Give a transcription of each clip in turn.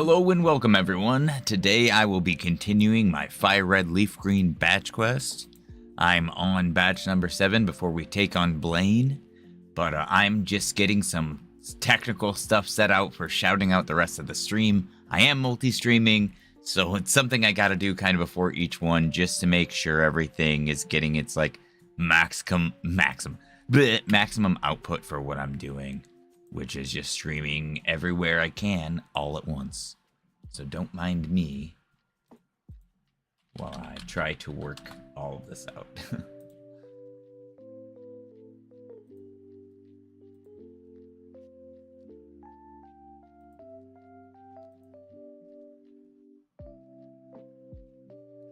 Hello and welcome everyone. Today I will be continuing my FireRed LeafGreen batch quest. I'm on batch number 7 before we take on Blaine, but I'm just getting some technical stuff set out for shouting out the rest of the stream. I am multi-streaming, so it's something I gotta do kind of before each one just to make sure everything is getting its like maximum output for what I'm doing, which is just streaming everywhere I can all at once. So don't mind me while I try to work all of this out.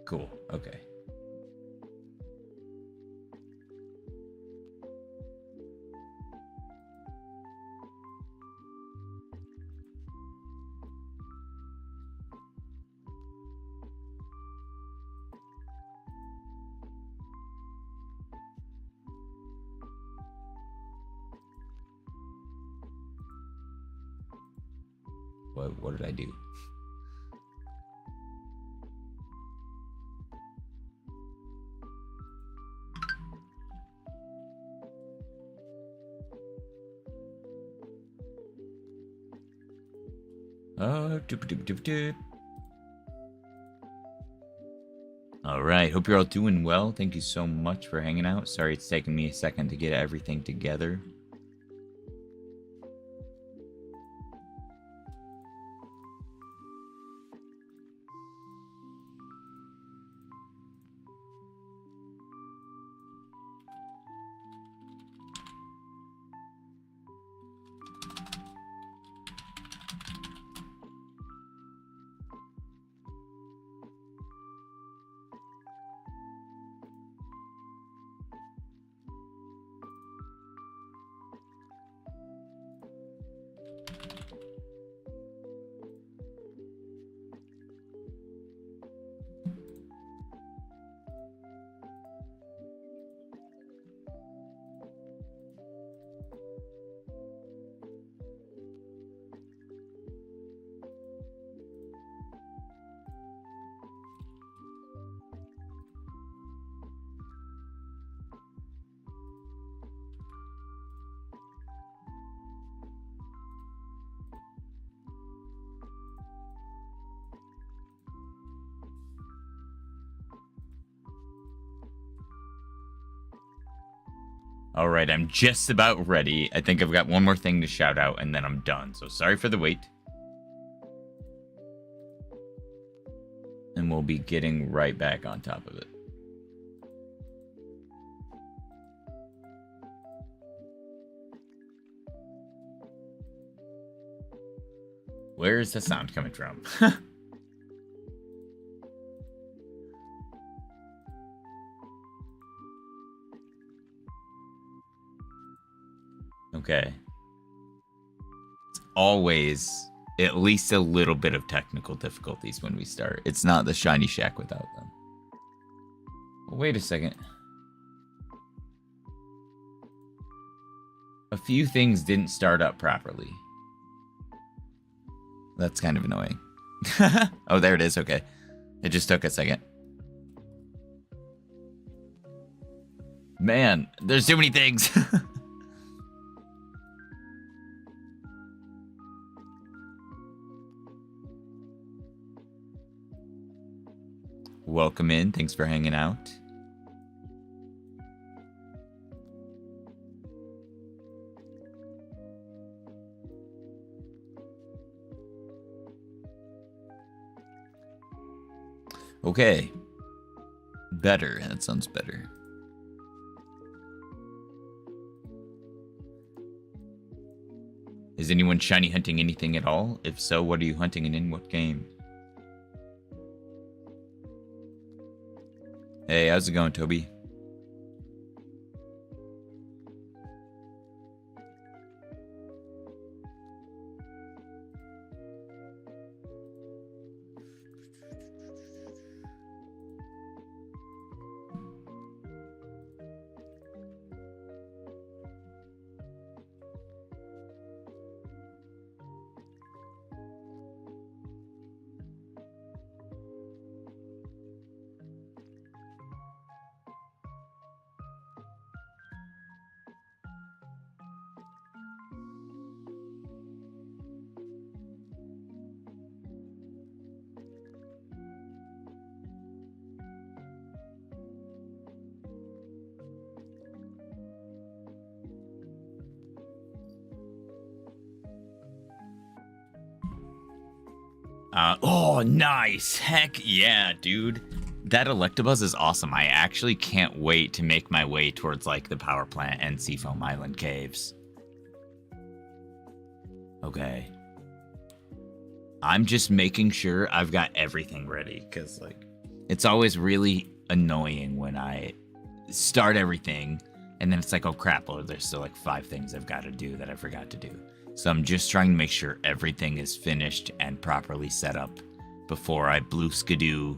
Cool, okay. What did I do? Doop. All right, hope you're all doing well. Thank you so much for hanging out. Sorry it's taking me a second to get everything together. All right, I'm just about ready. I think I've got one more thing to shout out and then I'm done. So sorry for the wait. And we'll be getting right back on top of it. Where is the sound coming from? Okay. It's always at least a little bit of technical difficulties when we start. It's not the shiny shack without them. Well, wait a second. A few things didn't start up properly. That's kind of annoying. Oh, there it is. Okay. It just took a second. Man, there's too many things. Welcome in. Thanks for hanging out. Okay. Better. That sounds better. Is anyone shiny hunting anything at all? If so, what are you hunting and in what game? Hey, how's it going, Toby? Oh, nice. Heck yeah, dude. That Electabuzz is awesome. I actually can't wait to make my way towards, like, the power plant and Seafoam Island caves. Okay. I'm just making sure I've got everything ready, because, like, it's always really annoying when I start everything, and then it's like, oh crap, well, there's still, like, 5 things I've got to do that I forgot to do. So I'm just trying to make sure everything is finished and properly set up before I blue skidoo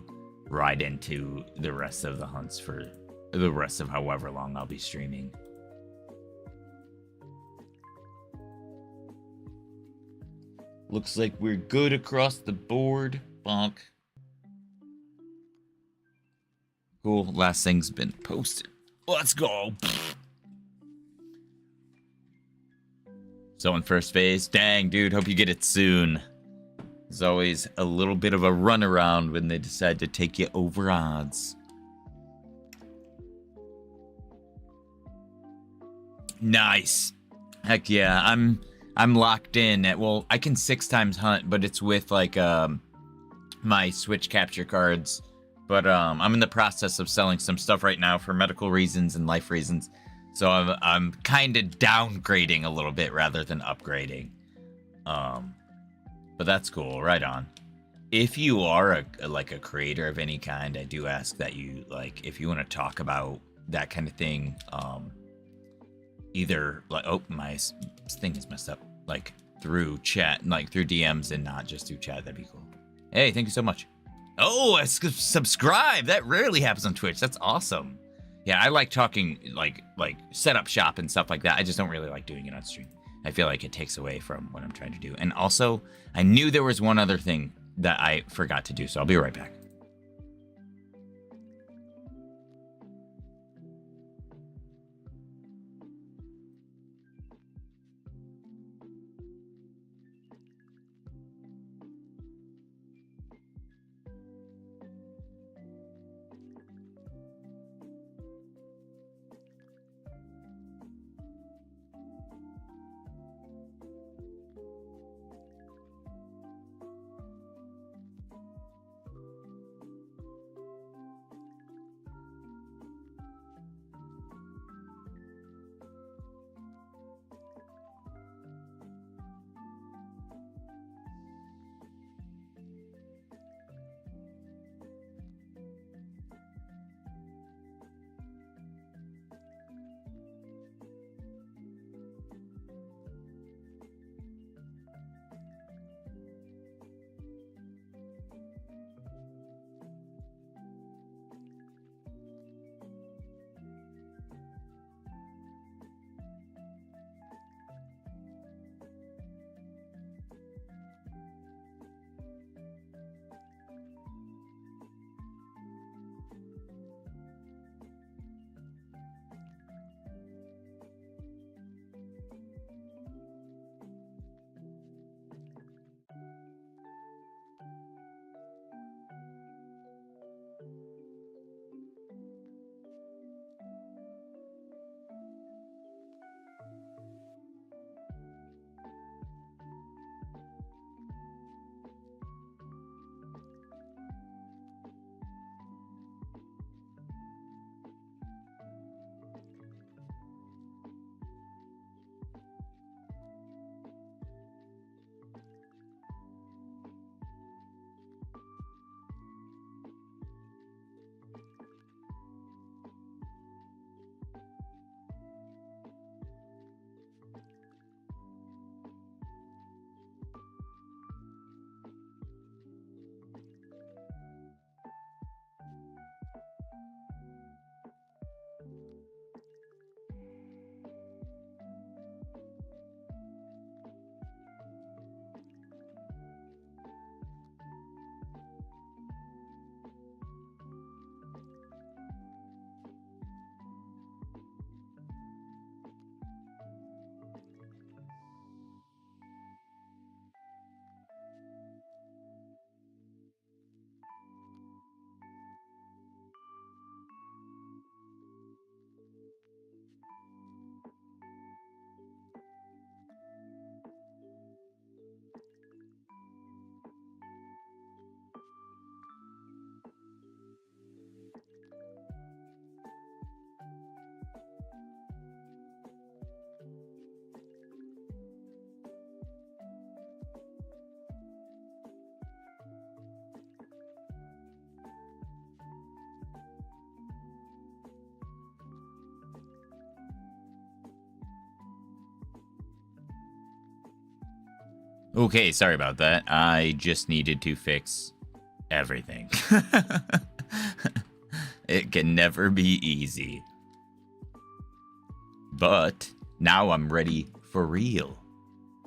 right into the rest of the hunts for the rest of however long I'll be streaming. Looks like we're good across the board. Bonk. Cool. Last thing's been posted. Let's go. So in first phase, dang, dude, hope you get it soon. There's always a little bit of a runaround when they decide to take you over odds. Nice. Heck yeah, I'm locked in at, well, I can 6 times hunt, but it's with like my Switch capture cards. But I'm in the process of selling some stuff right now for medical reasons and life reasons. So I'm kind of downgrading a little bit rather than upgrading. But that's cool, right on. If you are a creator of any kind, I do ask that you, like, if you want to talk about that kind of thing, either like, oh, my thing is messed up, like through chat, like through DMs and not just through chat, that'd be cool. Hey, thank you so much. Oh, subscribe. That rarely happens on Twitch. That's awesome. Yeah, I like talking like setup shop and stuff like that. I just don't really like doing it on stream. I feel like it takes away from what I'm trying to do. And also, I knew there was one other thing that I forgot to do, so I'll be right back. Okay, sorry about that. I just needed to fix everything. It can never be easy. But now I'm ready for real.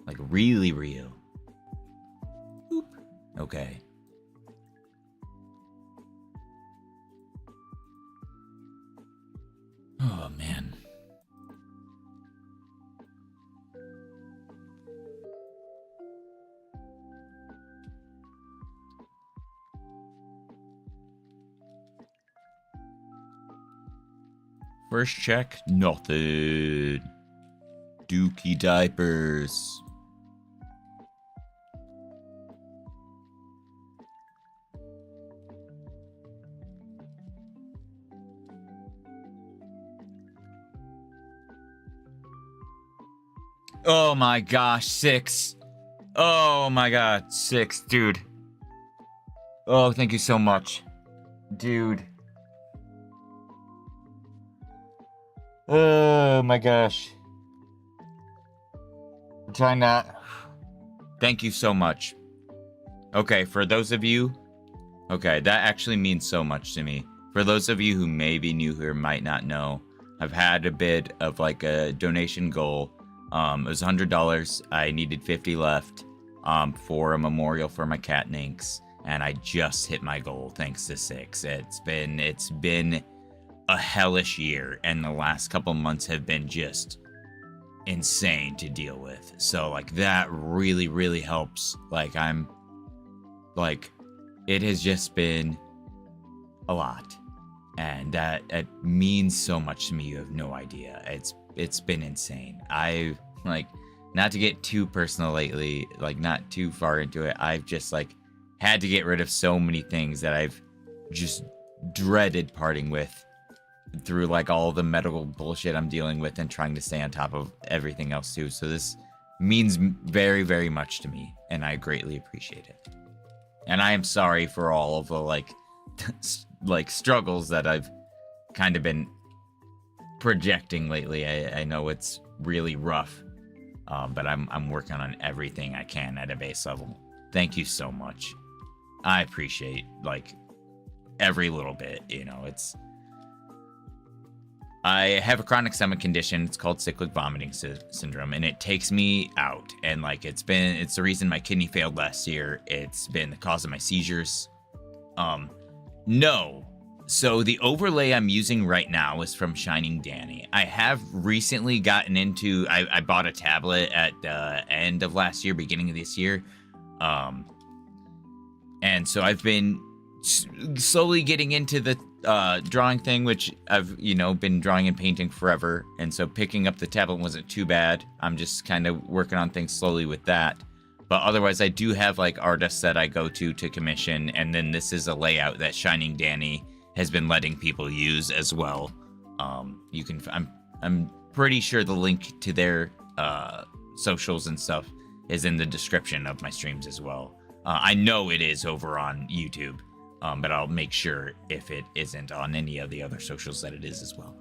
Like really real. Boop. Okay. Oh man. First check, nothing. Dookie diapers. Oh my gosh, 6. Oh my god, 6, dude. Oh, thank you so much. Dude. Oh my gosh. I'm trying not. Thank you so much. Okay, for those of you. Okay, that actually means so much to me. For those of you who may be new here, might not know, I've had a bit of like a donation goal. It was $100. I needed 50 left for a memorial for my cat Ninx, and I just hit my goal thanks to 6. It's been a hellish year, and the last couple months have been just insane to deal with. So like that really helps. Like I'm like it has just been a lot, and that it means so much to me. You have no idea. It's been insane. I've like, not to get too personal lately, like not too far into it, I've just like had to get rid of so many things that I've just dreaded parting with through like all the medical bullshit I'm dealing with and trying to stay on top of everything else too. So this means very much to me, and I greatly appreciate it. And I am sorry for all of the like struggles that I've kind of been projecting lately. I know it's really rough, but I'm working on everything I can at a base level. Thank you so much. I appreciate like every little bit. You know, I have a chronic stomach condition. It's called cyclic vomiting syndrome, and it takes me out. And like it's the reason my kidney failed last year. It's been the cause of my seizures. No. So the overlay I'm using right now is from Shining Danny. I have recently gotten into, I bought a tablet at the end of last year, beginning of this year. And so I've been slowly getting into the drawing thing, which I've, been drawing and painting forever. And so picking up the tablet wasn't too bad. I'm just kind of working on things slowly with that. But otherwise, I do have like artists that I go to commission. And then this is a layout that Shining Danny has been letting people use as well. You can, I'm pretty sure the link to their socials and stuff is in the description of my streams as well. I know it is over on YouTube. But I'll make sure if it isn't on any of the other socials that it is as well.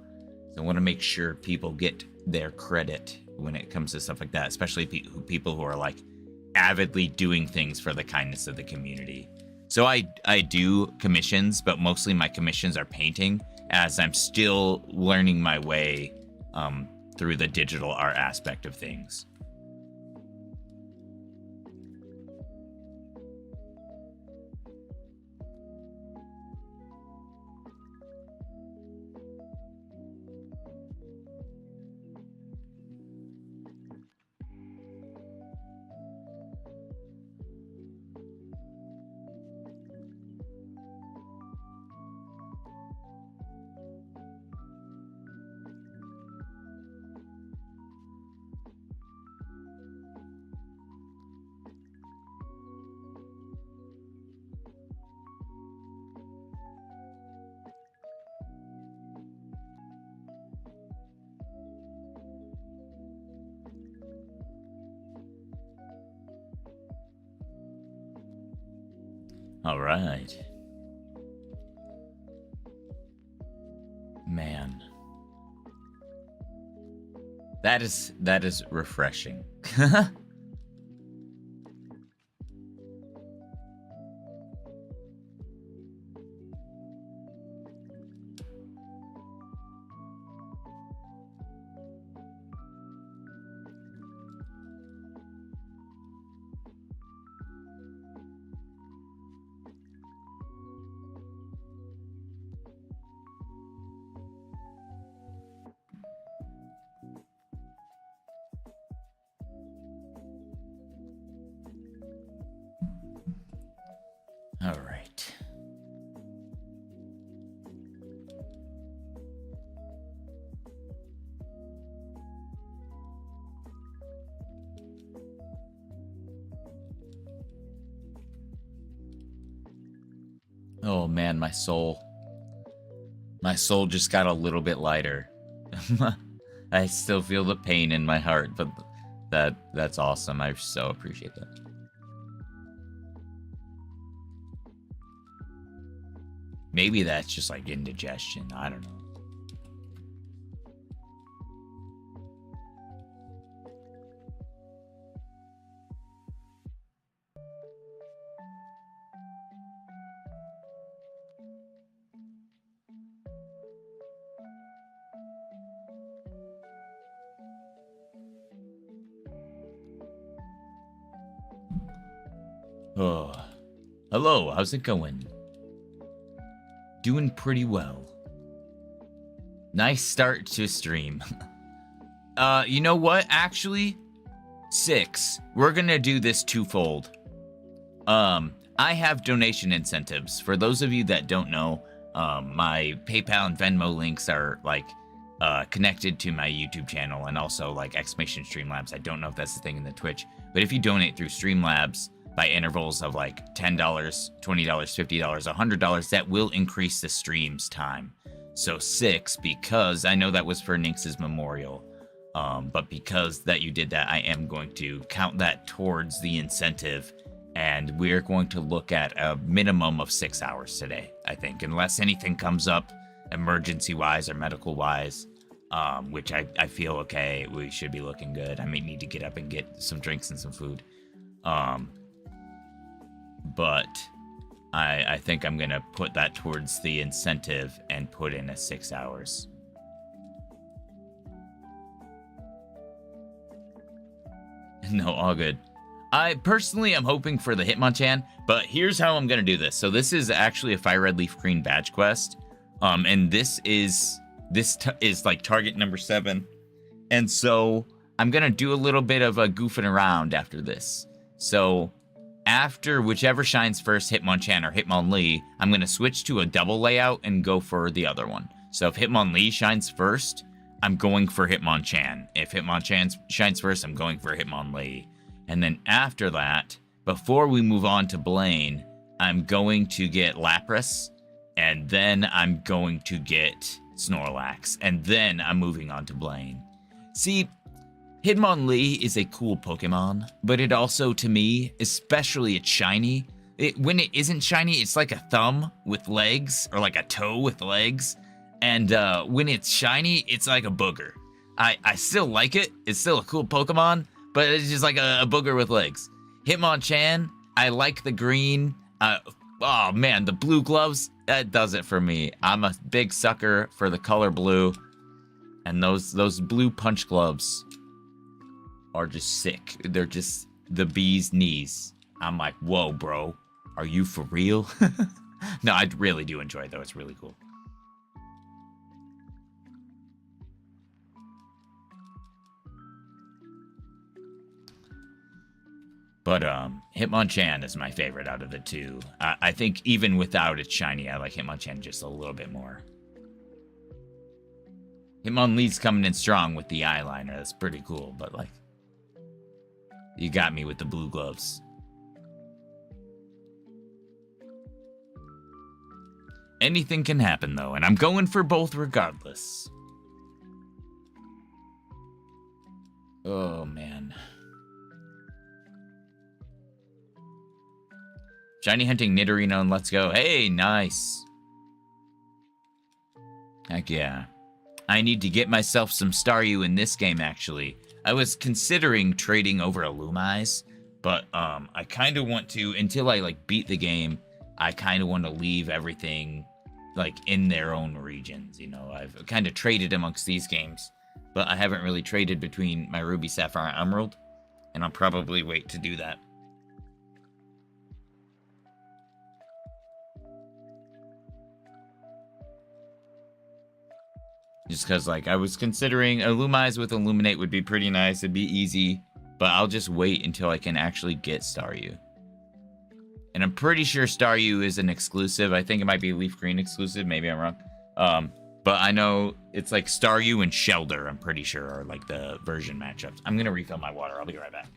So I want to make sure people get their credit when it comes to stuff like that, especially people who are like avidly doing things for the kindness of the community. So I do commissions, but mostly my commissions are painting, as I'm still learning my way through the digital art aspect of things. All right. Man. That is refreshing. All right. Oh man, my soul. My soul just got a little bit lighter. I still feel the pain in my heart, but that's awesome. I so appreciate that. Maybe that's just like indigestion. I don't know. Oh, hello, how's it going? Doing pretty well. Nice start to stream. You know what, actually? 6, we're gonna do this twofold. I have donation incentives. For those of you that don't know, my PayPal and Venmo links are like connected to my YouTube channel and also like exclamation Streamlabs. I don't know if that's the thing in the Twitch, but if you donate through Streamlabs by intervals of like $10, $20, $50, $100, that will increase the stream's time. So 6, because I know that was for Nix's memorial, but because that you did that, I am going to count that towards the incentive, and we're going to look at a minimum of 6 hours today, I think, unless anything comes up emergency-wise or medical-wise, which I feel okay, we should be looking good. I may need to get up and get some drinks and some food. But I think I'm going to put that towards the incentive and put in a 6 hours. No, all good. I personally am hoping for the Hitmonchan, but here's how I'm going to do this. So this is actually a FireRed LeafGreen badge quest. And this is like target number 7. And so I'm going to do a little bit of a goofing around after this. So after whichever shines first, Hitmonchan or Hitmonlee, I'm going to switch to a double layout and go for the other one. So if Hitmonlee shines first, I'm going for Hitmonchan. If Hitmonchan shines first, I'm going for Hitmonlee. And then after that, before we move on to Blaine, I'm going to get Lapras, and then I'm going to get Snorlax, and then I'm moving on to Blaine. See, Hitmonlee is a cool Pokemon, but it also, to me, especially it's shiny. When it isn't shiny, it's like a thumb with legs, or like a toe with legs. And when it's shiny, it's like a booger. I still like it. It's still a cool Pokemon, but it's just like a booger with legs. Hitmonchan, I like the green. Oh man, the blue gloves, that does it for me. I'm a big sucker for the color blue. And those blue punch gloves are just sick. They're just the bee's knees. I'm like, whoa, bro. Are you for real? No, I really do enjoy it, though. It's really cool. But Hitmonchan is my favorite out of the two. I think even without it shiny, I like Hitmonchan just a little bit more. Hitmonlee's coming in strong with the eyeliner. That's pretty cool, but like, you got me with the blue gloves. Anything can happen though, and I'm going for both regardless. Oh man. Shiny hunting Nidorino and let's go. Hey, nice. Heck yeah. I need to get myself some Staryu in this game, actually. I was considering trading over a Lumise, but I kind of want to, until I like beat the game, I kind of want to leave everything like in their own regions, you know. I've kind of traded amongst these games, but I haven't really traded between my Ruby, Sapphire, and Emerald, and I'll probably wait to do that. Just because, like, I was considering Illumise with Illuminate would be pretty nice. It'd be easy, but I'll just wait until I can actually get Staryu. And I'm pretty sure Staryu is an exclusive. I think it might be LeafGreen exclusive. Maybe I'm wrong. But I know it's like Staryu and Shelder, I'm pretty sure, are like the version matchups. I'm going to refill my water. I'll be right back.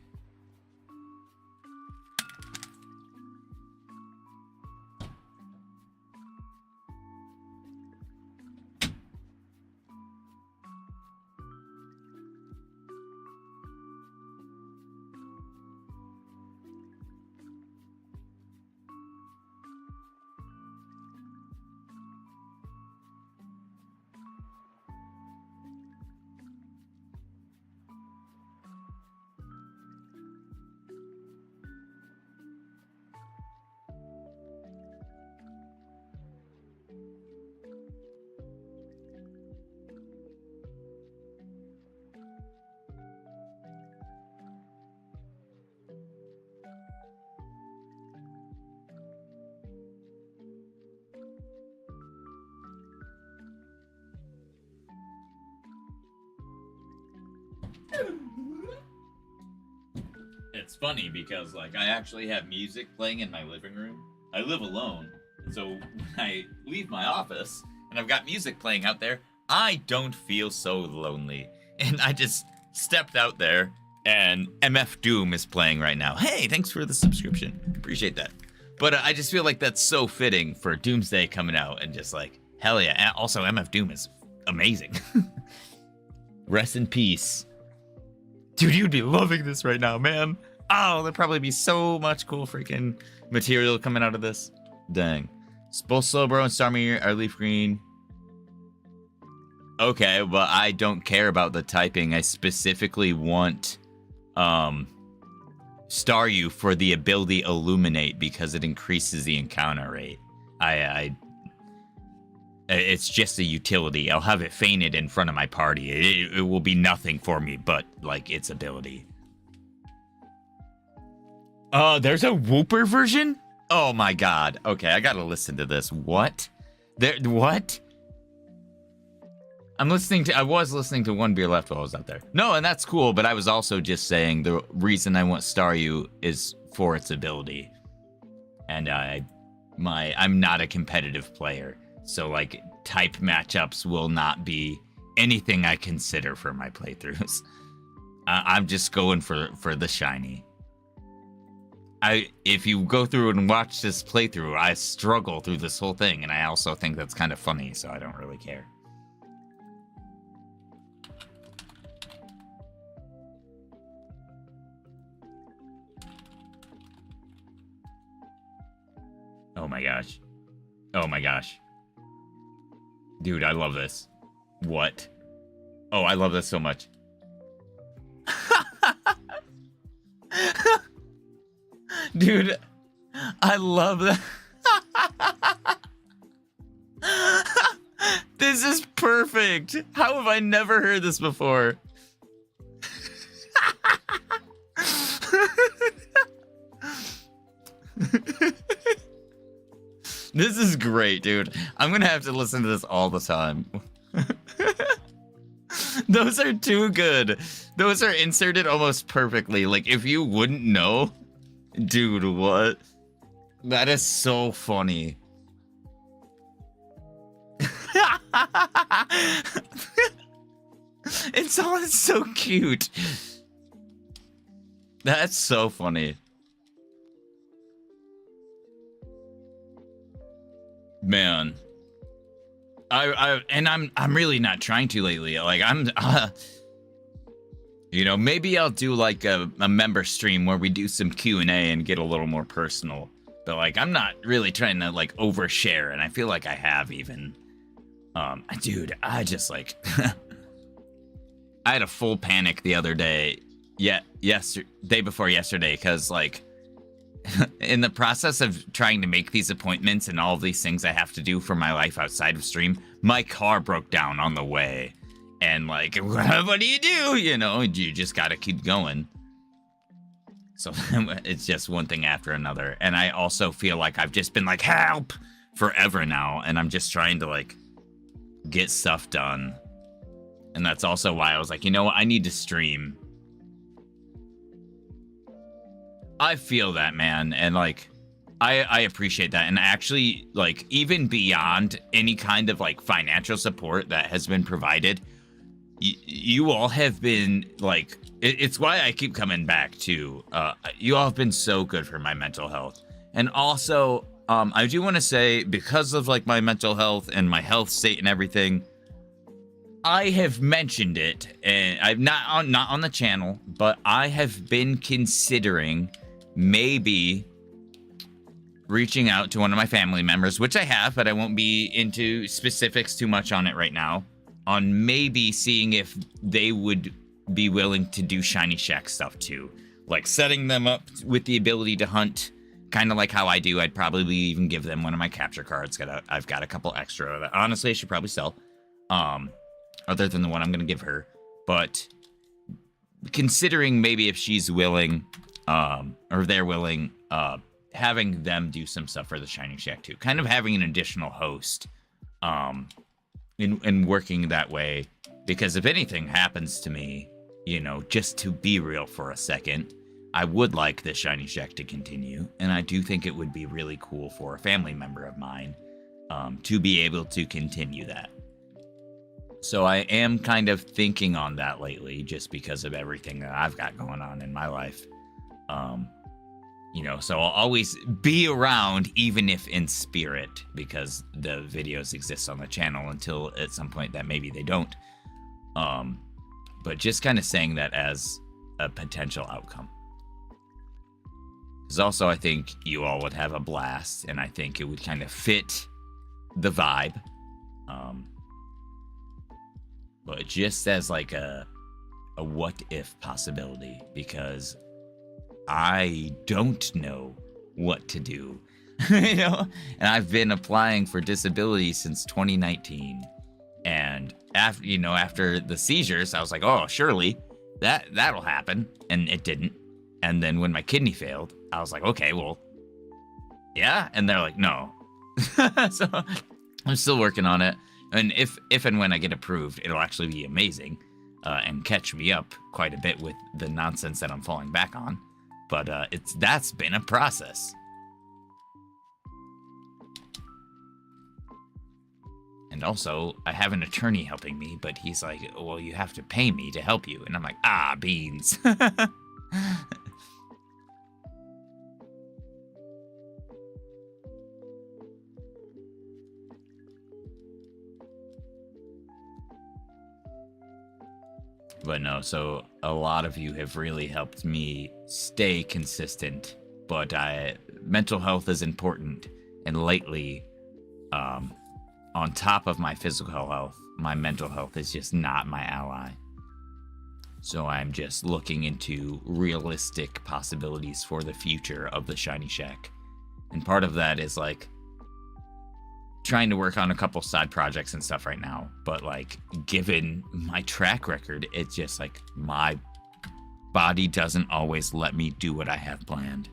It's funny because, like, I actually have music playing in my living room. I live alone, so when I leave my office and I've got music playing out there, I don't feel so lonely. And I just stepped out there, and MF Doom is playing right now. Hey, thanks for the subscription. Appreciate that. But I just feel like that's so fitting for Doomsday coming out, and just like, hell yeah. And also, MF Doom is amazing. Rest in peace. Dude, you'd be loving this right now, man. Oh, there'd probably be so much cool freaking material coming out of this. Dang. Both Slowbro and Starmie are LeafGreen. Okay, but I don't care about the typing. I specifically want Staryu for the ability Illuminate because it increases the encounter rate. It's just a utility. I'll have it fainted in front of my party. It will be nothing for me, but like its ability. There's a Whooper version? Oh my god. Okay, I gotta listen to this. What? What? I was listening to One Beer Left while I was out there. No, and that's cool, but I was also just saying the reason I want Staryu is for its ability. And I'm not a competitive player. So, like, type matchups will not be anything I consider for my playthroughs. I'm just going for the shiny. If you go through and watch this playthrough, I struggle through this whole thing, and I also think that's kind of funny, so I don't really care. Oh my gosh. Oh my gosh. Dude, I love this. What? Oh, I love this so much. Dude, I love that. This is perfect. How have I never heard this before? This is great, dude. I'm gonna have to listen to this all the time. Those are too good. Those are inserted almost perfectly. Like, if you wouldn't know, dude, what? That is so funny. It's so cute. That's so funny. Man, I'm really not trying to lately. Like, you know, maybe I'll do like a member stream where we do some Q&A and get a little more personal. But like, I'm not really trying to like overshare, and I feel like I have even. Dude, I just like, I had a full panic the other day. Yeah, day before yesterday, because like, in the process of trying to make these appointments and all of these things I have to do for my life outside of stream, my car broke down on the way. And like, what do? You know, you just gotta keep going. So it's just one thing after another. And I also feel like I've just been like, help, forever now. And I'm just trying to like get stuff done. And that's also why I was like, you know what, I need to stream. I feel that, man. And like, I appreciate that. And actually, like, even beyond any kind of like financial support that has been provided, you all have been like, it's why I keep coming back to, you all have been so good for my mental health. And also, I do want to say, because of like my mental health and my health state and everything, I have mentioned it, and I'm not on the channel, but I have been considering maybe reaching out to one of my family members, which I have, but I won't be into specifics too much on it right now, on maybe seeing if they would be willing to do Shiny Shack stuff too. Like setting them up with the ability to hunt, kind of like how I do. I'd probably even give them one of my capture cards. I've got a couple extra that honestly I should probably sell, other than the one I'm going to give her. But considering maybe if she's willing, or they're willing, having them do some stuff for the Shiny Shack too. Kind of having an additional host, in working that way. Because if anything happens to me, you know, just to be real for a second, I would like the Shiny Shack to continue. And I do think it would be really cool for a family member of mine, to be able to continue that. So I am kind of thinking on that lately, just because of everything that I've got going on in my life. You know, so I'll always be around, even if in spirit, because the videos exist on the channel until at some point that maybe they don't. But just kind of saying that as a potential outcome. Because also I think you all would have a blast, and I think it would kind of fit the vibe. But just as like a what if possibility, because I don't know what to do, you know, and I've been applying for disability since 2019. And after the seizures, I was like, oh, surely that'll happen. And it didn't. And then when my kidney failed, I was like, okay, well, yeah. And they're like, no. So I'm still working on it. And if and when I get approved, it'll actually be amazing, and catch me up quite a bit with the nonsense that I'm falling back on. But that's been a process. And also, I have an attorney helping me, but he's like, well, you have to pay me to help you. And I'm like, beans. But no, so a lot of you have really helped me stay consistent, but mental health is important. And lately, on top of my physical health, my mental health is just not my ally. So I'm just looking into realistic possibilities for the future of the Shiny Shack. And part of that is like trying to work on a couple side projects and stuff right now, but like given my track record, it's just like my body doesn't always let me do what I have planned.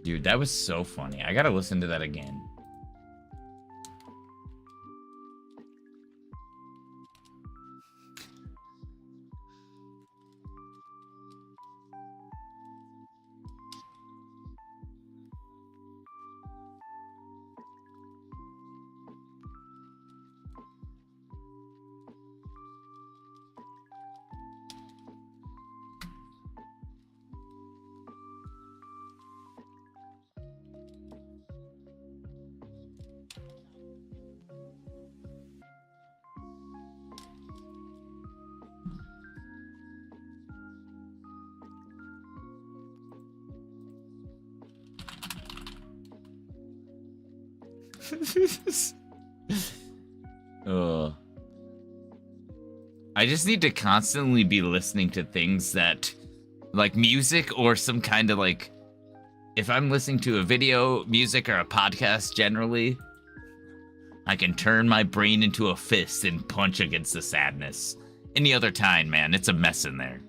Dude, that was so funny. I gotta listen to that again. I just need to constantly be listening to things that, like music or some kind of like, if I'm listening to a video, music, or a podcast generally, I can turn my brain into a fist and punch against the sadness. Any other time, man, it's a mess in there.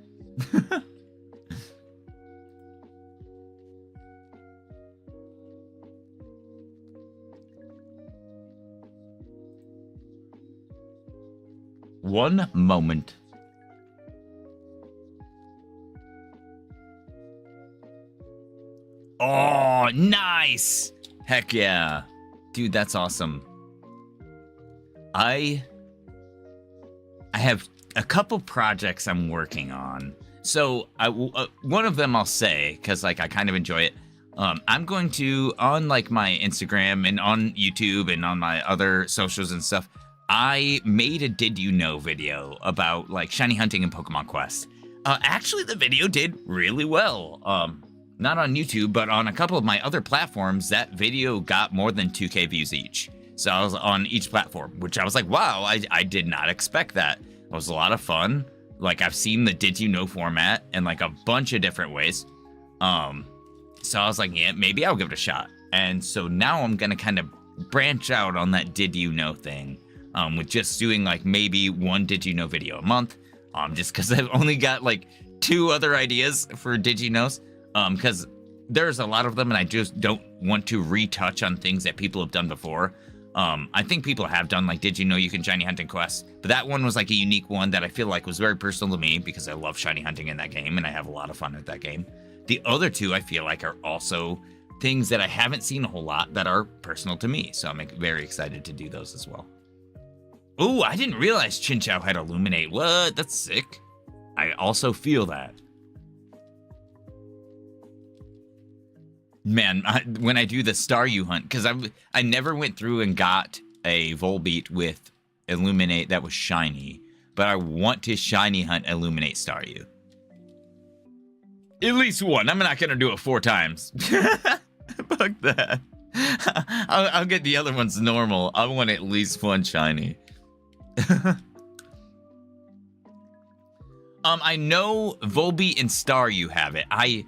One moment. Oh, nice! Heck yeah. Dude, that's awesome. I have a couple projects I'm working on. So one of them I'll say, because like I kind of enjoy it. I'm going to, on like my Instagram and on YouTube and on my other socials and stuff, I made a Did You Know video about like shiny hunting and Pokemon Quest. Actually, the video did really well. Not on YouTube, but on a couple of my other platforms, that video got more than 2K views each. So I was on each platform, which I was like, wow, I did not expect that. It was a lot of fun. Like, I've seen the Did You Know format in like a bunch of different ways. So I was like, yeah, maybe I'll give it a shot. And so now I'm gonna kind of branch out on that Did You Know thing, with just doing like maybe one Did You Know video a month, just because I've only got like 2 other ideas for Did You Knows, because there's a lot of them and I just don't want to retouch on things that people have done before. I think people have done like Did You Know You Can Shiny Hunt in Quest, but that one was like a unique one that I feel like was very personal to me because I love shiny hunting in that game and I have a lot of fun at that game. The other 2 I feel like are also things that I haven't seen a whole lot that are personal to me, so I'm very excited to do those as well. Oh, I didn't realize Chinchou had Illuminate. What? That's sick. I also feel that. Man, when I do the Staryu hunt, because I never went through and got a Volbeat with Illuminate that was shiny, but I want to shiny hunt Illuminate Staryu. At least one. I'm not gonna do it 4 times. Fuck that. I'll get the other ones normal. I want at least one shiny. I know Volbeat and Staryu have it. I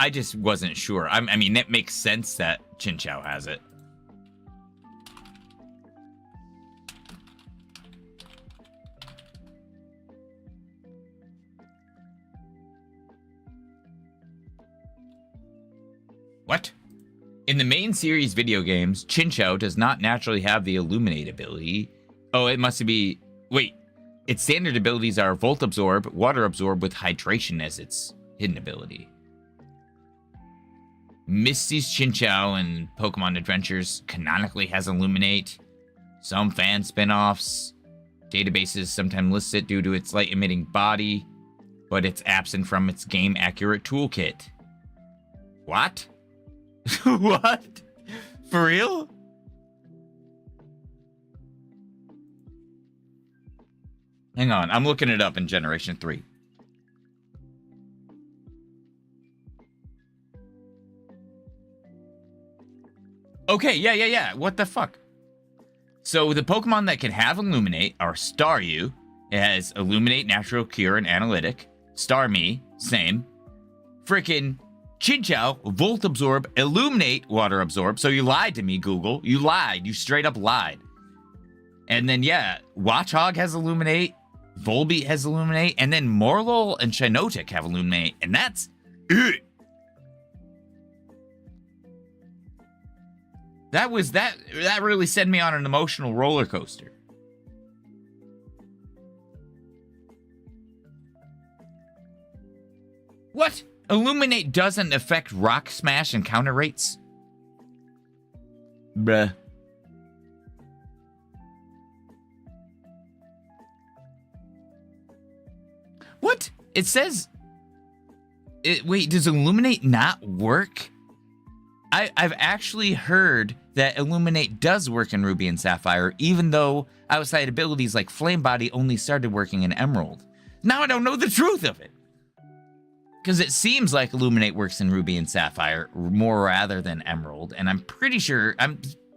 just wasn't sure. I mean, it makes sense that Chinchou has it. What? In the main series video games, Chinchou does not naturally have the Illuminate ability. Oh, it must be... Wait. Its standard abilities are Volt Absorb, Water Absorb with Hydration as its hidden ability. Misty's Chinchou and Pokemon Adventures canonically has Illuminate. Some fan spin-offs. Databases sometimes list it due to its light-emitting body, but it's absent from its game-accurate toolkit. What? What? For real? Hang on, I'm looking it up in Generation 3. Okay, yeah. What the fuck? So the Pokemon that can have Illuminate are Staryu. It has Illuminate, Natural Cure, and Analytic. Starmie, same. Frickin' Chinchou, Volt Absorb, Illuminate, Water Absorb. So you lied to me, Google. You lied. You straight up lied. And then, yeah, Watchog has Illuminate. Volbeat has Illuminate. And then Morlul and Shiinotic have Illuminate. And that's it. That really sent me on an emotional roller coaster. What? Illuminate doesn't affect Rock Smash and counter rates? Bruh. What? It says... wait, does Illuminate not work? I've actually heard that Illuminate does work in Ruby and Sapphire, even though outside abilities like Flame Body only started working in Emerald. Now I don't know the truth of it. Because it seems like Illuminate works in Ruby and Sapphire more rather than Emerald, and I'm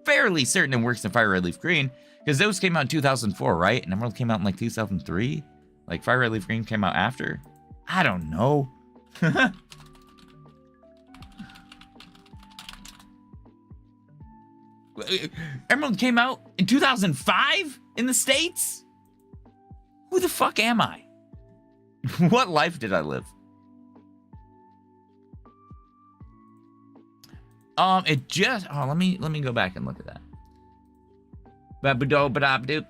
fairly certain it works in FireRed, LeafGreen, because those came out in 2004, right? And Emerald came out in like 2003? Like FireRed, LeafGreen came out after? I don't know. Emerald came out in 2005 in the States? Who the fuck am I? What life did I live? It just... Oh, let me go back and look at that.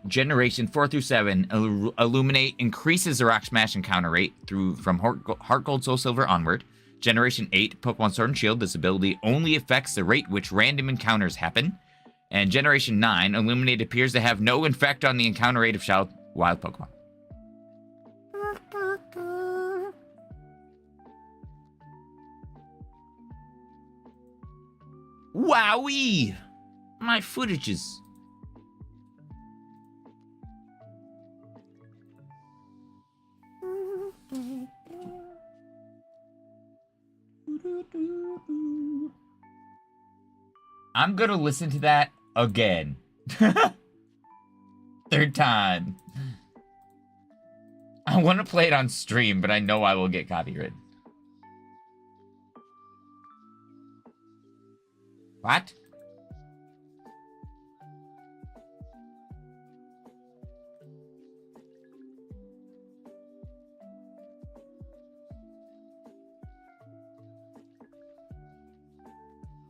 Generation 4 through 7. Illuminate increases the Rock Smash encounter rate from Heart Gold, Soul Silver onward. Generation 8, Pokemon Sword and Shield. This ability only affects the rate which random encounters happen. And Generation 9, Illuminate appears to have no effect on the encounter rate of wild Pokemon. Wowee! My footages. I'm gonna listen to that again. Third time. I want to play it on stream, but I know I will get copyrighted. What?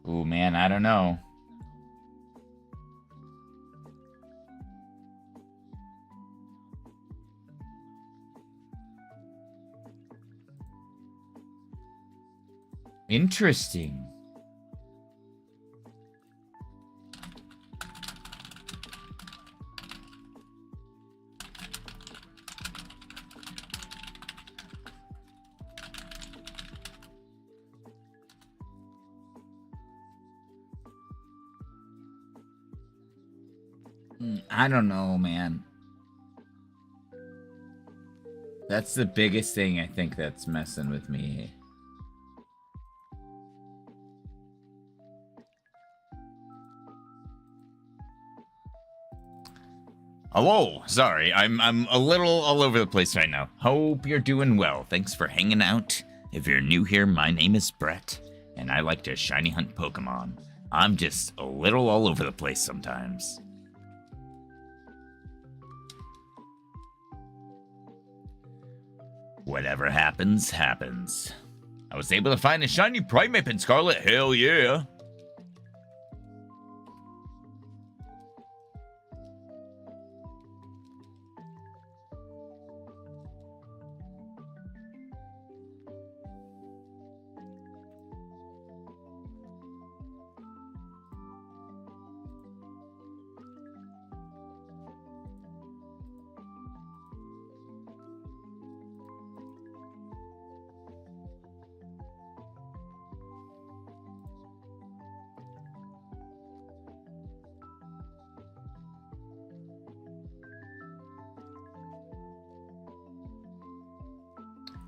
Ooh, man, I don't know. Interesting. I don't know, man. That's the biggest thing I think that's messing with me. Hello, sorry, I'm a little all over the place right now. Hope you're doing well. Thanks for hanging out. If you're new here, my name is Brett, and I like to shiny hunt Pokemon. I'm just a little all over the place sometimes. Whatever happens, happens. I was able to find a shiny Primeape in Scarlet, hell yeah.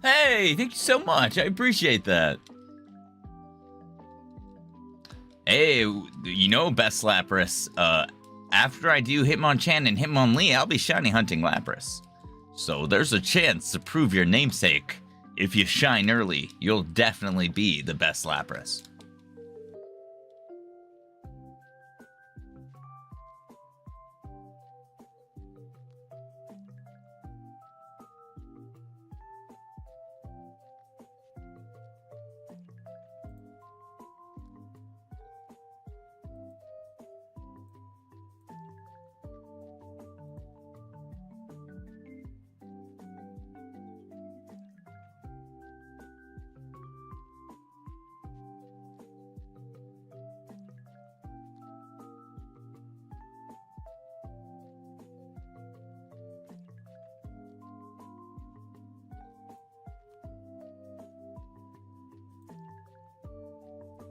Hey, thank you so much. I appreciate that. Hey, you know, Best Lapras, after I do Hitmonchan and Hitmonlee, I'll be shiny hunting Lapras. So there's a chance to prove your namesake. If you shine early, you'll definitely be the best Lapras.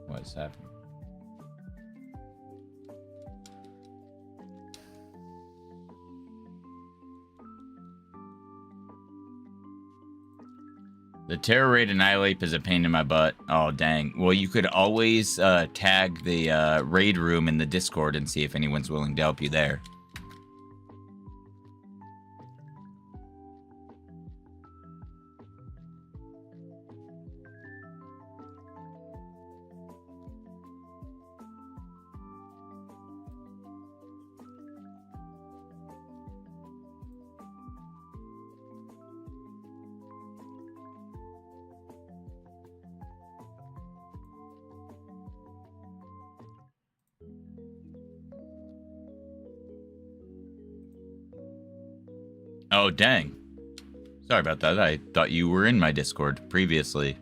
What's happening? The Terror Raid Annihilate is a pain in my butt. Oh, dang. Well, you could always tag the raid room in the Discord and see if anyone's willing to help you there. Oh, dang. Sorry about that. I thought you were in my Discord previously.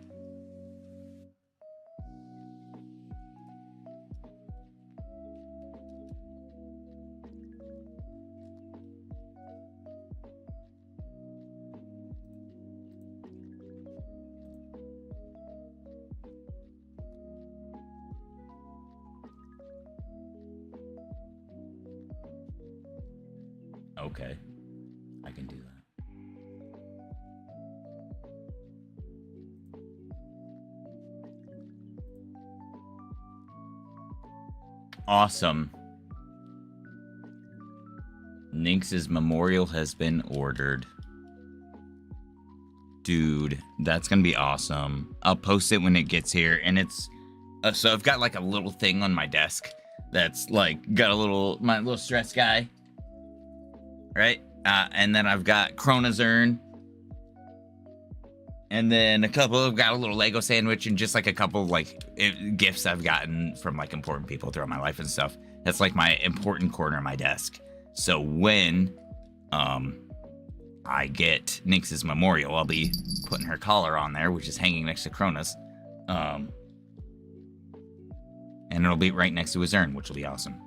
Okay. I can do that. Awesome. Nynx's memorial has been ordered. Dude, that's gonna be awesome. I'll post it when it gets here, and it's so I've got like a little thing on my desk that's like got my little stress guy, right? And then I've got Krona's urn, and then I've got a little Lego sandwich, and just like a couple of like gifts I've gotten from like important people throughout my life and stuff. That's like my important corner of my desk. So when I get Nynx's memorial, I'll be putting her collar on there, which is hanging next to Krona's. And it'll be right next to his urn, which will be awesome.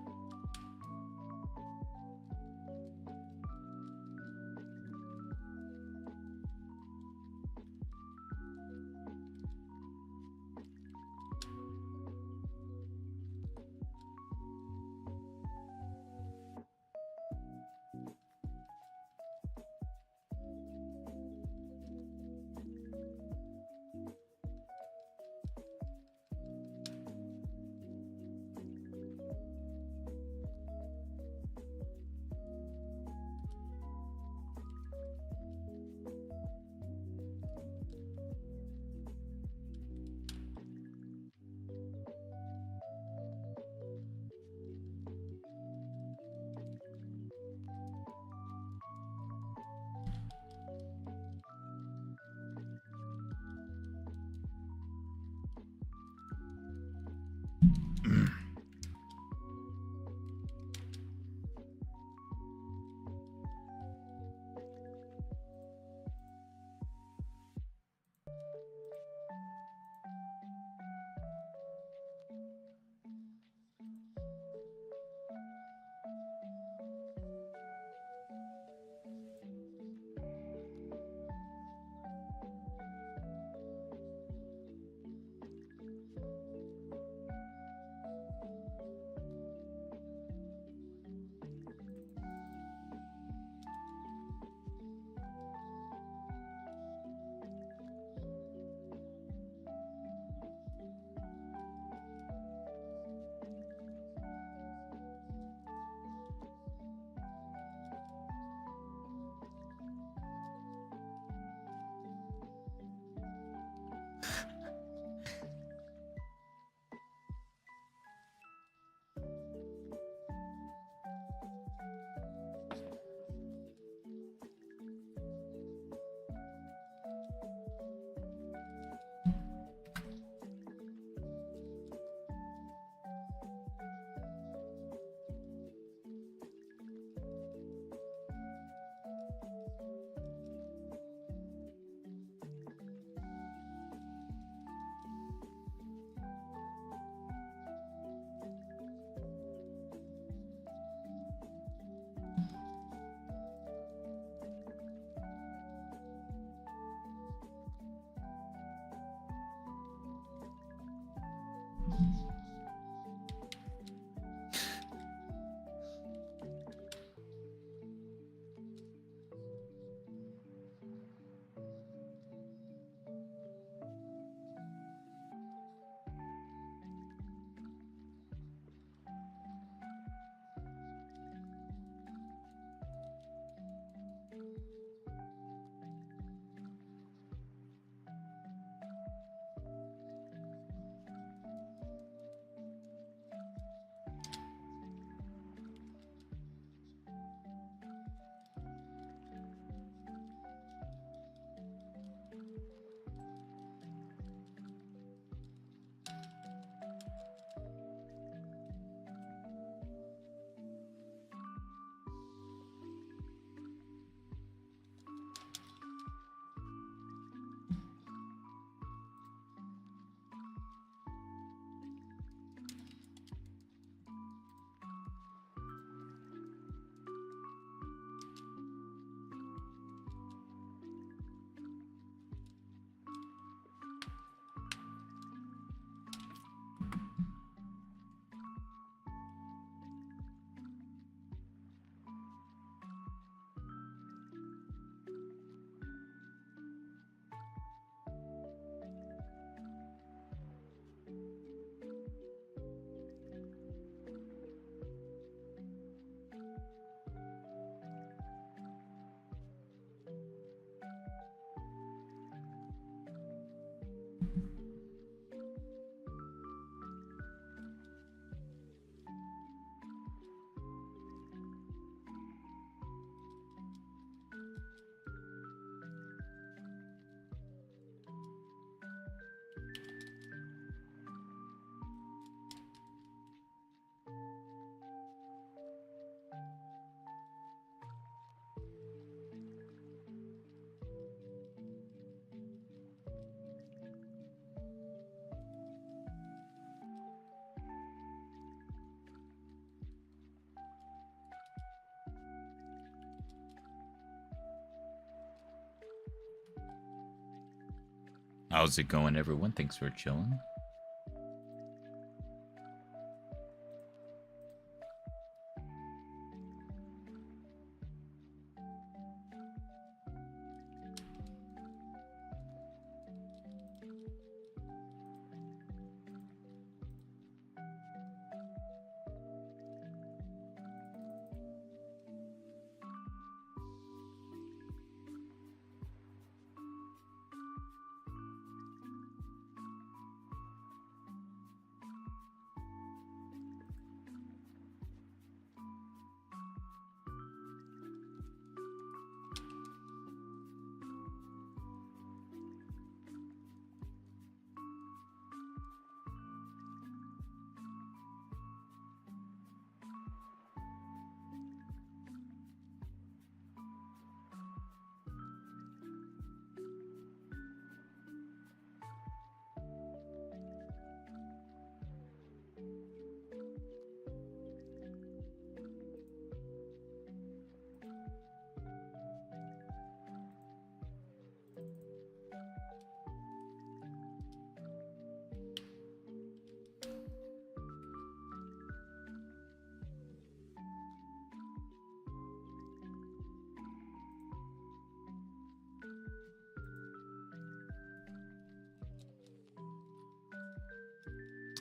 How's it going, everyone? Thanks for chilling.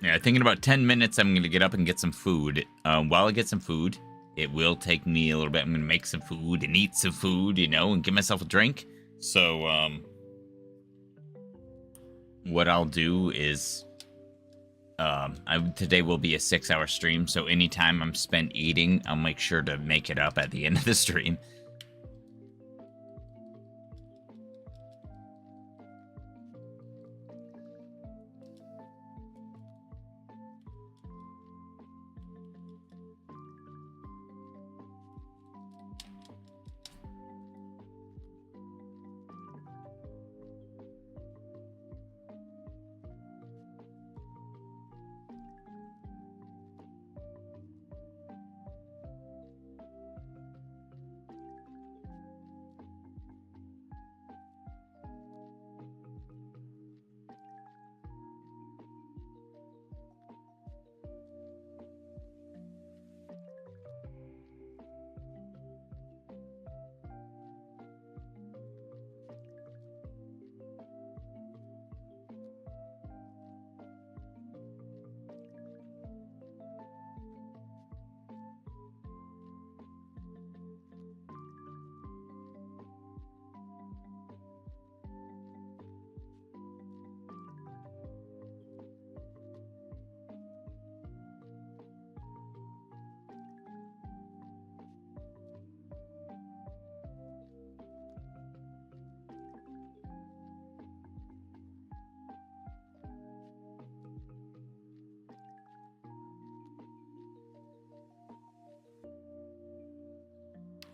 Yeah, I think in about 10 minutes, I'm going to get up and get some food. While I get some food, it will take me a little bit. I'm going to make some food and eat some food, you know, and get myself a drink. So, what I'll do is, today will be a 6-hour stream, so anytime I'm spent eating, I'll make sure to make it up at the end of the stream.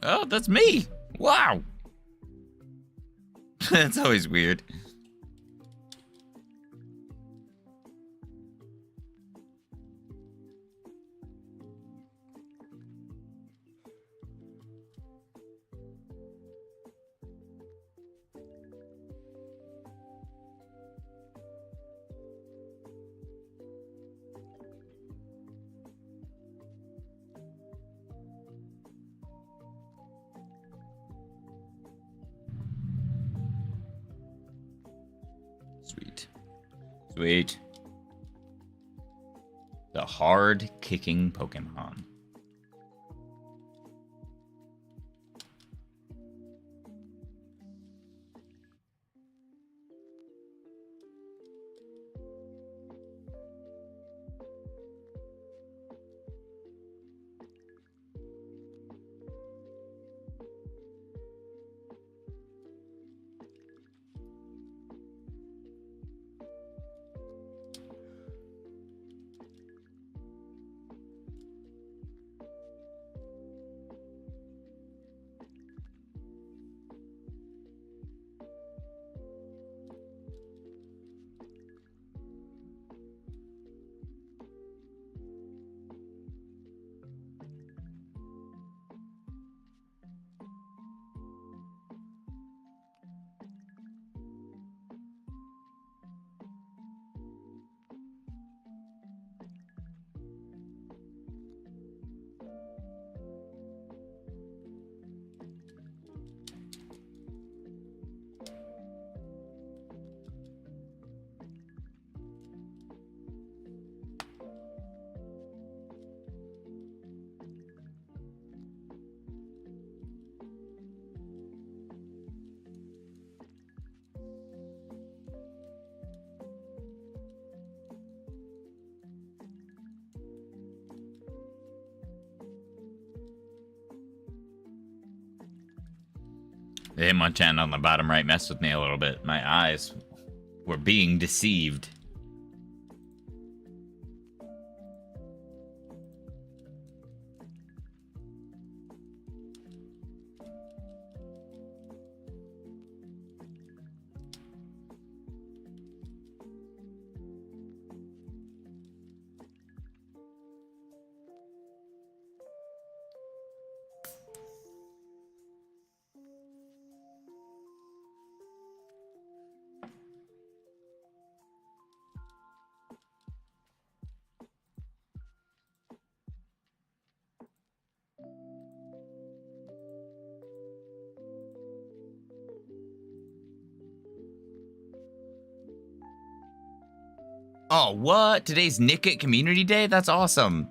Oh, that's me! Wow! That's always weird. Sweet. Sweet. The hard-kicking Pokemon. The Hitmonchan on the bottom right messed with me a little bit. My eyes were being deceived. Oh, what? Today's Nickit Community Day? That's awesome.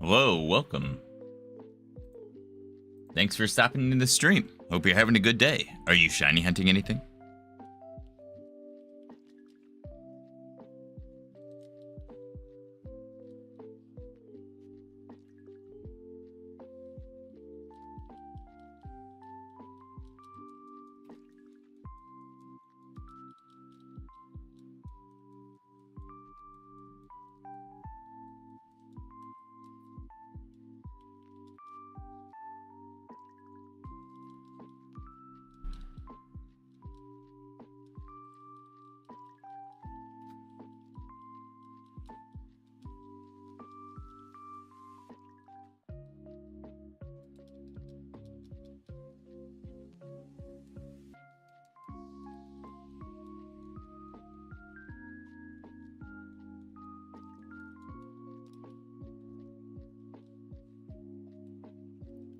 Hello, welcome. Thanks for stopping in the stream. Hope you're having a good day. Are you shiny hunting anything?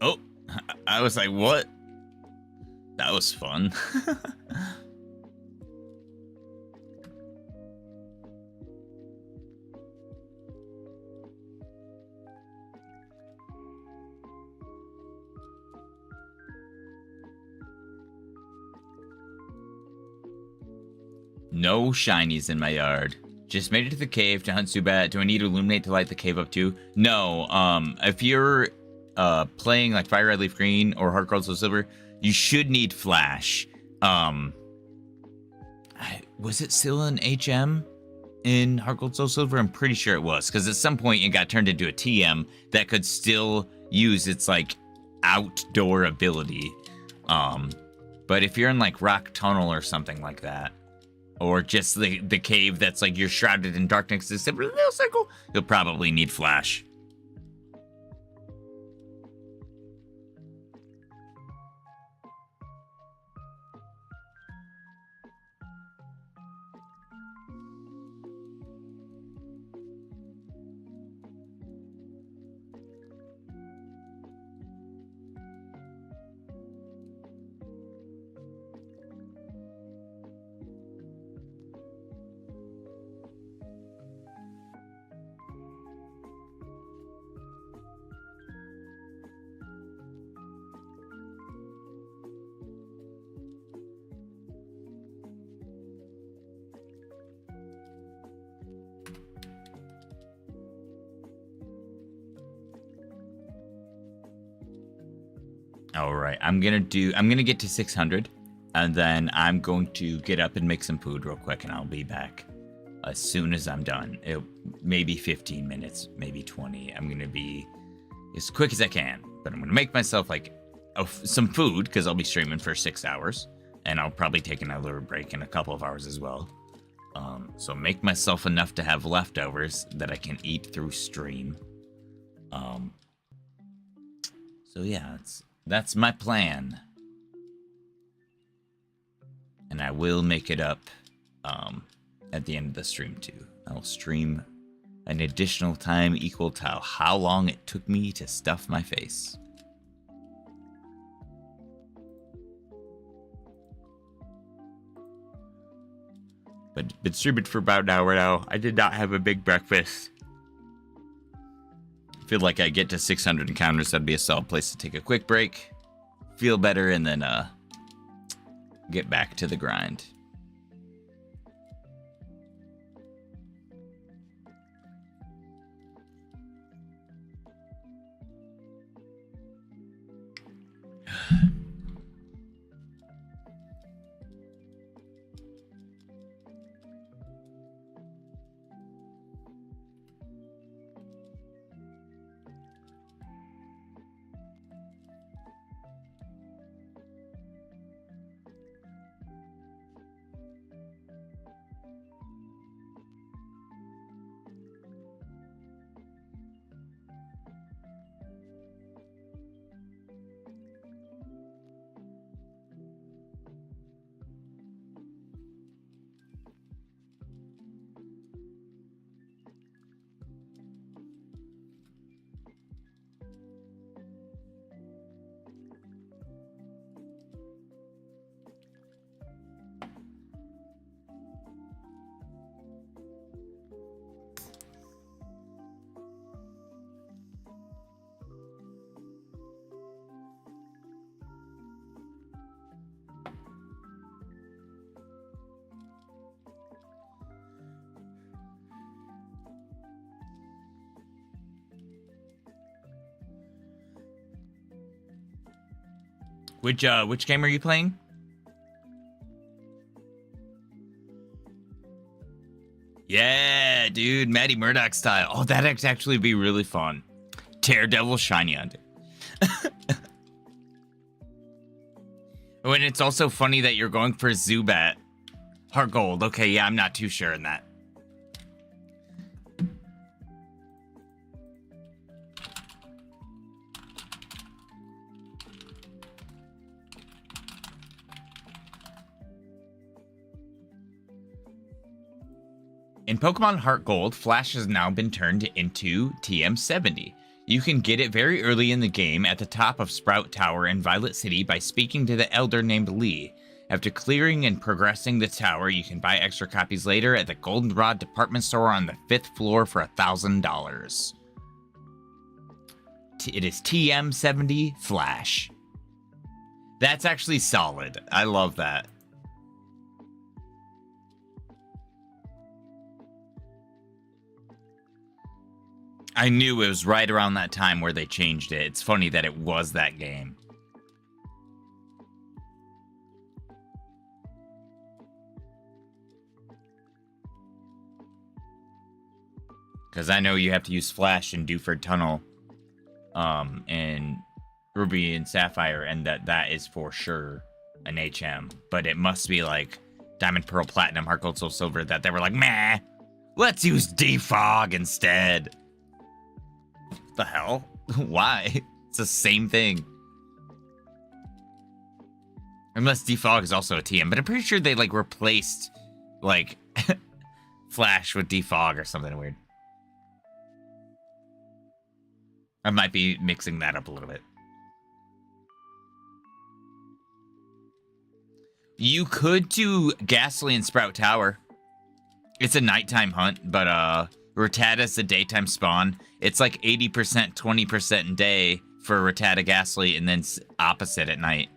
Oh, I was like, what? That was fun. No shinies in my yard. Just made it to the cave to hunt Zubat. Do I need to illuminate to light the cave up too? No. If you're playing like FireRed, LeafGreen, or Heart Gold, Soul Silver, you should need flash. Was it still an HM in Heart Gold, Soul Silver? I'm pretty sure it was, because at some point it got turned into a TM that could still use its like outdoor ability. But if you're in like rock tunnel or something like that, or just the cave that's like you're shrouded in darkness except for a little circle, you'll probably need flash. All right, I'm gonna get to 600, and then I'm going to get up and make some food real quick, and I'll be back as soon as I'm done. Maybe 15 minutes, maybe 20. I'm gonna be as quick as I can, but I'm gonna make myself like some food because I'll be streaming for 6 hours, and I'll probably take another break in a couple of hours as well. So make myself enough to have leftovers that I can eat through stream. So yeah, that's my plan. And I will make it up at the end of the stream too. I'll stream an additional time equal to how long it took me to stuff my face. But been streaming for about an hour now. I did not have a big breakfast. Feel like I get to 600 encounters, that'd be a solid place to take a quick break, feel better, and then get back to the grind. Which game are you playing? Yeah, dude, Maddie Murdoch style. Oh, that'd actually be really fun. Daredevil shiny on it. Oh, and it's also funny that you're going for Zubat. Heart Gold. Okay, yeah, I'm not too sure in that. In Pokemon Heart Gold, Flash has now been turned into TM70. You can get it very early in the game at the top of Sprout Tower in Violet City by speaking to the elder named Lee. After clearing and progressing the tower, you can buy extra copies later at the Goldenrod department store on the 5th floor for $1,000. It is TM70 Flash. That's actually solid. I love that. I knew it was right around that time where they changed it. It's funny that it was that game. Because I know you have to use Flash in Dewford Tunnel, and Ruby and Sapphire, and that is for sure an HM, but it must be like Diamond, Pearl, Platinum, Heart Gold, Soul Silver that they were like, meh, let's use Defog instead. What the hell? Why? It's the same thing. Unless Defog is also a TM, but I'm pretty sure they like replaced like Flash with Defog or something weird. I might be mixing that up a little bit. You could do Ghastly and Sprout Tower. It's a nighttime hunt, but Rattata's the daytime spawn. It's like 80%, 20% day for Rattata Ghastly, and then opposite at night.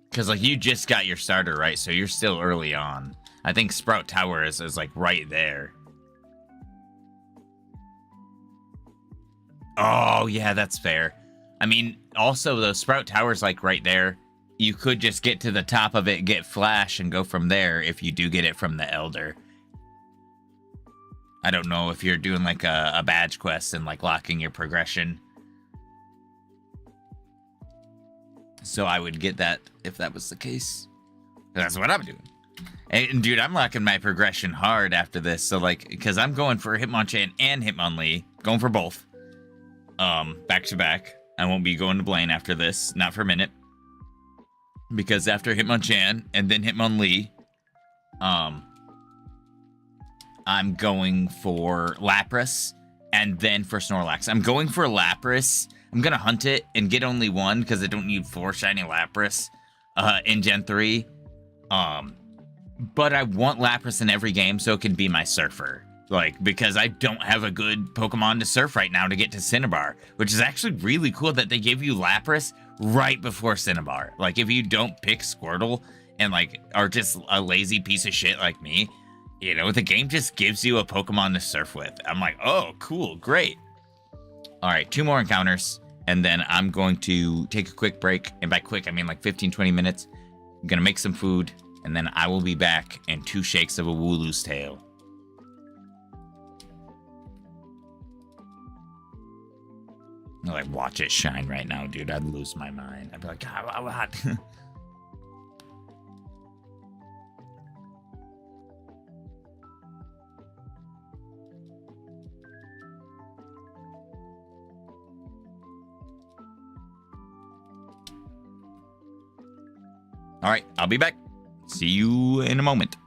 Because, like, you just got your starter, right? So you're still early on. I think Sprout Tower is like, right there. Oh, yeah, that's fair. I mean, also, though, Sprout Tower's, like, right there. You could just get to the top of it, get Flash, and go from there if you do get it from the Elder. I don't know if you're doing, like, a badge quest and, like, locking your progression. So I would get that if that was the case. That's what I'm doing. And, dude, I'm locking my progression hard after this. So, like, because I'm going for Hitmonchan and Hitmonlee. Going for both. Back to back. I won't be going to Blaine after this. Not for a minute. Because after Hitmonchan and then Hitmonlee, I'm going for Lapras and then for Snorlax. I'm going for Lapras. I'm going to hunt it and get only one because I don't need 4 shiny Lapras in Gen 3. But I want Lapras in every game so it can be my Surfer. Like, because I don't have a good Pokemon to surf right now to get to Cinnabar, which is actually really cool that they give you Lapras right before Cinnabar. Like, if you don't pick Squirtle and, like, are just a lazy piece of shit like me, you know, the game just gives you a Pokemon to surf with. I'm like, oh, cool, great. All right, 2 more encounters, and then I'm going to take a quick break. And by quick, I mean like 15, 20 minutes. I'm going to make some food, and then I will be back in 2 shakes of a Wooloo's tail. I like watch it shine right now, dude. I'd lose my mind. I'd be like, God, what? All right, I'll be back. See you in a moment.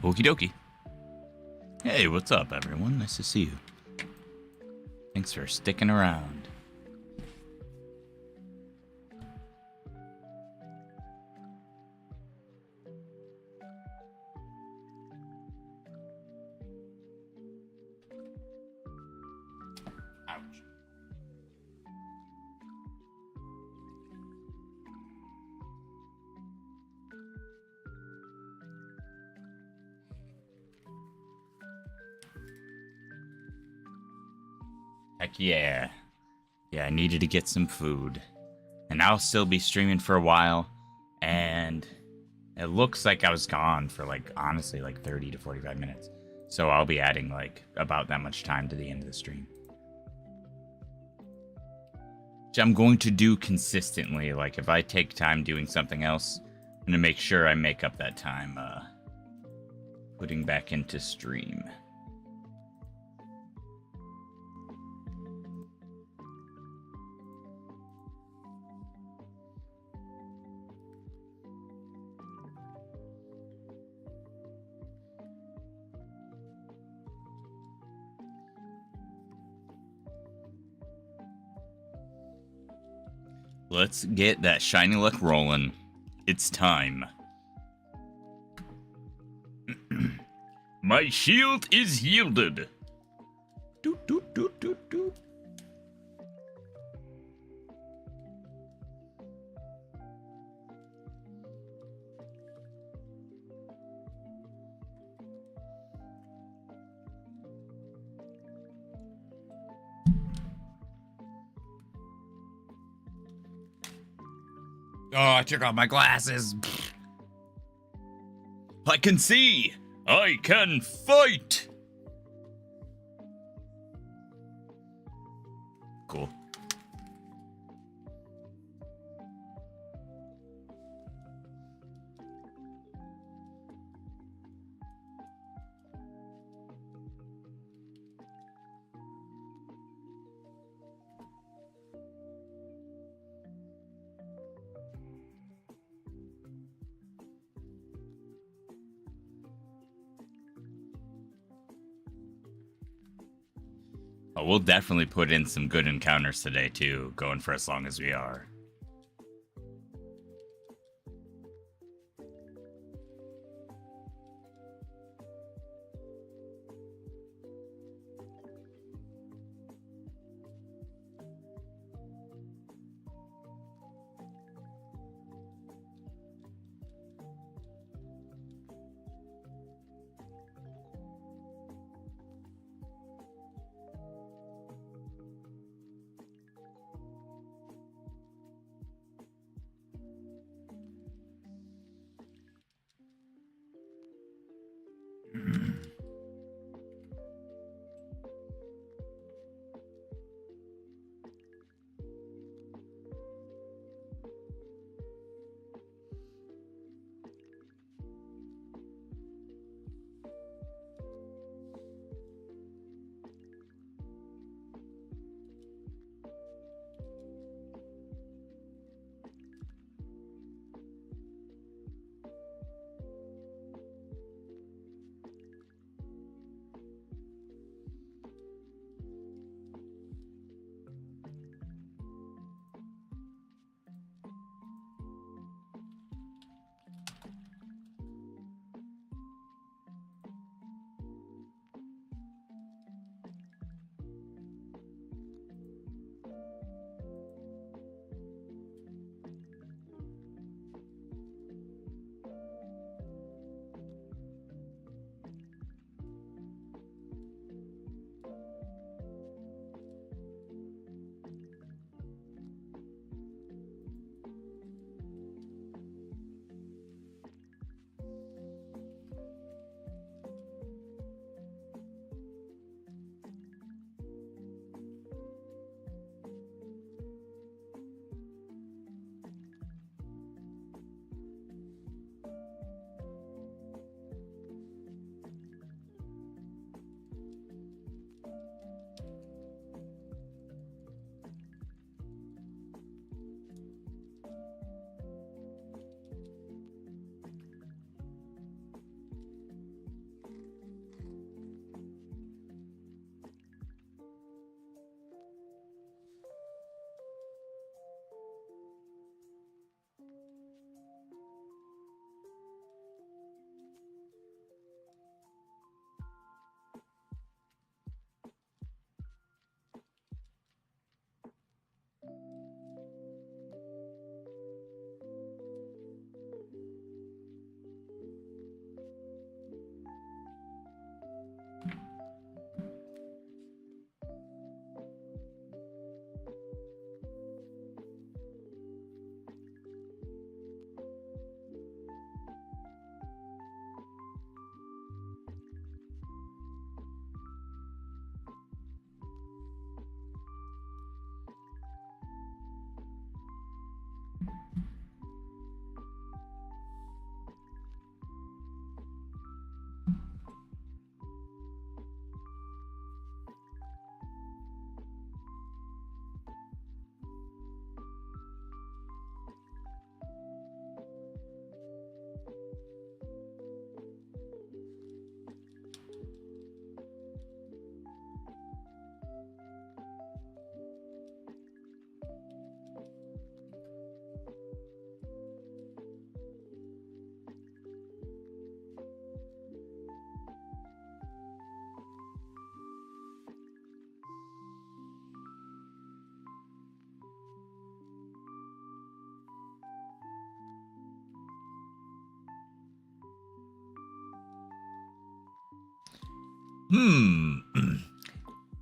Okie dokie. Hey, what's up, everyone? Nice to see you. Thanks for sticking around. Ouch. Heck yeah. Yeah, I needed to get some food. And I'll still be streaming for a while. And it looks like I was gone for, like, honestly, like 30 to 45 minutes. So I'll be adding, like, about that much time to the end of the stream. Which I'm going to do consistently. Like, if I take time doing something else, I'm going to make sure I make up that time putting back into stream. Let's get that shiny luck rolling. It's time. My shield is yielded. Doot, doot, doot, doot, doot. Oh, I took off my glasses. I can see. I can fight. Cool. Oh, we'll definitely put in some good encounters today, too, going for as long as we are.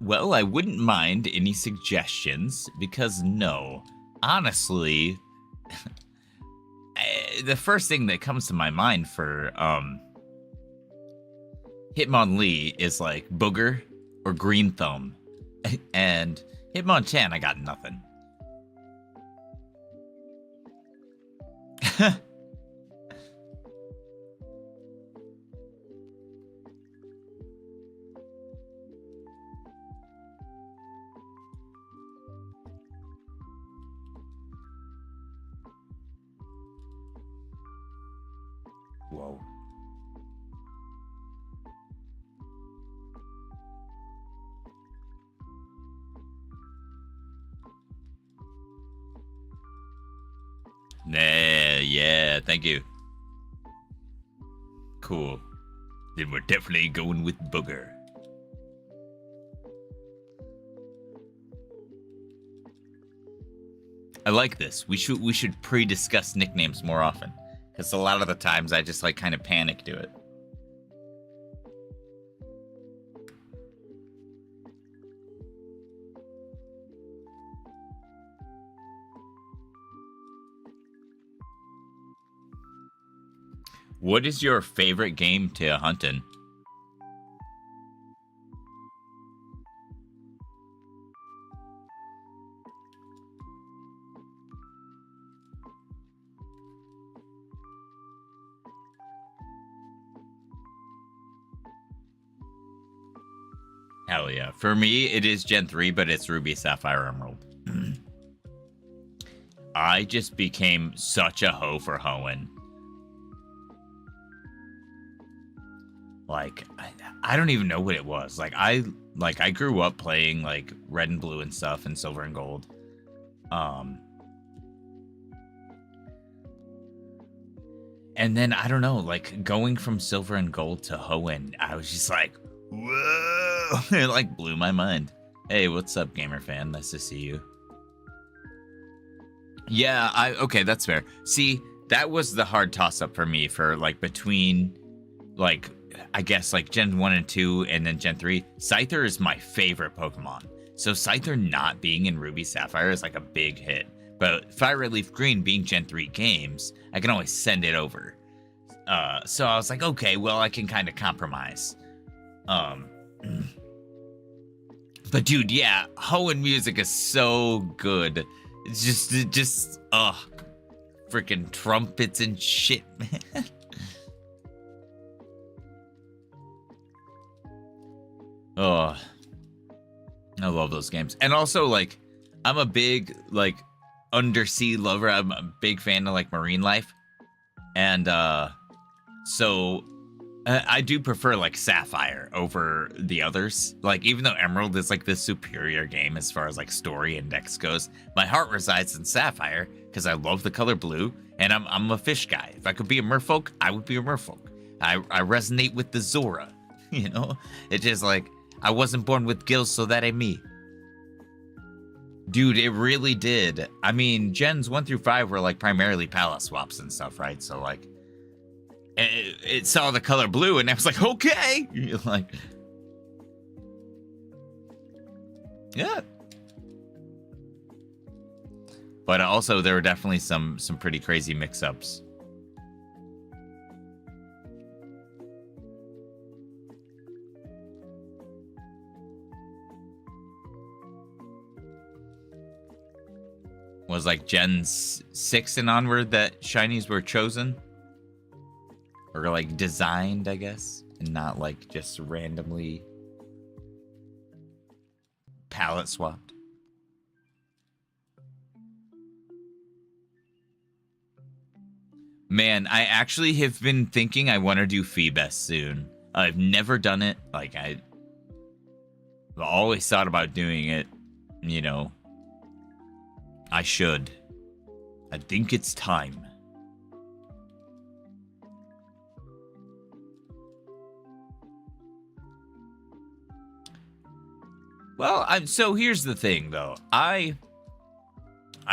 Well, I wouldn't mind any suggestions because no, honestly, the first thing that comes to my mind for Hitmonlee is like Booger or Green Thumb, and Hitmonchan, I got nothing. Whoa. Nah, yeah, thank you. Cool. Then we're definitely going with Booger. I like this. We should pre-discuss nicknames more often. Because a lot of the times I just like kind of panic do it. What is your favorite game to hunt in? Hell yeah. For me, it is Gen 3, but it's Ruby, Sapphire, Emerald. I just became such a hoe for hoeing. Like, I don't even know what it was. Like I grew up playing like red and blue and stuff and silver and gold. And then I don't know, like going from silver and gold to Hoenn, I was just like, whoa! It like blew my mind. Hey, what's up, gamer fan? Nice to see you. Yeah, okay, that's fair. See, that was the hard toss up for me for like between like I guess like Gen 1 and 2 and then Gen 3. Scyther is my favorite Pokemon. So Scyther not being in Ruby Sapphire is like a big hit. But FireRed, LeafGreen being Gen 3 games, I can always send it over. So I was like, okay, well, I can kind of compromise. But dude, yeah, Hoenn music is so good. It's just, freaking trumpets and shit, man. Oh, I love those games. And also, like, I'm a big, like, undersea lover. I'm a big fan of, like, marine life. And, so I do prefer, like, Sapphire over the others. Like, even though Emerald is, like, the superior game as far as, like, story and dex goes, my heart resides in Sapphire because I love the color blue, and I'm a fish guy. If I could be a merfolk, I would be a merfolk. I resonate with the Zora, you know? It's just, like, I wasn't born with gills, so that ain't me. Dude, it really did. I mean, Gens 1 through 5 were, like, primarily palette swaps and stuff, right? So, like, it saw the color blue, and I was like, okay! Like, yeah. But also, there were definitely some pretty crazy mix-ups. Was like Gen 6 and onward that shinies were chosen? Or like designed, I guess, and not like just randomly palette swapped. Man, I actually have been thinking I want to do Feebest soon. I've never done it. Like, I've always thought about doing it, you know. I should. I think it's time. Well, so here's the thing, though. I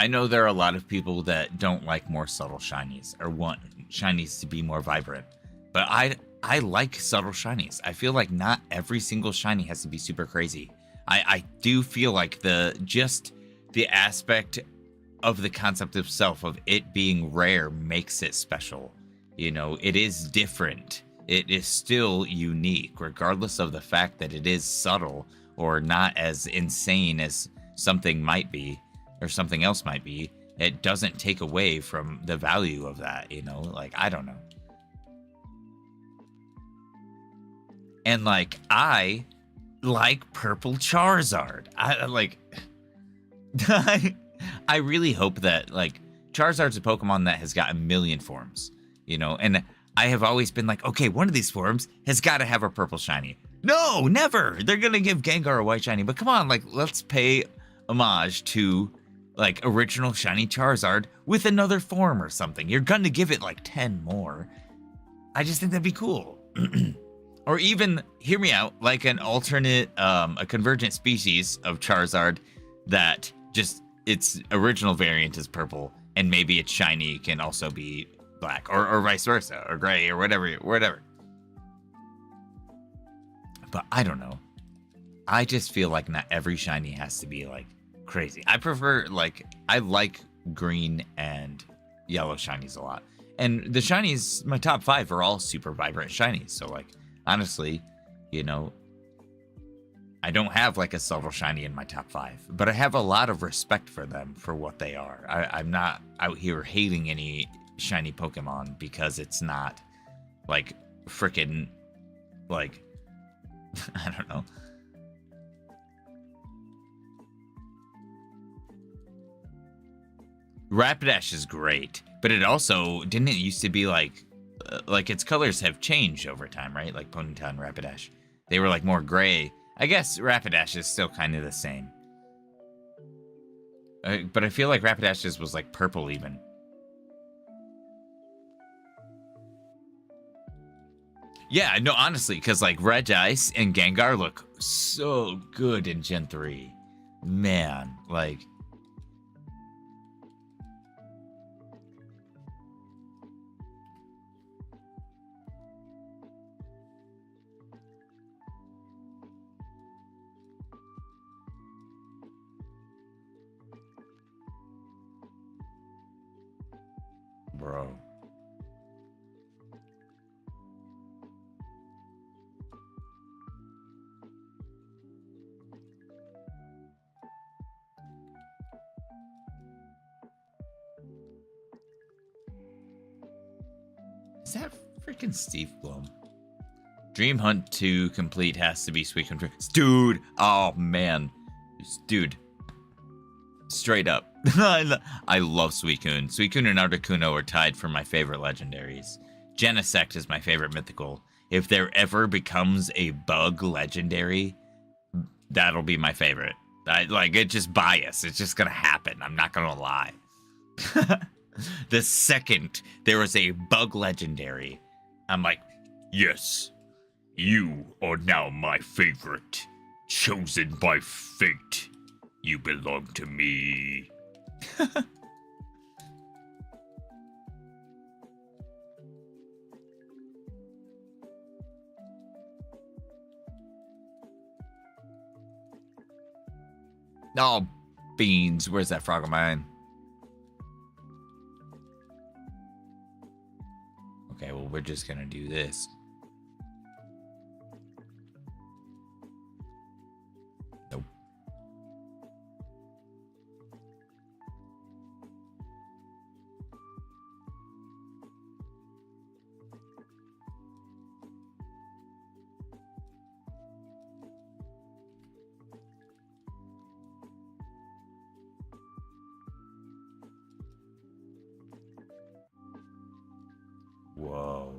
know there are a lot of people that don't like more subtle shinies or want shinies to be more vibrant. But I like subtle shinies. I feel like not every single shiny has to be super crazy. I do feel like the aspect of the concept itself of it being rare makes it special. You know, it is different. It is still unique, regardless of the fact that it is subtle or not as insane as something might be or something else might be. It doesn't take away from the value of that, you know? Like, I don't know. And like, I like purple Charizard. I like I really hope that like Charizard's a Pokemon that has got a million forms, you know, and I have always been like, okay, one of these forms has got to have a purple shiny. No, never. They're gonna give Gengar a white shiny, but come on, like let's pay homage to like original shiny Charizard with another form or something. You're gonna give it like 10 more. I just think that'd be cool. Or even, hear me out, like an alternate, a convergent species of Charizard that just its original variant is purple, and maybe its shiny can also be black, or vice versa, or gray, or whatever. But I don't know. I just feel like not every shiny has to be like crazy. I prefer I like green and yellow shinies a lot. And the shinies, my top 5 are all super vibrant shinies. So like, honestly, you know, I don't have like a subtle shiny in my top 5, but I have a lot of respect for them for what they are. I'm not out here hating any shiny Pokemon because it's not like freaking like, I don't know. Rapidash is great, but it also, didn't it used to be like its colors have changed over time, right? Like Ponyta and Rapidash. They were like more gray. I guess Rapidash is still kind of the same. But I feel like Rapidash's was like purple even. Yeah, no, honestly, because like Regice and Gengar look so good in Gen 3. Man, like... Bro. Is that freaking Steve Blum? Dream Hunt 2 complete has to be Suicune. Dude, oh man. Dude. Straight up. I love Suicune. Suicune and Articuno are tied for my favorite legendaries. Genesect is my favorite mythical. If there ever becomes a bug legendary, that'll be my favorite. It's just bias. It's just gonna happen. I'm not gonna lie. The second there is a bug legendary, I'm like, yes, you are now my favorite. Chosen by fate. You belong to me. Oh, beans. Where's that frog of mine? Okay, well, we're just gonna do this. Nope. Whoa.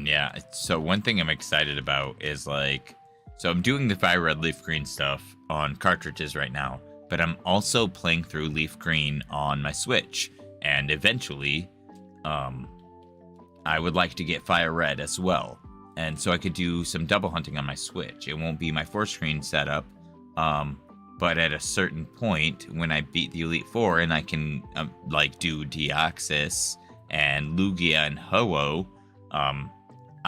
Yeah, so one thing I'm excited about is like, so I'm doing the FireRed LeafGreen stuff on cartridges right now, but I'm also playing through LeafGreen on my Switch, and eventually, I would like to get FireRed as well, and so I could do some double hunting on my Switch. It won't be my 4-screen setup, but at a certain point, when I beat the Elite Four and I can like do Deoxys and Lugia and Ho-Oh,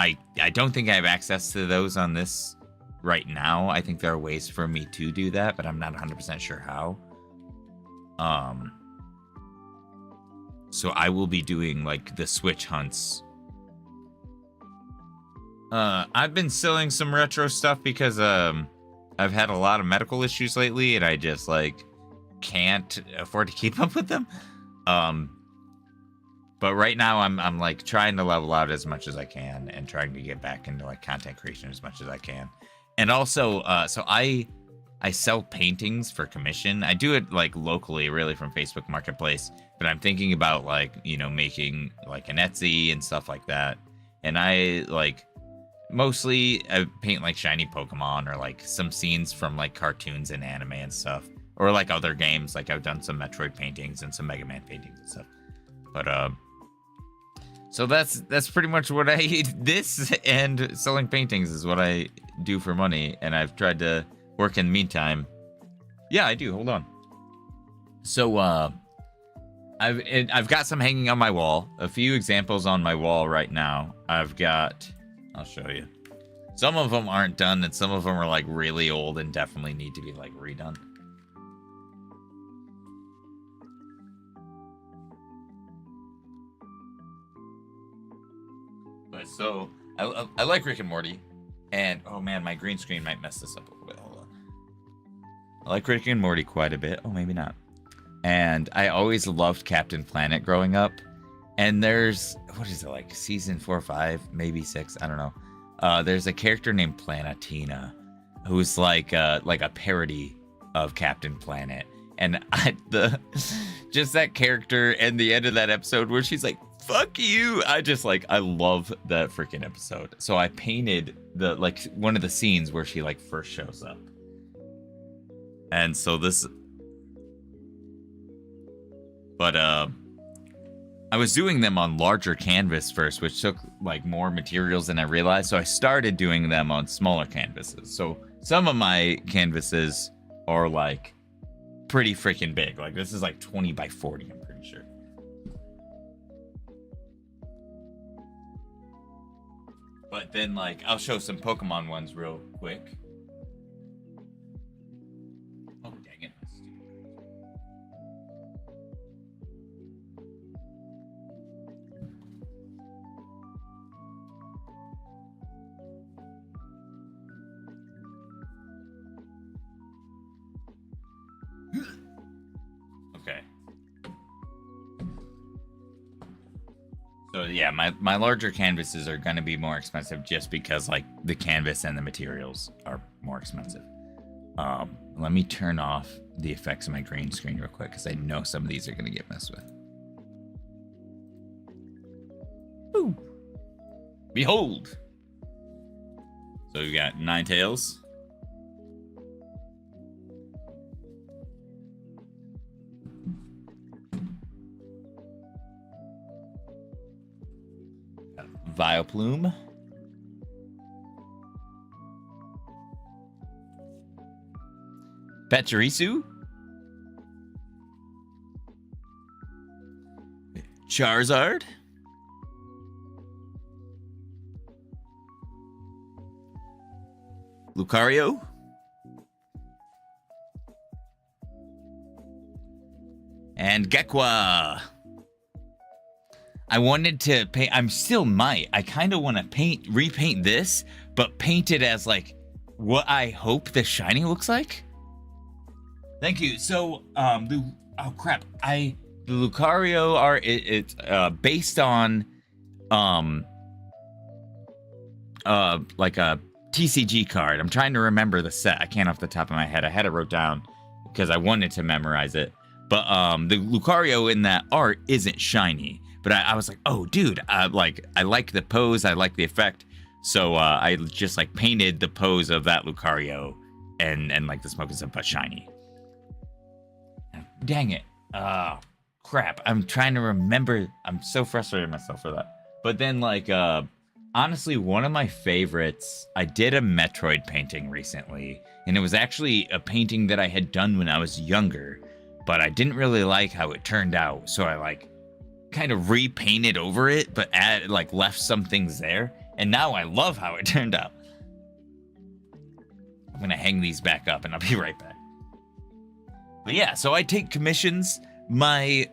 I don't think I have access to those on this right now. I think there are ways for me to do that, but I'm not 100% sure how. So I will be doing like the Switch hunts. I've been selling some retro stuff because I've had a lot of medical issues lately, and I just like can't afford to keep up with them. But right now I'm like trying to level out as much as I can and trying to get back into like content creation as much as I can. And also, so I sell paintings for commission. I do it like locally, really, from Facebook Marketplace, but I'm thinking about like, you know, making like an Etsy and stuff like that. And I like mostly I paint like shiny Pokemon or like some scenes from like cartoons and anime and stuff, or like other games. Like I've done some Metroid paintings and some Mega Man paintings and stuff. But so that's pretty much what I this and selling paintings is what I do for money, and I've tried to work in the meantime. Yeah, I do. Hold on. So I've got some hanging on my wall. A few examples on my wall right now. I've got. I'll show you. Some of them aren't done, and some of them are like really old and definitely need to be like redone. But so I like Rick and Morty, and oh man, my green screen might mess this up a little bit. Hold on. I like Rick and Morty quite a bit. Oh, maybe not. And I always loved Captain Planet growing up. And there's, what is it, like season 4 or 5, maybe 6, I don't know. There's a character named Planetina who's like a parody of Captain Planet. And just that character and the end of that episode where she's like, fuck you. I love that freaking episode. So I painted one of the scenes where she like first shows up. And so I was doing them on larger canvas first, which took like more materials than I realized. So I started doing them on smaller canvases. So some of my canvases are like pretty freaking big. Like this is like 20 by 40, I'm pretty sure. But then like I'll show some Pokemon ones real quick. Oh, dang it. Okay. So yeah, my larger canvases are going to be more expensive just because like the canvas and the materials are more expensive. Let me turn off the effects of my green screen real quick because I know some of these are going to get messed with. Ooh. Behold. So we've got Ninetales. Vileplume. Pachirisu. Charizard. Lucario. And Gekwa. I wanted to paint, I still might. I kind of want to repaint this, but paint it as like what I hope the shiny looks like. Thank you. So, oh crap. The Lucario are, it's based on, like a TCG card. I'm trying to remember the set. I can't off the top of my head. I had it wrote down because I wanted to memorize it. But, the Lucario in that art isn't shiny. But I was like, oh, dude, like I like the pose, I like the effect. So I just like painted the pose of that Lucario and like the smoke and stuff, but shiny. Dang it. Crap. I'm trying to remember. I'm so frustrated with myself for that. But then like honestly, one of my favorites, I did a Metroid painting recently, and it was actually a painting that I had done when I was younger, but I didn't really like how it turned out. So I like kind of repainted over it, but like left some things there. And now I love how it turned out. I'm going to hang these back up and I'll be right back. But yeah, so I take commissions. My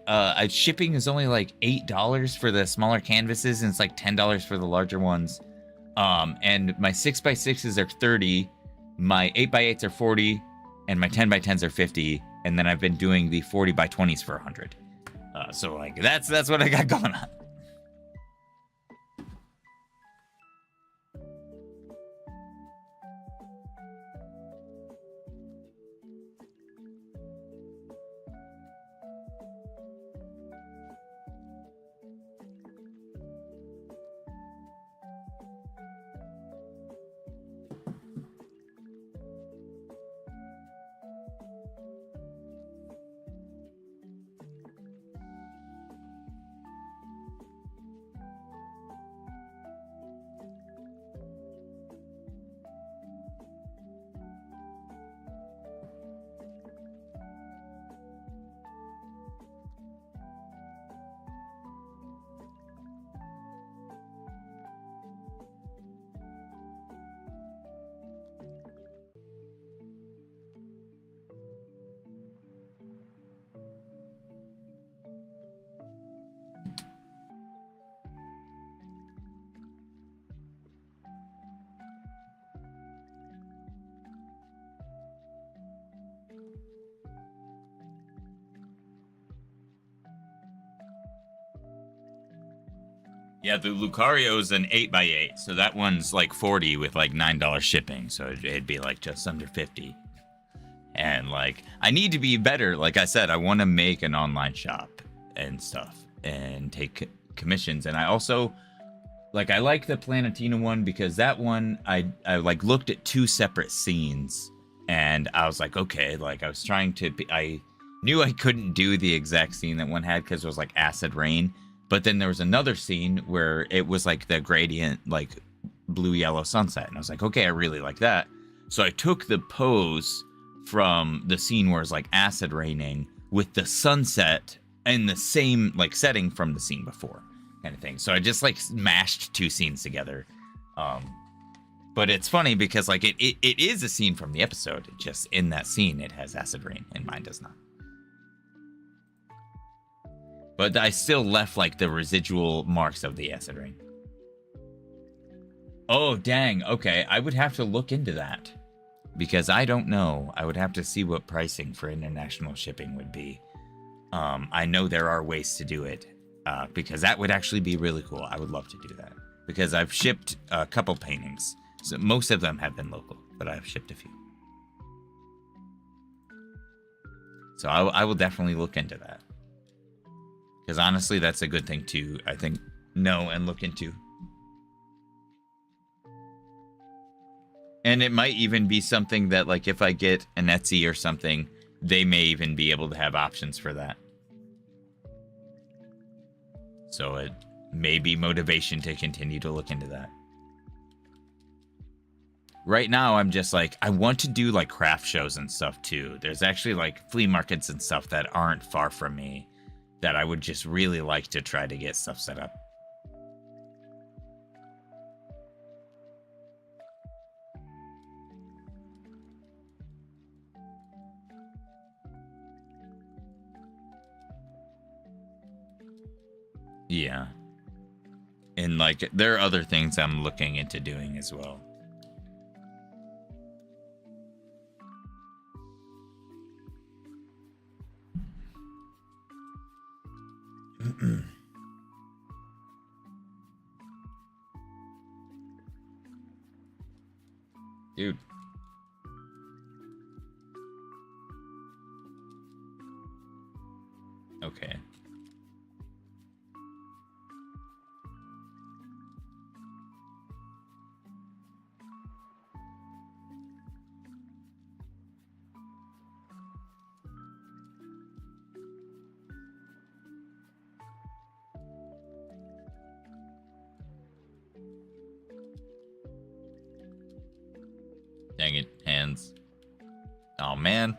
shipping is only like $8 for the smaller canvases, and it's like $10 for the larger ones. And my 6x6s are 30, my 8x8s are 40, and my 10x10s are 50. And then I've been doing the 40x20s for 100. So like that's what I got going on. Yeah, the Lucario's an 8x8, so that one's like 40 with like $9 shipping, so it'd be like just under 50. And like, I need to be better. Like I said, I want to make an online shop and stuff and take commissions. And I also like, I like the Planetina one because that one, I like looked at 2 separate scenes and I was like, okay, like I was trying to I knew I couldn't do the exact scene that one had because it was like acid rain. But then there was another scene where it was like the gradient, like blue, yellow sunset. And I was like, okay, I really like that. So I took the pose from the scene where it's like acid raining with the sunset in the same like setting from the scene before, kind of thing. So I just like mashed 2 scenes together. But it's funny because like it is a scene from the episode. It just in that scene, it has acid rain and mine does not. But I still left like the residual marks of the acid rain. Oh, dang. Okay, I would have to look into that. Because I don't know. I would have to see what pricing for international shipping would be. I know there are ways to do it. Because that would actually be really cool. I would love to do that. Because I've shipped a couple paintings. So most of them have been local. But I've shipped a few. So I will definitely look into that. Because honestly, that's a good thing to, I think, know and look into. And it might even be something that, like, if I get an Etsy or something, they may even be able to have options for that. So it may be motivation to continue to look into that. Right now, I'm just like, I want to do, like, craft shows and stuff, too. There's actually, like, flea markets and stuff that aren't far from me that I would just really like to try to get stuff set up. Yeah. And like, there are other things I'm looking into doing as well. Dude. Okay. Oh, man.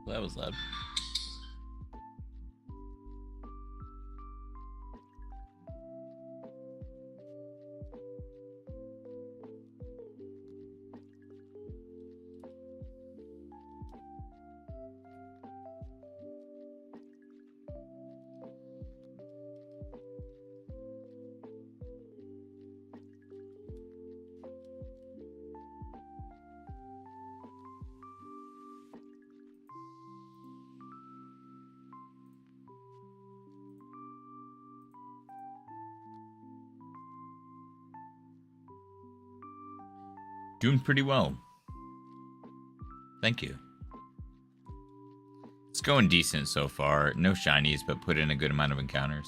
That was loud. Doing pretty well. Thank you. It's going decent so far. No shinies, but put in a good amount of encounters.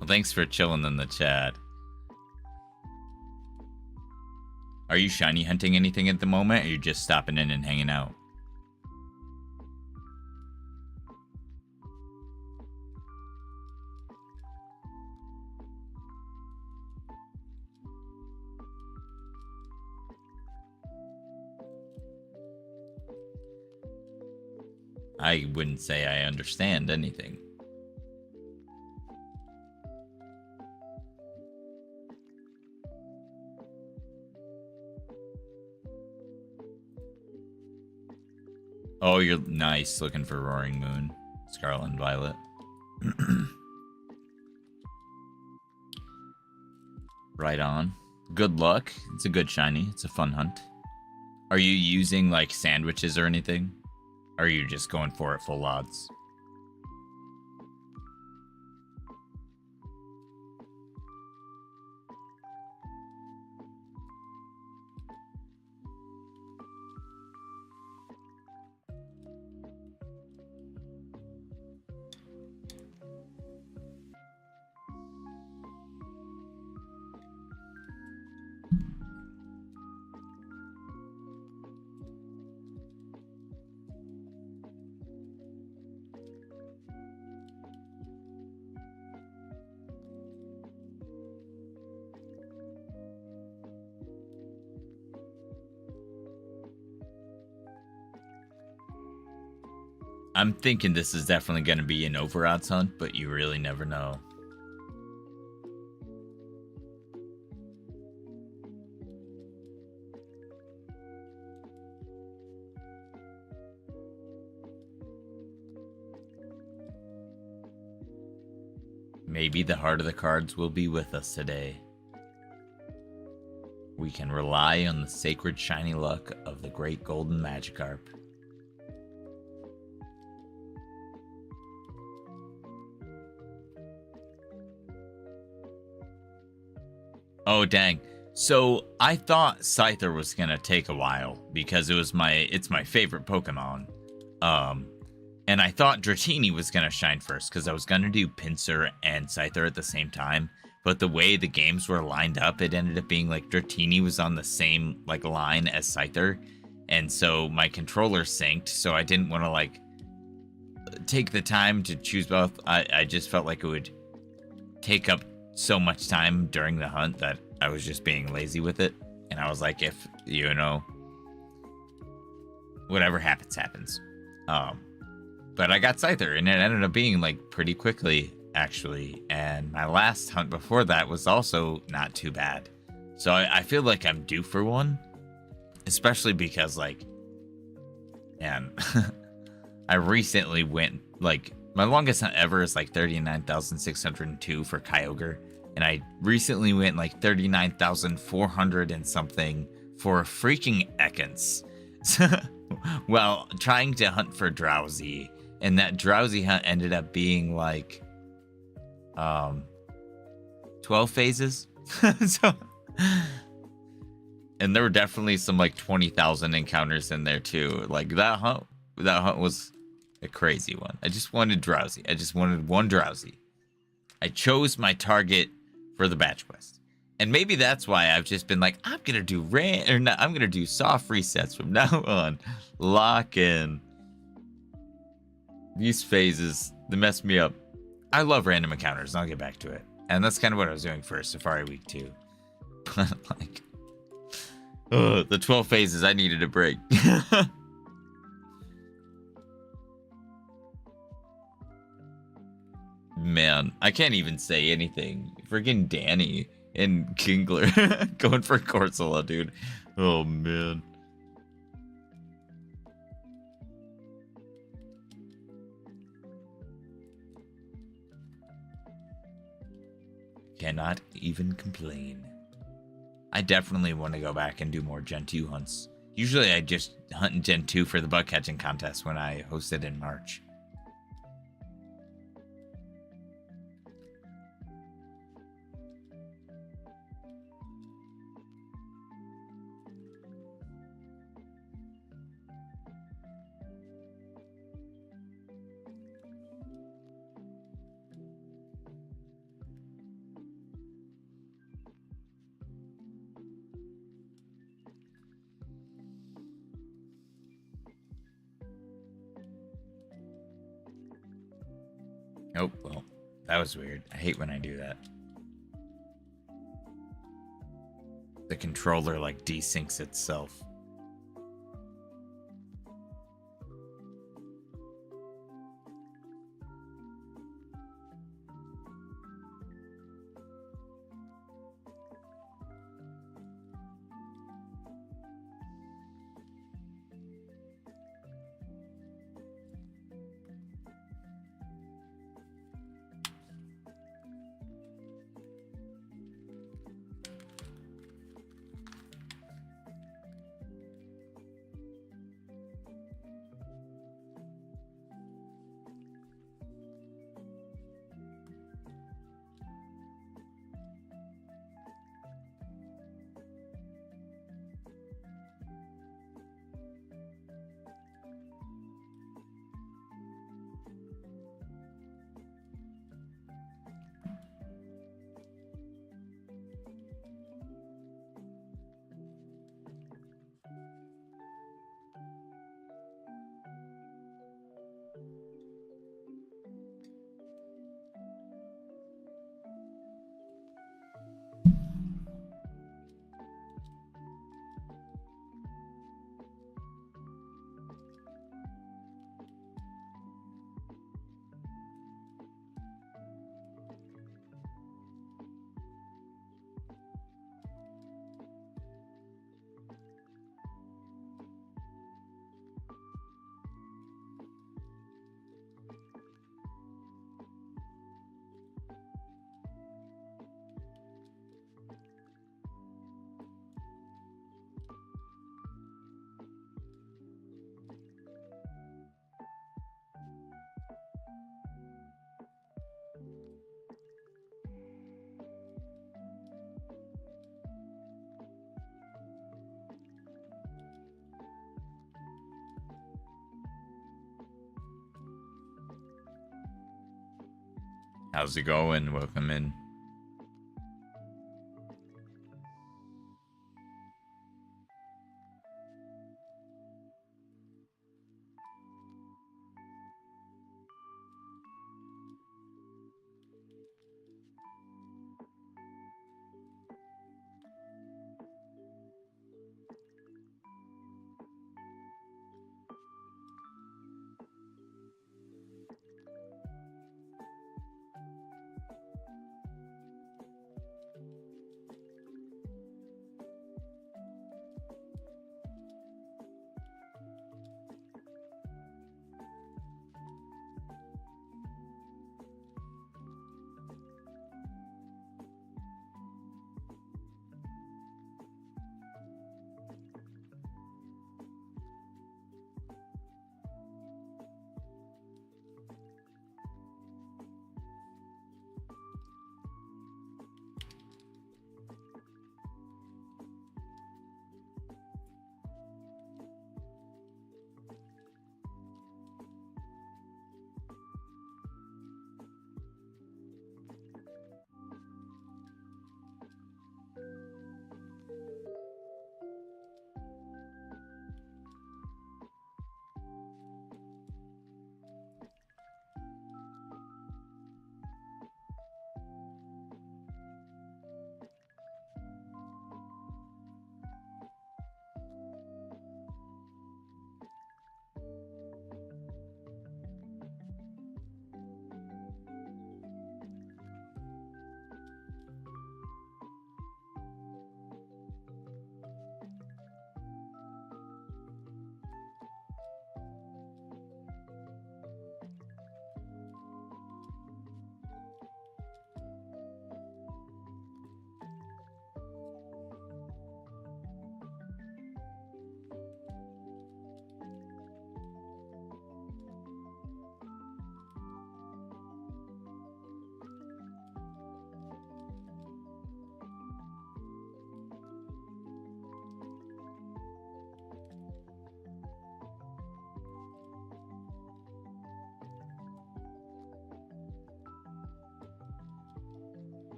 Well, thanks for chilling in the chat. Are you shiny hunting anything at the moment, or are you just stopping in and hanging out? I wouldn't say I understand anything. Oh, you're nice. Looking for Roaring Moon, Scarlet and Violet. Right on. Good luck. It's a good shiny. It's a fun hunt. Are you using like sandwiches or anything? Or are you just going for it full odds? I'm thinking this is definitely going to be an over-odds hunt, but you really never know. Maybe the heart of the cards will be with us today. We can rely on the sacred shiny luck of the great golden Magikarp. Oh dang. So I thought Scyther was gonna take a while because it's my favorite Pokemon. And I thought Dratini was gonna shine first because I was gonna do Pinsir and Scyther at the same time. But the way the games were lined up, it ended up being like Dratini was on the same like line as Scyther. And so my controller synced, so I didn't want to like take the time to choose both. I just felt like it would take up so much time during the hunt that I was just being lazy with it. And I was like, if, you know, whatever happens, happens. But I got Scyther, and it ended up being like pretty quickly, actually. And my last hunt before that was also not too bad. So I feel like I'm due for one, especially because like, man, I recently went like, my longest hunt ever is like 39,602 for Kyogre. And I recently went like 39,400 and something for freaking Ekans. Well, trying to hunt for Drowsy. And that Drowsy hunt ended up being like 12 phases. So, and there were definitely some like 20,000 encounters in there too. Like that hunt, that hunt was a crazy one. I just wanted drowsy. I just wanted one drowsy. I chose my target for the batch quest. And maybe that's why I've just been like, I'm gonna do I'm gonna do soft resets from now on. Lock in. These phases, they mess me up. I love random encounters, and I'll get back to it. And that's kind of what I was doing for Safari Week 2. But like, the 12 phases, I needed a break. Man, I can't even say anything. Freaking Danny and Kingler going for Corsola, dude. Oh, man. Cannot even complain. I definitely want to go back and do more Gen 2 hunts. Usually I just hunt in Gen 2 for the bug catching contest when I hosted in March. Oh, well, that was weird. I hate when I do that. The controller, like, desyncs itself. How's it going? Welcome in.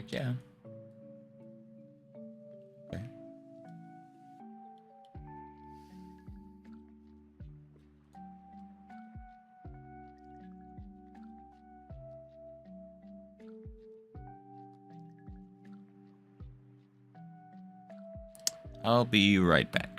Heck yeah. Okay. I'll be right back.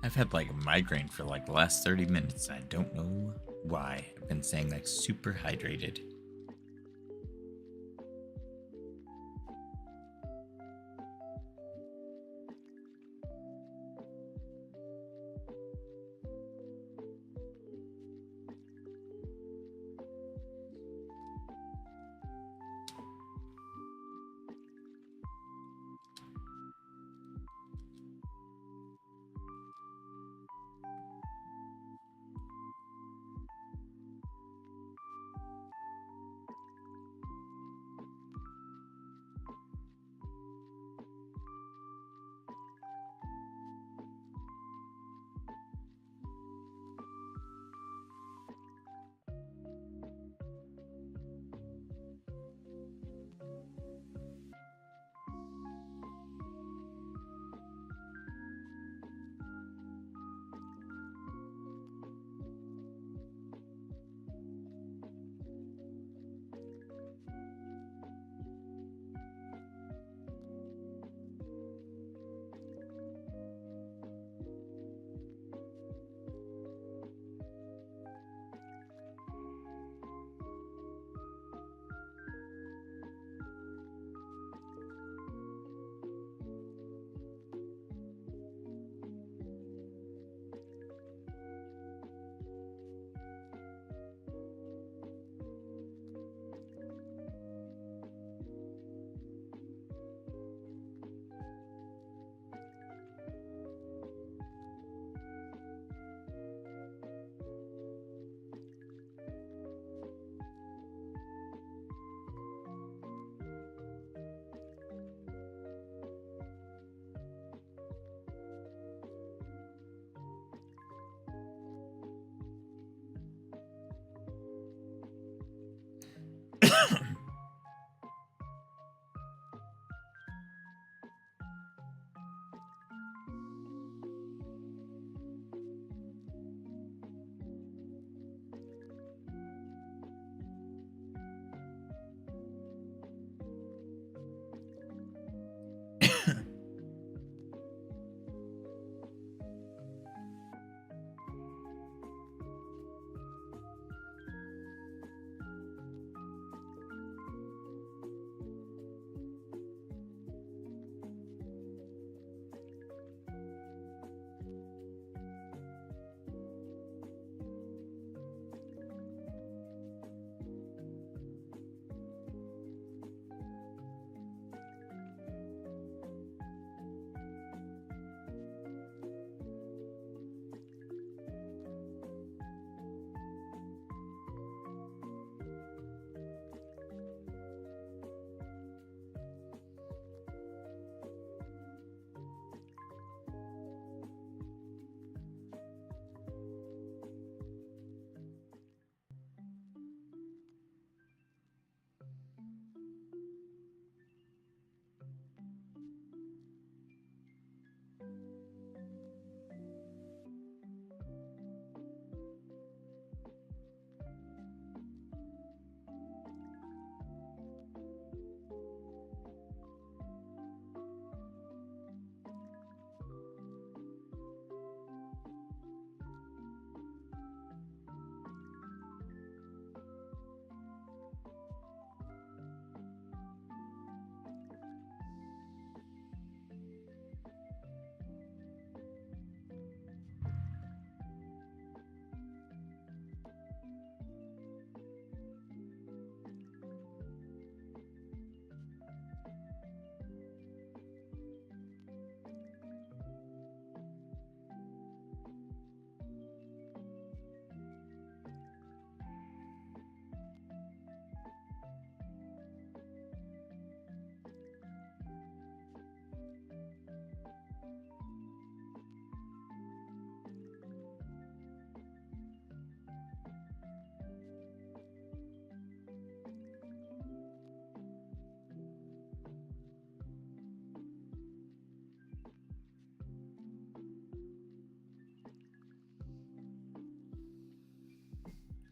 I've had like a migraine for like the last 30 minutes. I don't know why. I've been saying like super hydrated.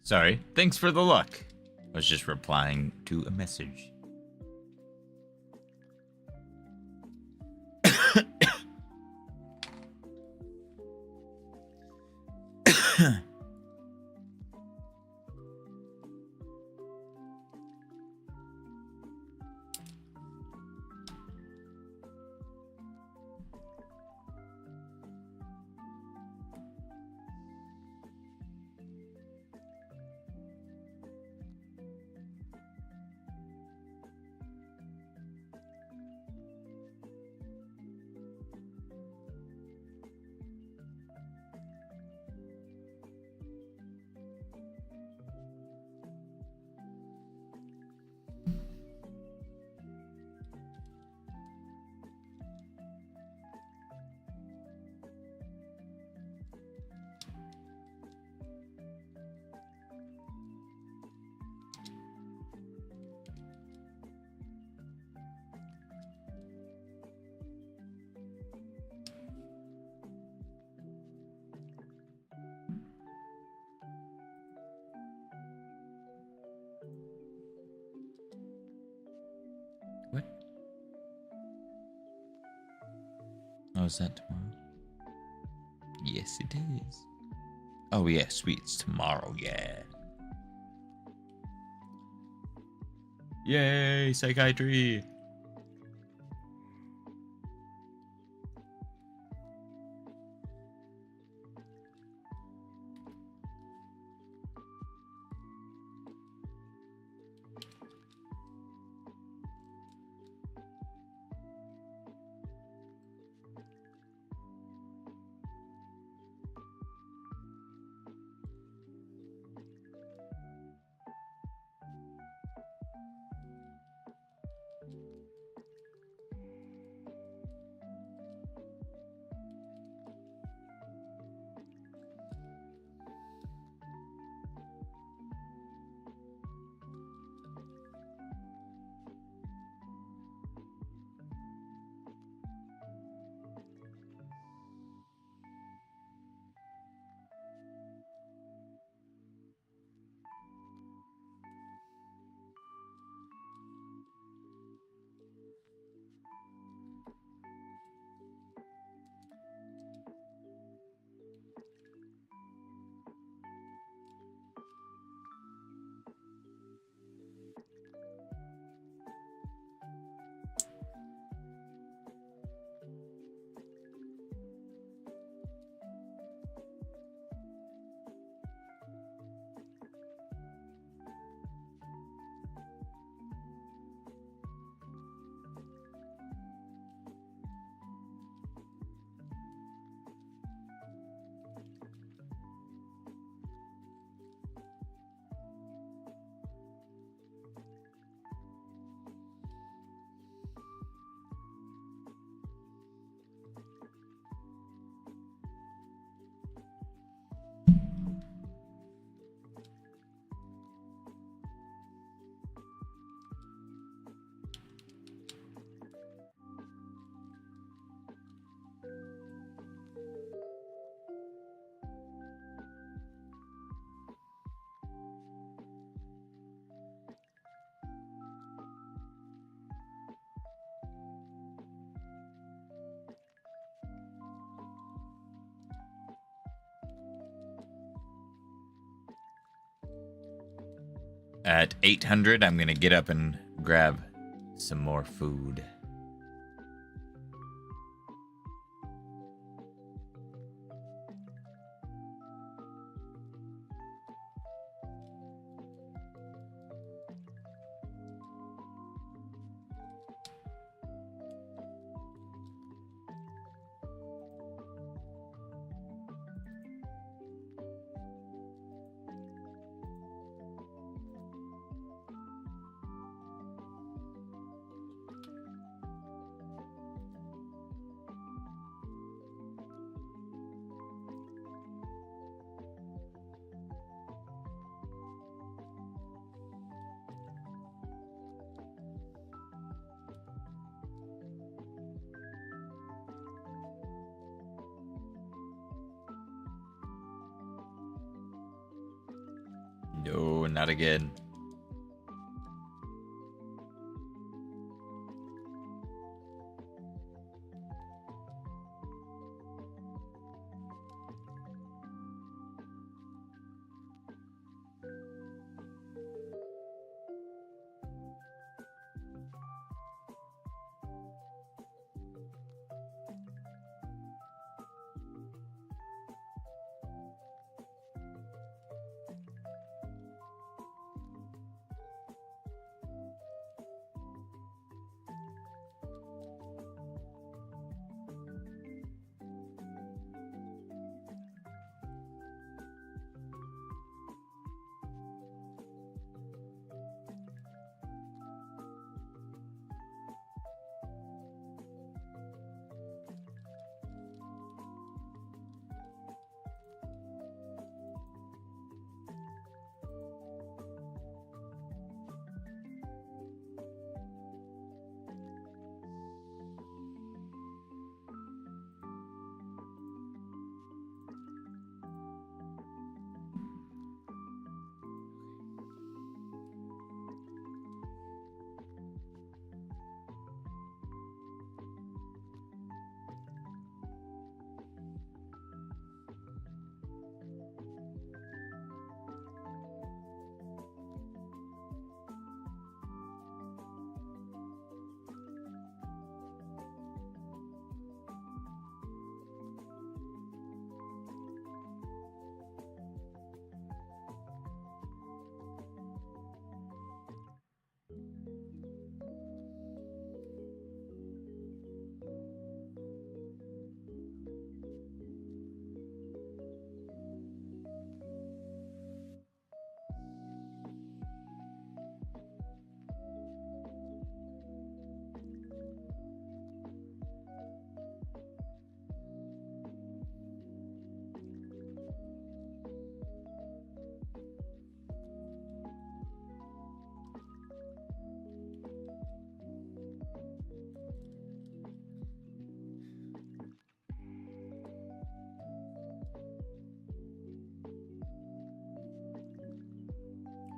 Sorry. Thanks for the luck. I was just replying to a message. What? Oh, is that tomorrow? Yes, it is. Oh, yeah, sweet. It's tomorrow, yeah. Yay, psychiatry. At 800, I'm going to get up and grab some more food. No, not again.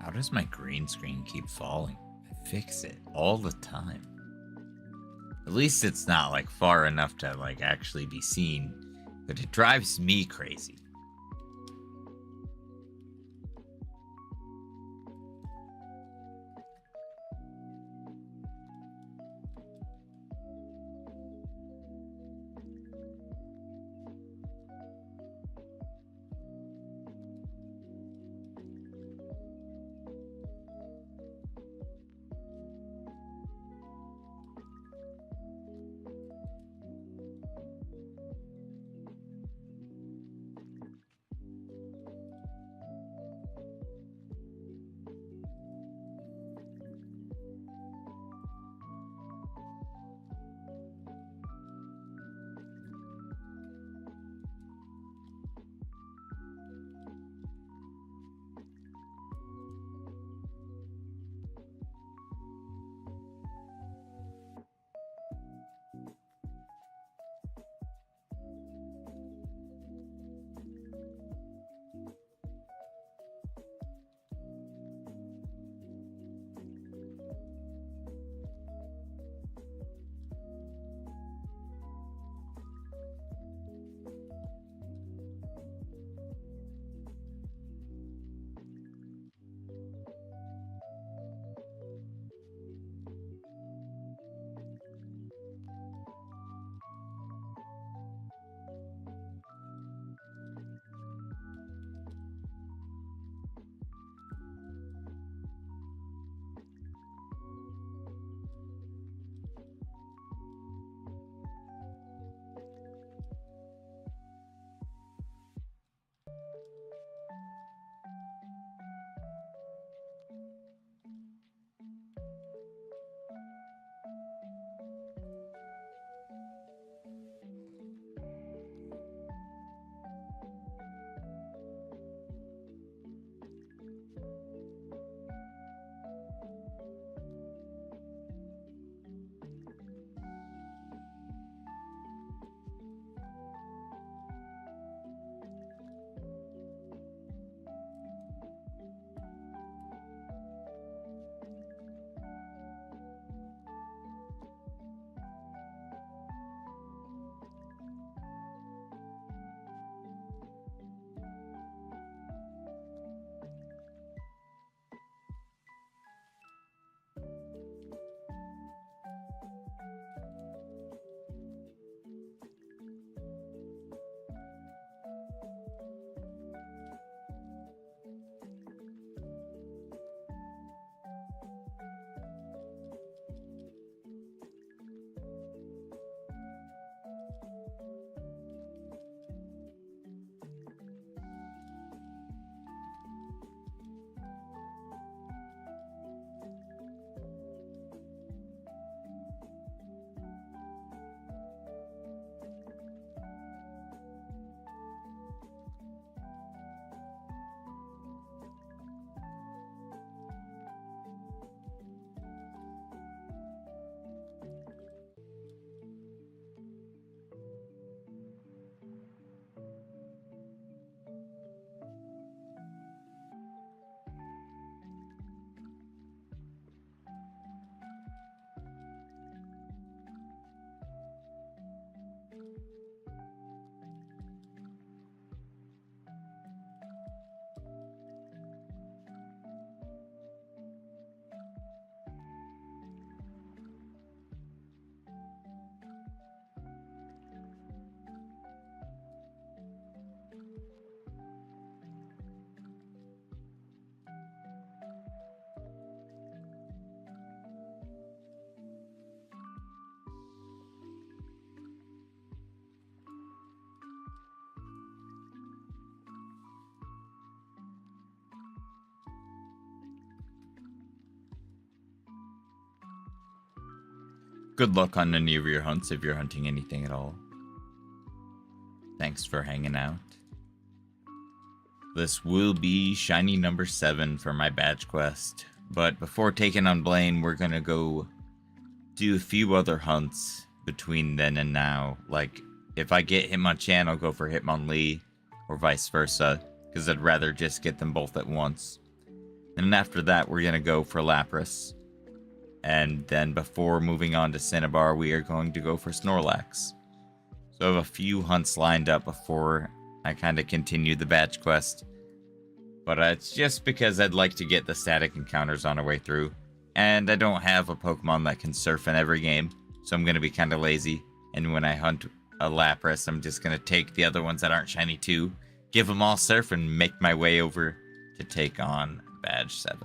How does my green screen keep falling? I fix it all the time. At least it's not like far enough to like actually be seen, but it drives me crazy. Good luck on any of your hunts if you're hunting anything at all. Thanks for hanging out. This will be shiny number 7 for my badge quest. But before taking on Blaine, we're gonna go do a few other hunts between then and now. Like, if I get Hitmonchan, I'll go for Hitmonlee, or vice versa, because I'd rather just get them both at once. And after that, we're going to go for Lapras. And then before moving on to Cinnabar, we are going to go for Snorlax. So I have a few hunts lined up before I kind of continue the batch quest. But it's just because I'd like to get the static encounters on our way through. And I don't have a Pokemon that can surf in every game. So I'm going to be kind of lazy. And when I hunt a Lapras, I'm just going to take the other ones that aren't shiny too. Give them all surf and make my way over to take on Badge 7.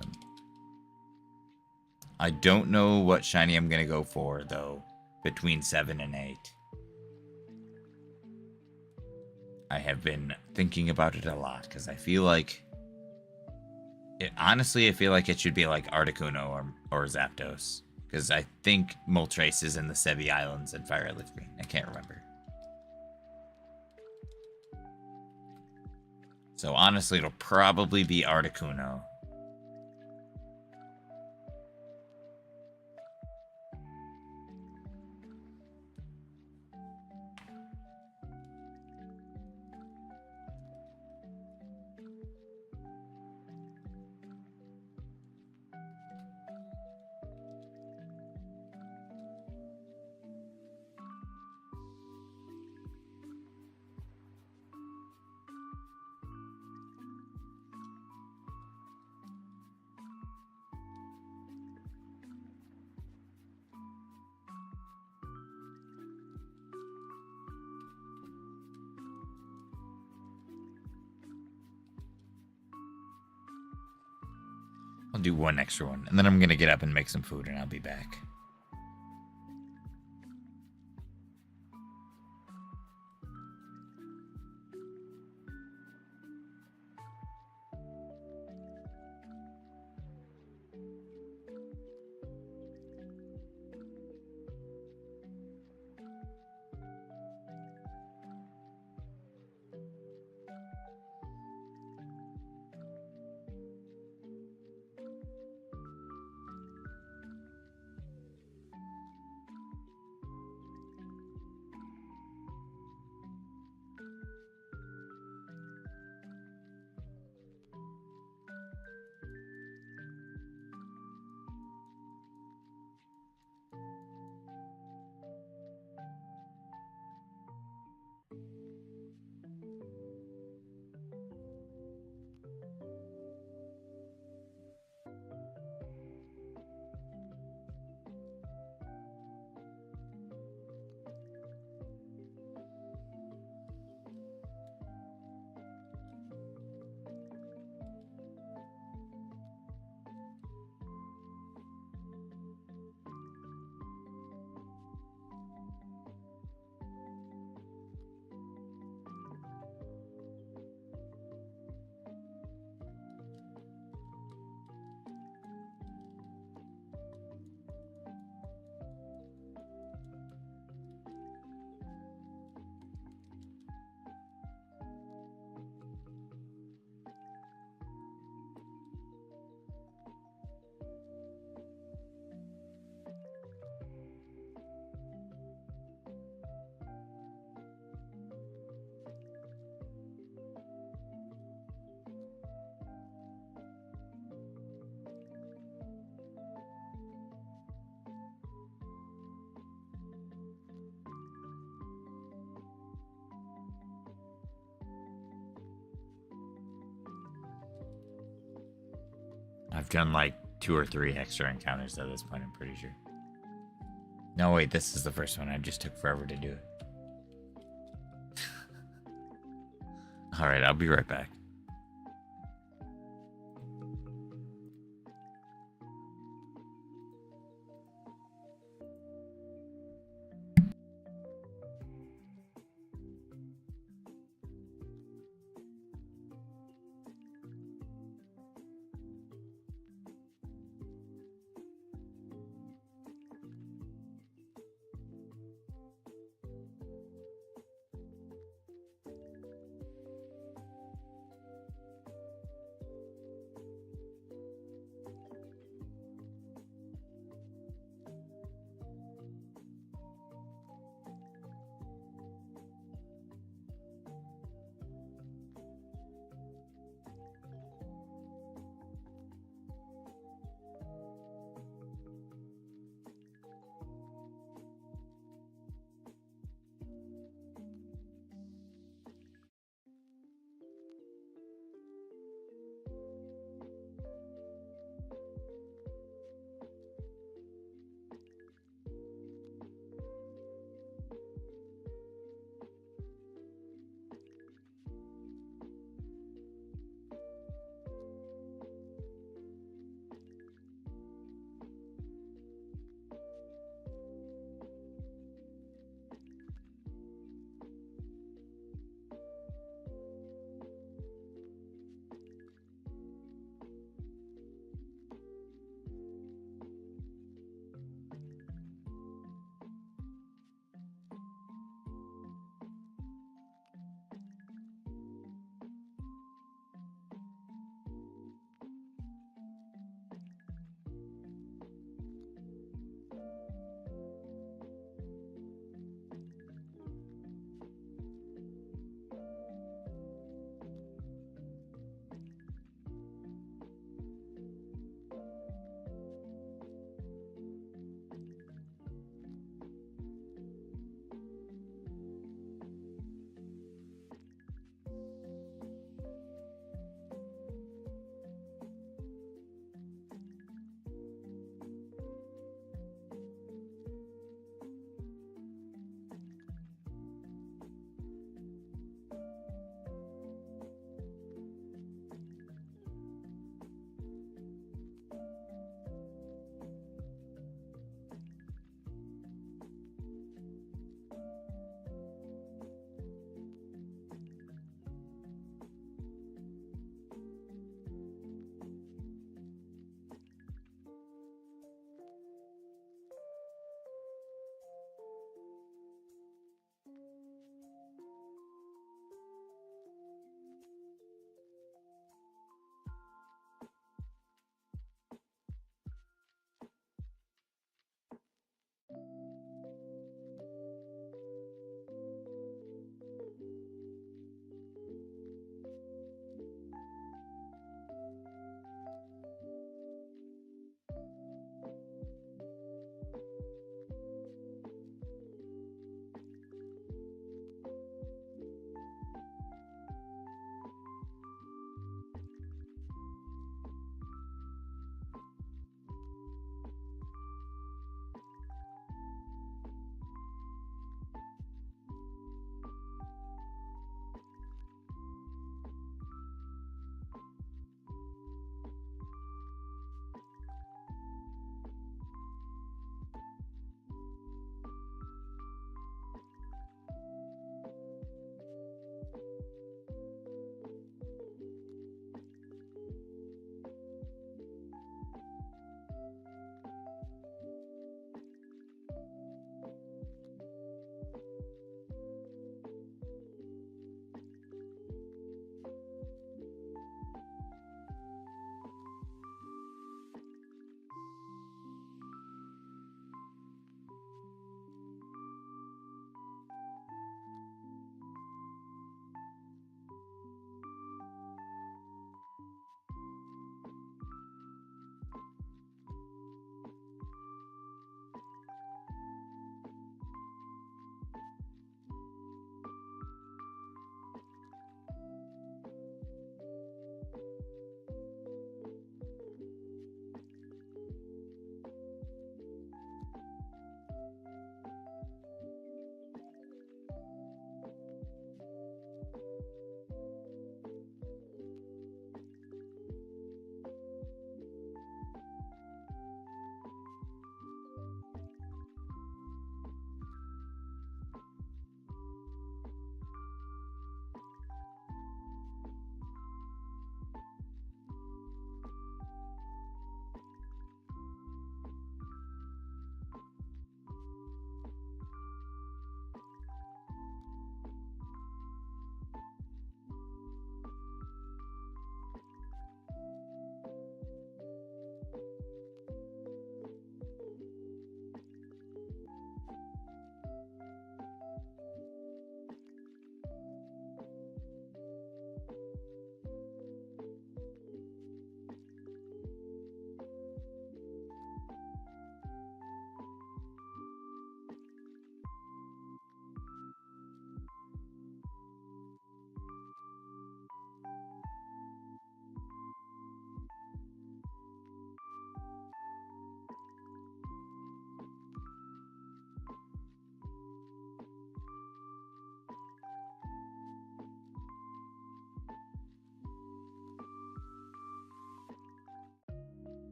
I don't know what shiny I'm going to go for, though, between 7 and 8. I have been thinking about it a lot, because I feel like... honestly, I feel like it should be like Articuno or Zapdos. Because I think Moltres is in the Sevi Islands and FireRed LeafGreen. I can't remember. So honestly, it'll probably be Articuno. I'll do one extra one, and then I'm going to get up and make some food, and I'll be back. I've done like 2 or 3 extra encounters at this point, I'm pretty sure. No, wait, this is the first one. I just took forever to do it. Alright, I'll be right back.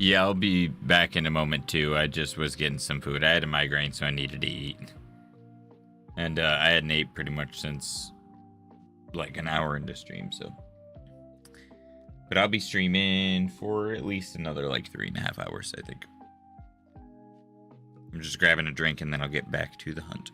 Yeah, I'll be back in a moment too. I just was getting some food. I had a migraine, so I needed to eat. And I hadn't ate pretty much since like an hour into stream, so. But I'll be streaming for at least another like 3.5 hours, I think. I'm just grabbing a drink and then I'll get back to the hunt.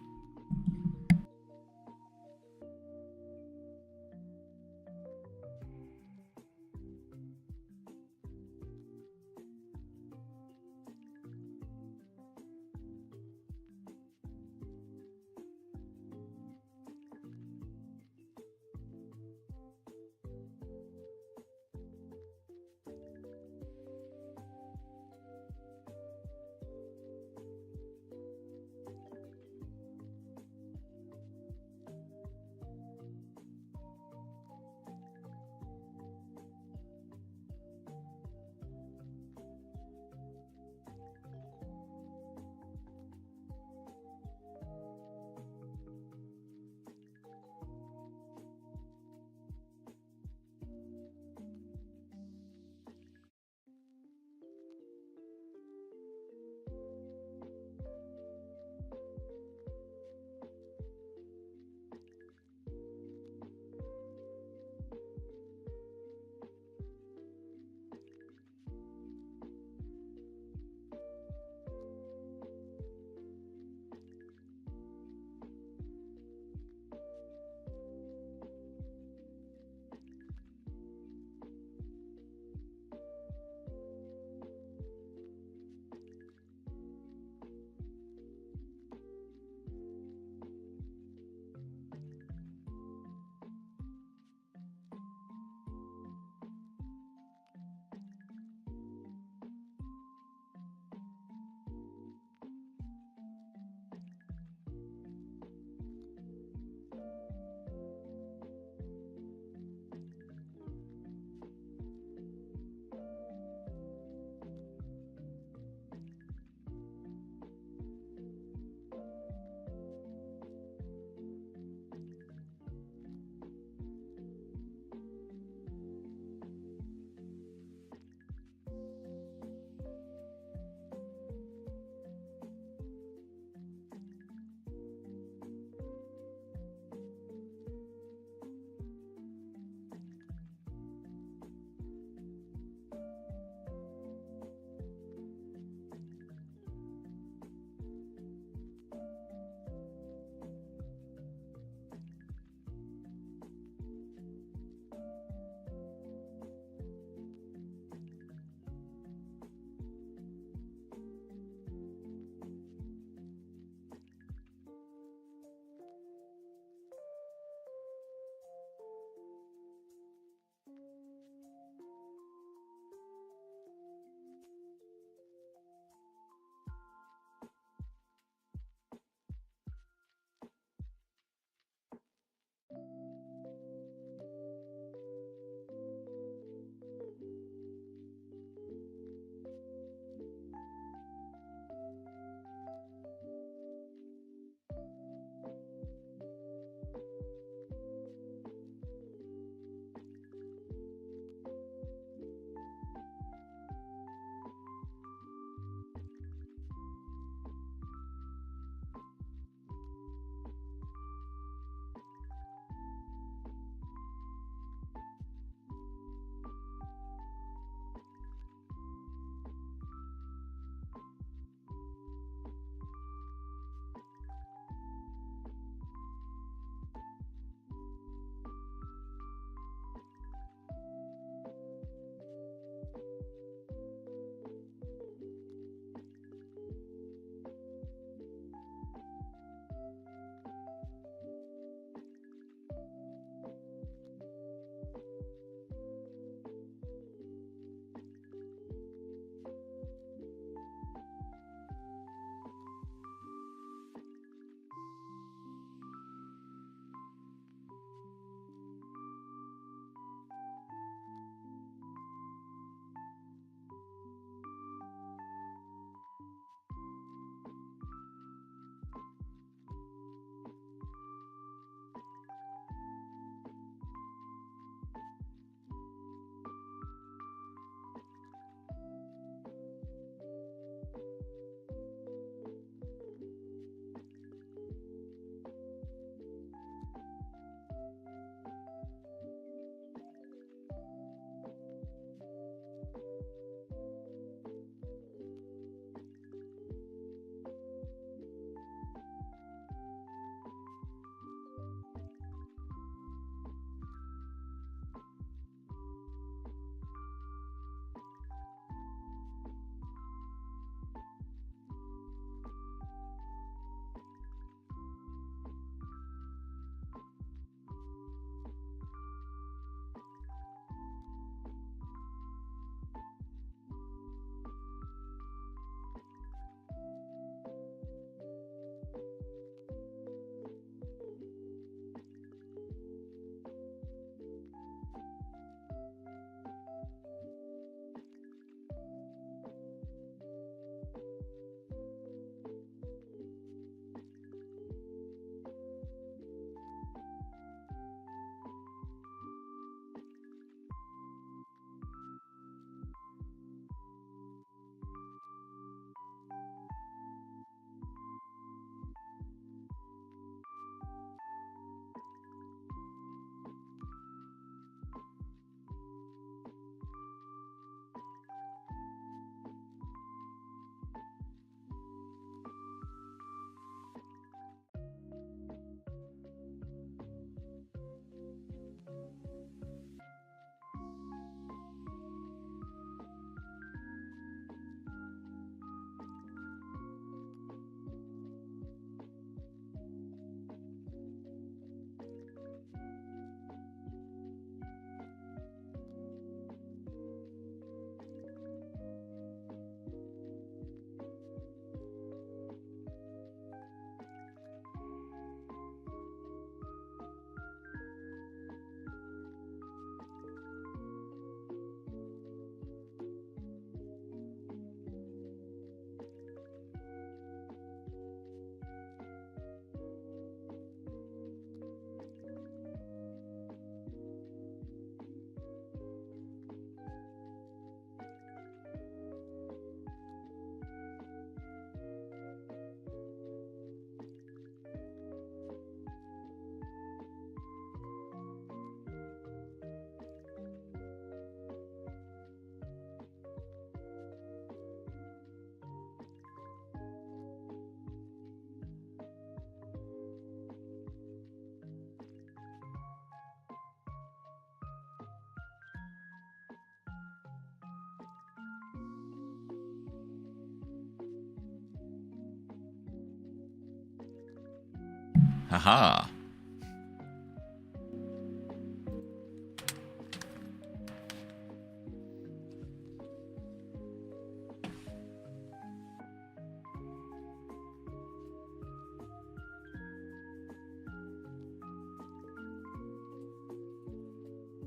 Haha.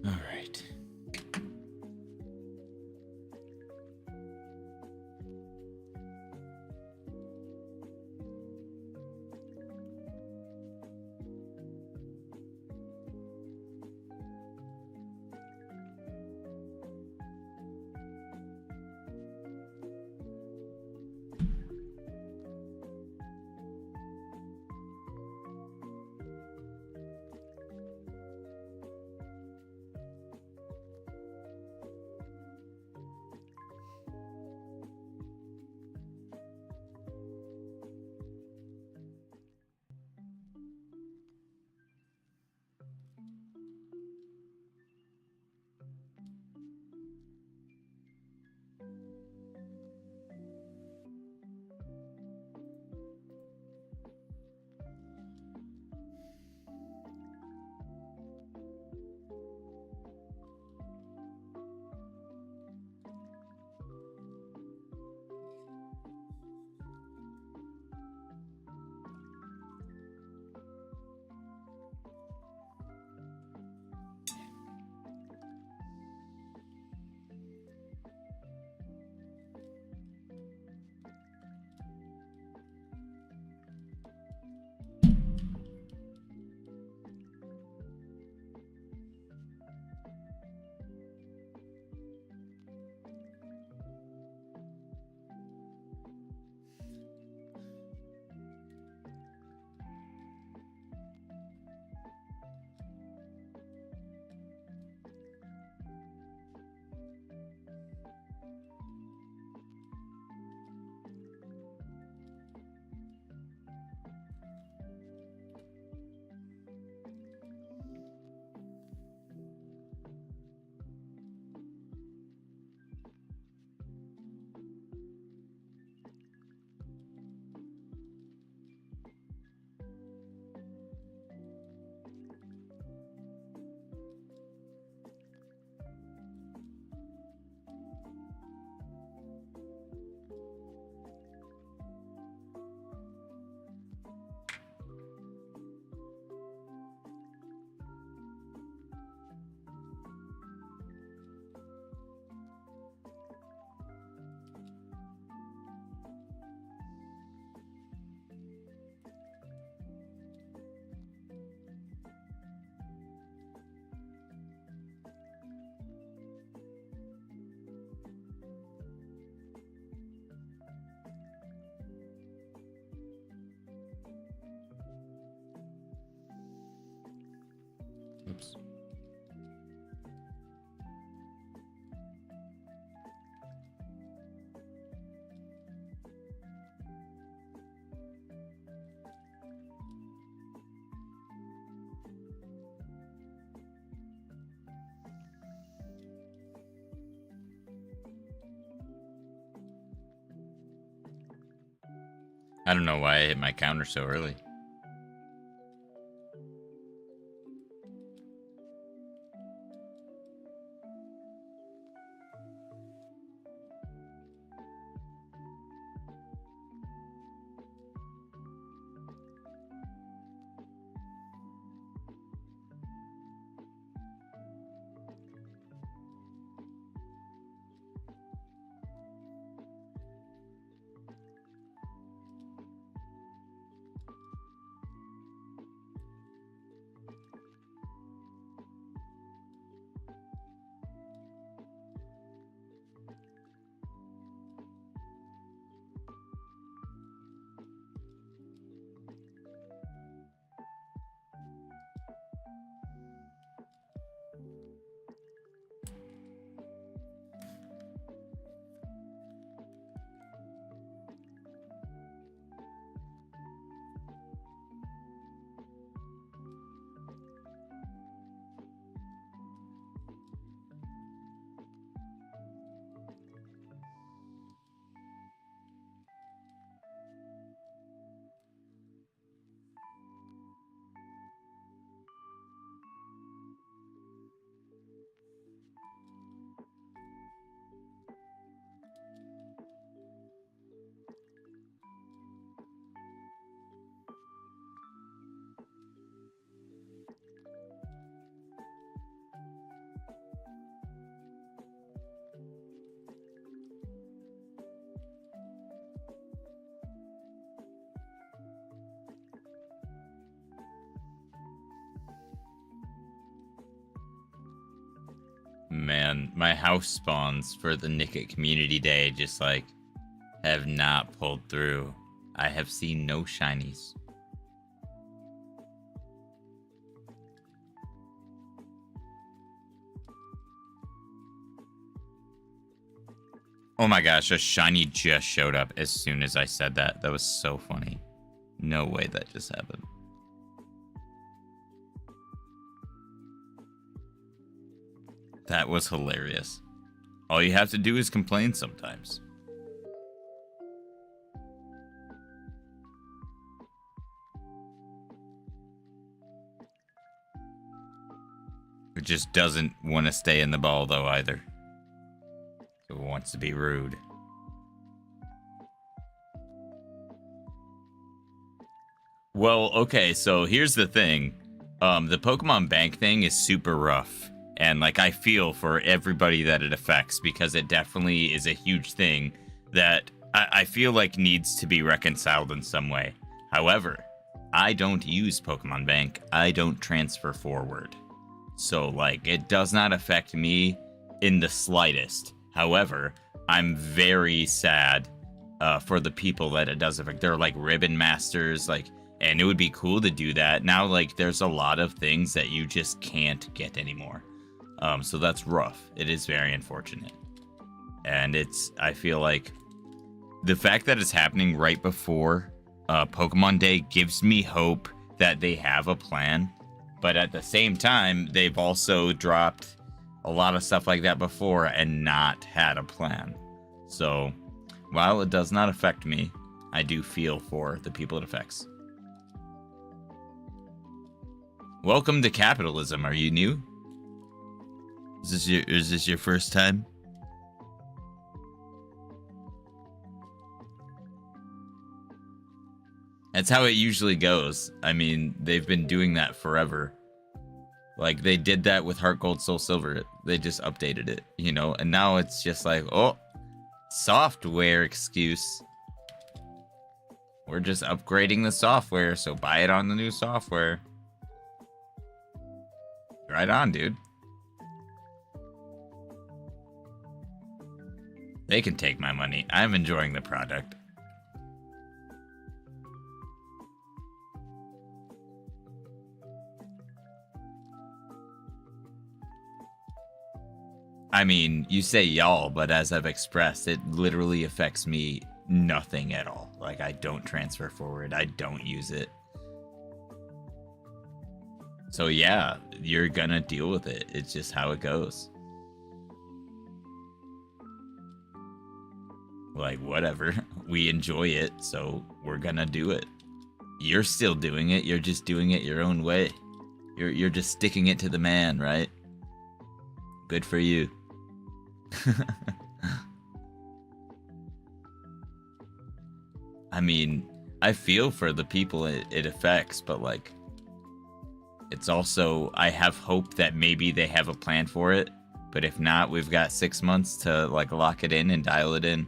All right. Oops. I don't know why I hit my counter so early. Man, my house spawns for the Nickit Community Day just like have not pulled through. I have seen no shinies. Oh my gosh, a shiny just showed up as soon as I said that. That was so funny. No way that just happened. That was hilarious. All you have to do is complain sometimes. It just doesn't want to stay in the ball though either. It wants to be rude. Well, okay, so here's the thing. The Pokemon Bank thing is super rough. And like I feel for everybody that it affects because it definitely is a huge thing that I feel like needs to be reconciled in some way. However, I don't use Pokemon Bank. I don't transfer forward. So like it does not affect me in the slightest. However, I'm very sad for the people that it does affect. They're like ribbon masters, like, and it would be cool to do that. Now, like, there's a lot of things that you just can't get anymore. So that's rough. It is very unfortunate. And I feel like the fact that it's happening right before Pokemon Day gives me hope that they have a plan. But at the same time, they've also dropped a lot of stuff like that before and not had a plan. So while it does not affect me, I do feel for the people it affects. Welcome to capitalism. Are you new? Is this your first time? That's how it usually goes. I mean, they've been doing that forever. Like, they did that with Heart Gold, Soul Silver. They just updated it, you know? And now it's just like, oh, software excuse. We're just upgrading the software, so buy it on the new software. Right on, dude. They can take my money. I'm enjoying the product. I mean, you say y'all, but as I've expressed, it literally affects me nothing at all. Like, I don't transfer forward. I don't use it. So yeah, you're gonna deal with it. It's just how it goes. Like, whatever. We enjoy it, so we're gonna do it. You're still doing it. You're just doing it your own way. You're just sticking it to the man, right? Good for you. I mean, I feel for the people it affects, but like, it's also, I have hope that maybe they have a plan for it, but if not, we've got 6 months to like lock it in and dial it in.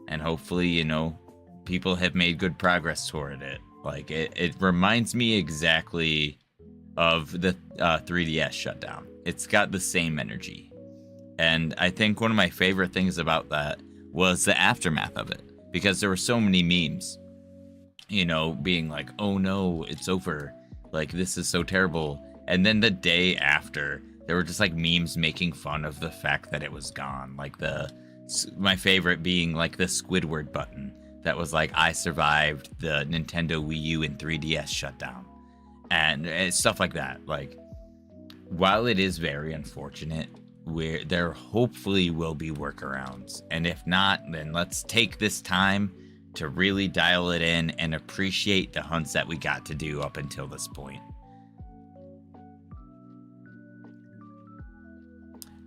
And hopefully, you know, people have made good progress toward it. Like, it reminds me exactly of the 3DS shutdown. It's got the same energy. And I think one of my favorite things about that was the aftermath of it. Because there were so many memes, you know, being like, oh no, it's over. Like, this is so terrible. And then the day after, there were just like memes making fun of the fact that it was gone. Like my favorite being like the Squidward button that was like, I survived the Nintendo Wii U and 3DS shutdown. And stuff like that. Like, while it is very unfortunate, there hopefully will be workarounds. And if not, then let's take this time to really dial it in and appreciate the hunts that we got to do up until this point.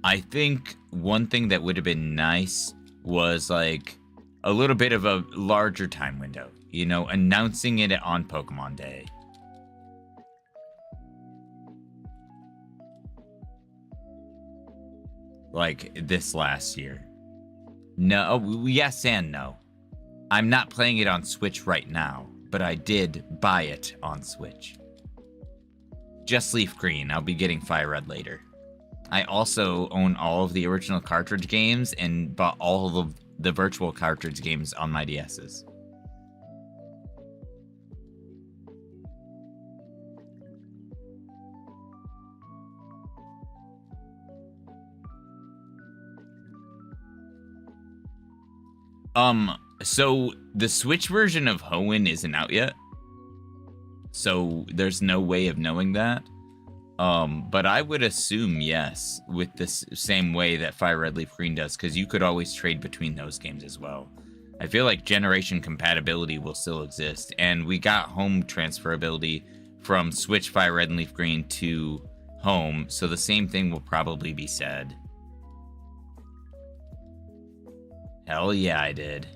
I think one thing that would have been nice was like a little bit of a larger time window, you know, announcing it on Pokemon Day. Like this last year. No, yes and no. I'm not playing it on Switch right now, but I did buy it on Switch. Just LeafGreen. I'll be getting FireRed later. I also own all of the original cartridge games and bought all of the virtual cartridge games on my DSs. So the Switch version of Hoenn isn't out yet. So there's no way of knowing that. But I would assume yes, with this same way that FireRed LeafGreen does, because you could always trade between those games as well. I feel like generation compatibility will still exist, and we got home transferability from Switch, FireRed, and LeafGreen to home, so the same thing will probably be said. Hell yeah, I did.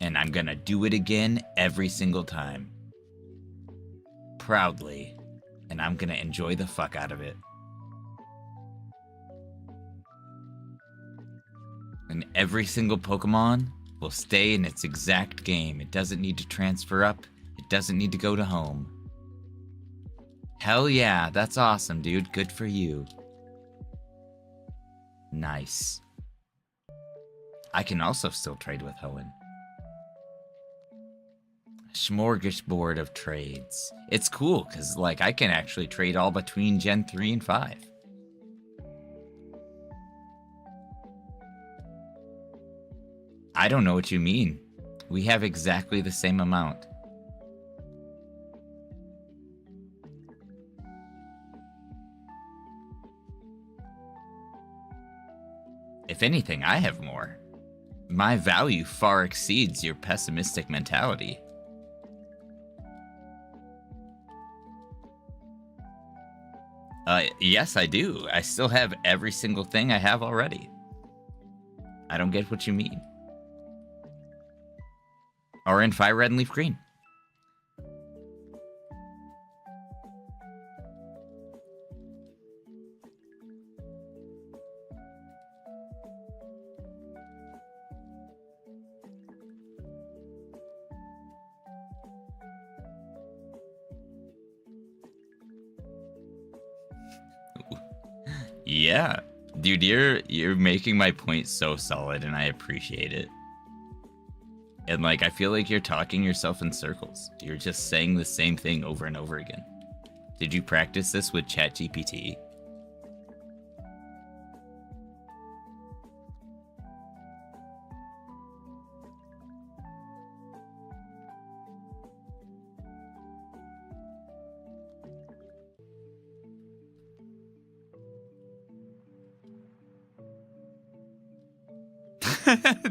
And I'm gonna do it again every single time. Proudly. And I'm gonna enjoy the fuck out of it. And every single Pokemon will stay in its exact game. It doesn't need to transfer up. It doesn't need to go to home. Hell yeah, that's awesome, dude. Good for you. Nice. I can also still trade with Hoenn. Smorgasbord of trades. It's cool, because, like, I can actually trade all between Gen 3 and 5. I don't know what you mean. We have exactly the same amount. If anything, I have more. My value far exceeds your pessimistic mentality. Yes, I do. I still have every single thing I have already. I don't get what you mean. Or in FireRed and LeafGreen. Yeah, dude, you're making my point so solid, and I appreciate it. And like, I feel like you're talking yourself in circles. You're just saying the same thing over and over again. Did you practice this with ChatGPT?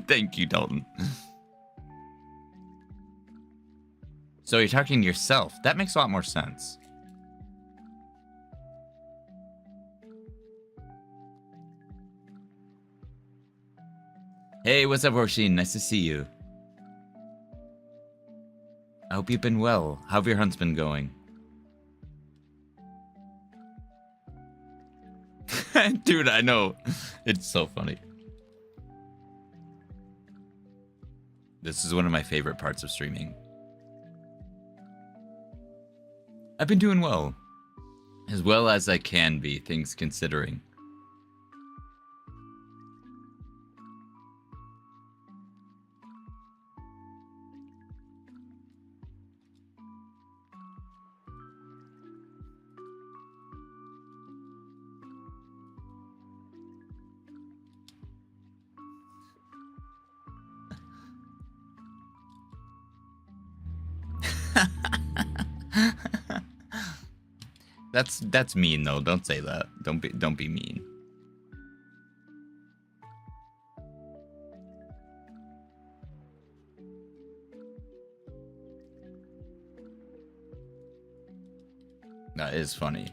Thank you, Dalton. So you're talking to yourself. That makes a lot more sense. Hey, what's up, Roshin? Nice to see you. I hope you've been well. How have your hunts been going? Dude, I know. It's so funny. This is one of my favorite parts of streaming. I've been doing well. As well as I can be, things considering. That's mean though. Don't say that. Don't be mean. That is funny.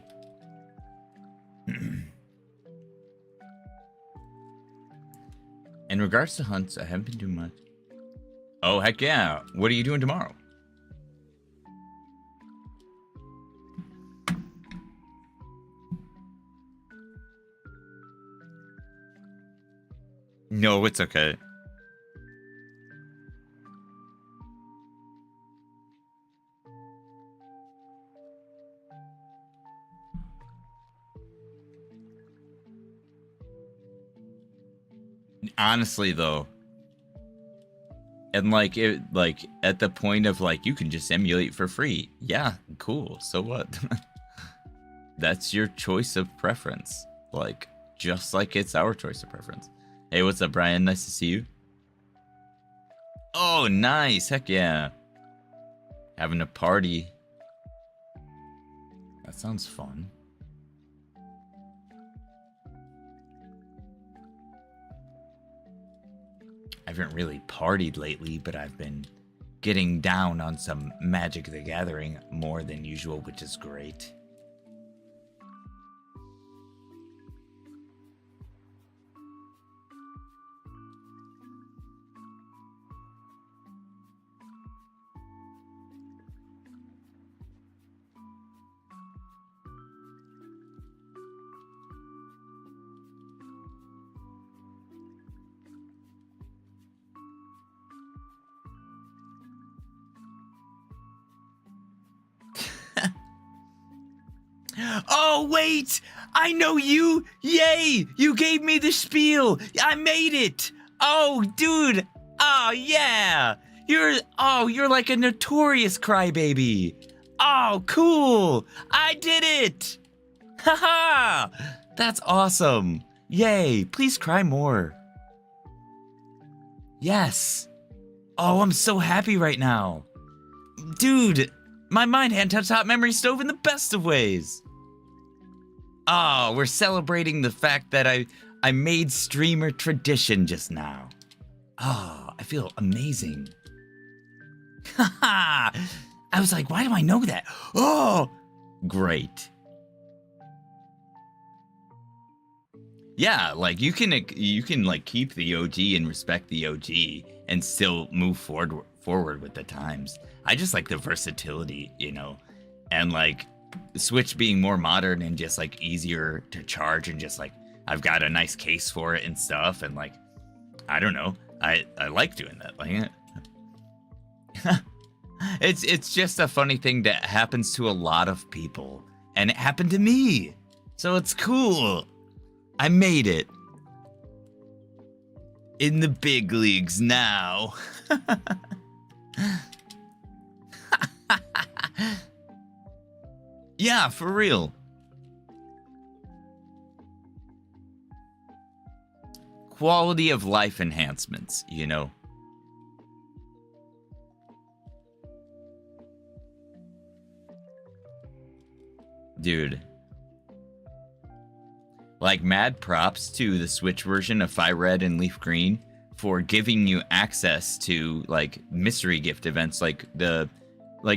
In regards to hunts, I haven't been doing much. Oh, heck yeah. What are you doing tomorrow? No, it's okay. honestly though, and like it, like at the point of like you can just emulate for free. Yeah, cool. So what? That's your choice of preference. Like just like it's our choice of preference. Hey, what's up, Brian? Nice to see you. Oh, nice. Heck yeah. Having a party. That sounds fun. I haven't really partied lately, but I've been getting down on some Magic the Gathering more than usual, which is great. Oh, wait! I know you! Yay! You gave me the spiel! I made it! Oh, dude! Oh, yeah! You're like a notorious crybaby! Oh, cool! I did it! Haha! That's awesome! Yay! Please cry more. Yes! Oh, I'm so happy right now! Dude! My mind hand touch hot memory stove in the best of ways! Oh, we're celebrating the fact that I made streamer tradition just now. Oh, I feel amazing. Haha! I was like, why do I know that? Oh, great. Yeah, like you can like keep the OG and respect the OG and still move forward with the times. I just like the versatility, you know, and like Switch being more modern and just like easier to charge, and just like I've got a nice case for it and stuff, and like I don't know, I like doing that. Like it's just a funny thing that happens to a lot of people, and it happened to me, so it's cool. I made it in the big leagues now. Yeah, for real. Quality of life enhancements, you know. Dude. Like, mad props to the Switch version of FireRed and LeafGreen for giving you access to, like, mystery gift events, like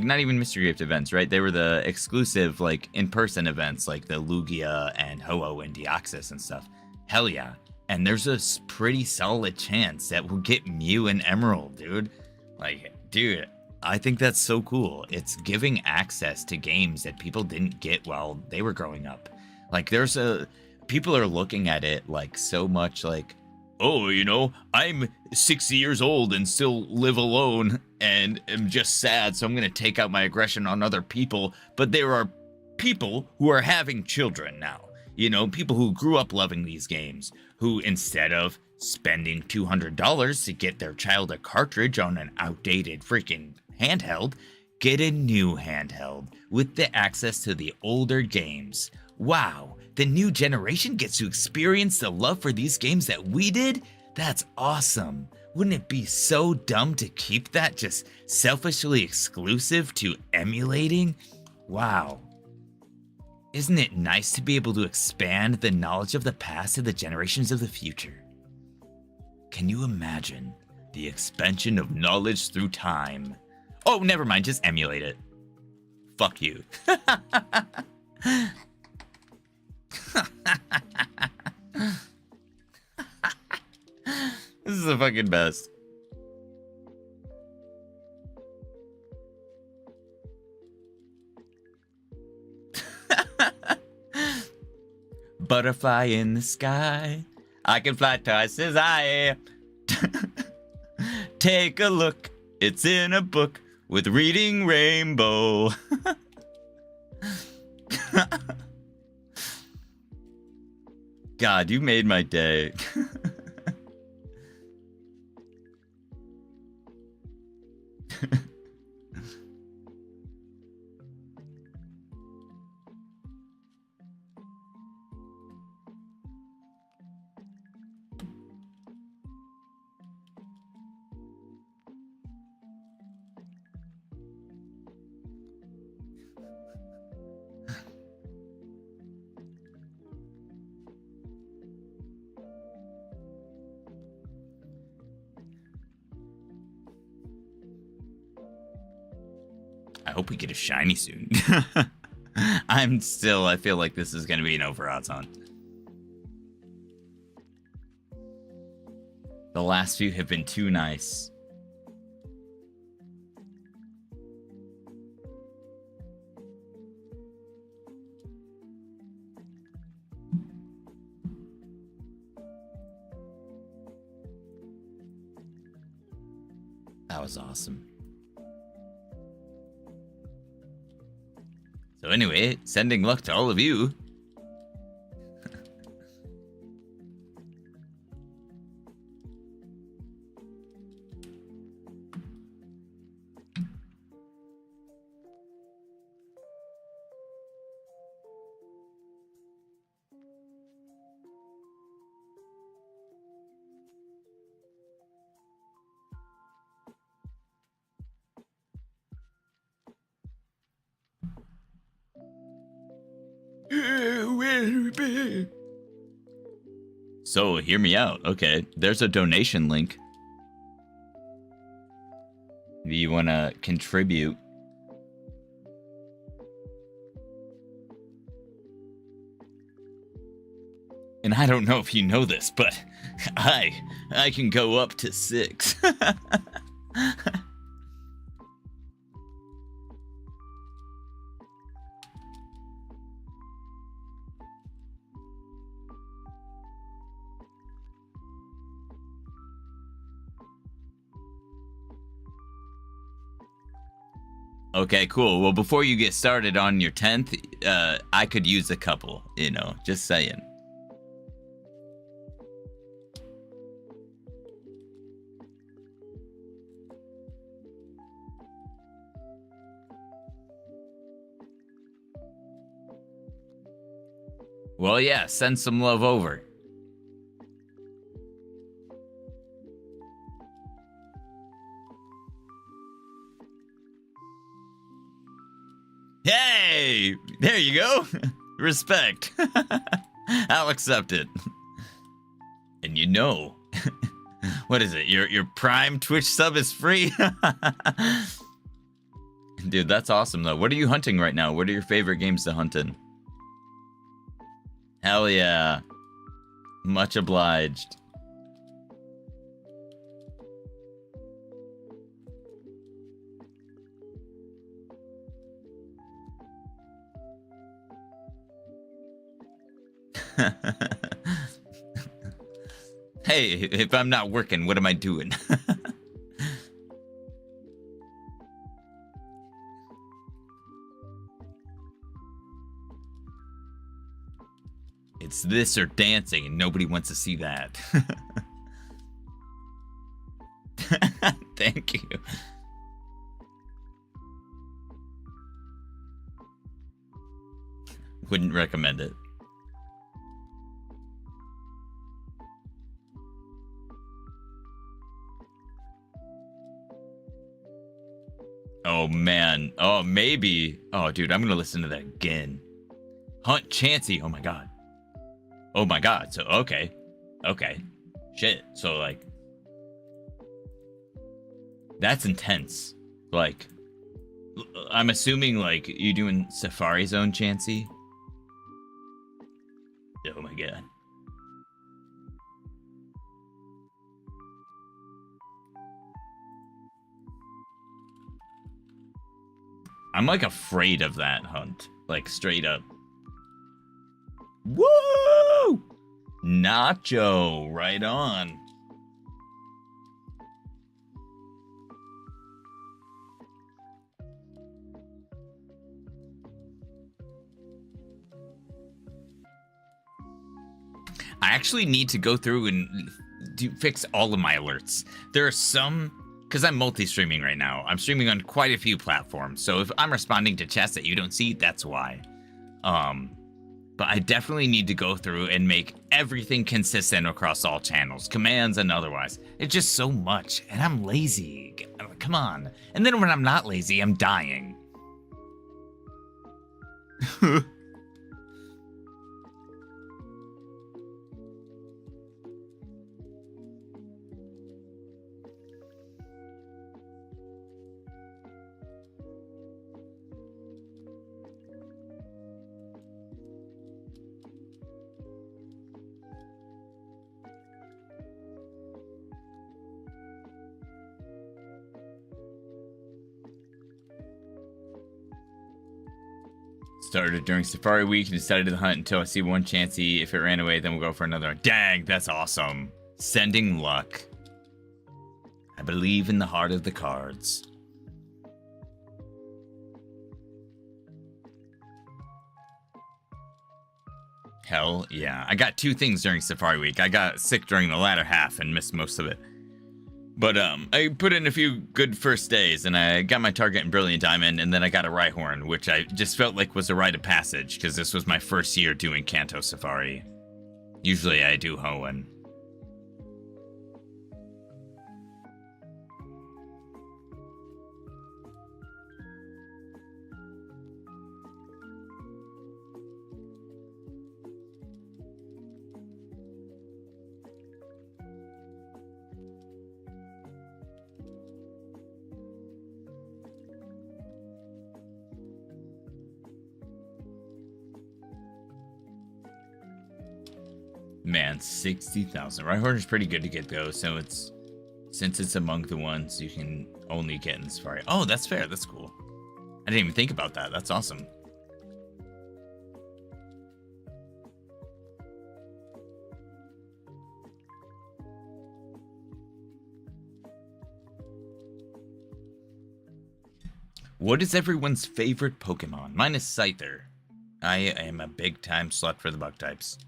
not even mystery gift events, right? They were the exclusive, like, in-person events, like the Lugia and Ho-Oh and Deoxys and stuff. Hell yeah. And there's a pretty solid chance that we'll get Mew and Emerald, dude. Like, dude, I think that's so cool. It's giving access to games that people didn't get while they were growing up. Like, people are looking at it like so much like, oh, you know, I'm 60 years old and still live alone and am just sad, so I'm going to take out my aggression on other people. But there are people who are having children now, you know, people who grew up loving these games, who instead of spending $200 to get their child a cartridge on an outdated freaking handheld, get a new handheld with the access to the older games. Wow, the new generation gets to experience the love for these games that we did? That's awesome. Wouldn't it be so dumb to keep that just selfishly exclusive to emulating? Wow. Isn't it nice to be able to expand the knowledge of the past to the generations of the future? Can you imagine the expansion of knowledge through time? Oh, never mind, just emulate it. Fuck you. This is the fucking best. Butterfly in the sky, I can fly twice as high. Take a look, it's in a book with reading rainbow. God, you made my day. I hope we get a shiny soon. I feel like this is going to be an overodds hunt. The last few have been too nice. That was awesome. So anyway, sending luck to all of you. So, hear me out. Okay, there's a donation link. If you want to contribute. And I don't know if you know this, but I can go up to 6. Okay, cool. Well, before you get started on your 10th, I could use a couple, you know, just saying. Well, yeah, send some love over. Hey, there you go. Respect. I'll accept it. And you know, what is it? Your Prime Twitch sub is free? Dude, that's awesome though. What are you hunting right now? What are your favorite games to hunt in? Hell yeah. Much obliged. Hey, if I'm not working, what am I doing? It's this or dancing, and nobody wants to see that. Thank you. Wouldn't recommend it. Oh, man. Oh, maybe. Oh, dude, I'm going to listen to that again. Hunt Chansey. Oh, my God. Oh, my God. So, okay. Okay. Shit. So, like, that's intense. Like, I'm assuming, like, you doing Safari Zone Chansey? Oh, my God. I'm like afraid of that hunt, like straight up. Woo! Nacho, right on. I actually need to go through and fix all of my alerts. There are some, because I'm multi-streaming right now. I'm streaming on quite a few platforms. So if I'm responding to chats that you don't see, that's why. But I definitely need to go through and make everything consistent across all channels, commands and otherwise. It's just so much, and I'm lazy. Come on. And then when I'm not lazy, I'm dying. Started during Safari Week and decided to hunt until I see one Chansey. If it ran away, then we'll go for another. Dang, that's awesome. Sending luck. I believe in the heart of the cards. Hell yeah. I got 2 things during Safari Week. I got sick during the latter half and missed most of it. But I put in a few good first days, and I got my target in Brilliant Diamond, and then I got a Rhyhorn, which I just felt like was a rite of passage, because this was my first year doing Kanto Safari. Usually I do Hoenn. Man, 60,000. Rhyhorn is pretty good to get though, so since it's among the ones you can only get in Safari. Oh, that's fair. That's cool. I didn't even think about that. That's awesome. What is everyone's favorite Pokemon? Mine is Scyther. I am a big time slut for the bug types.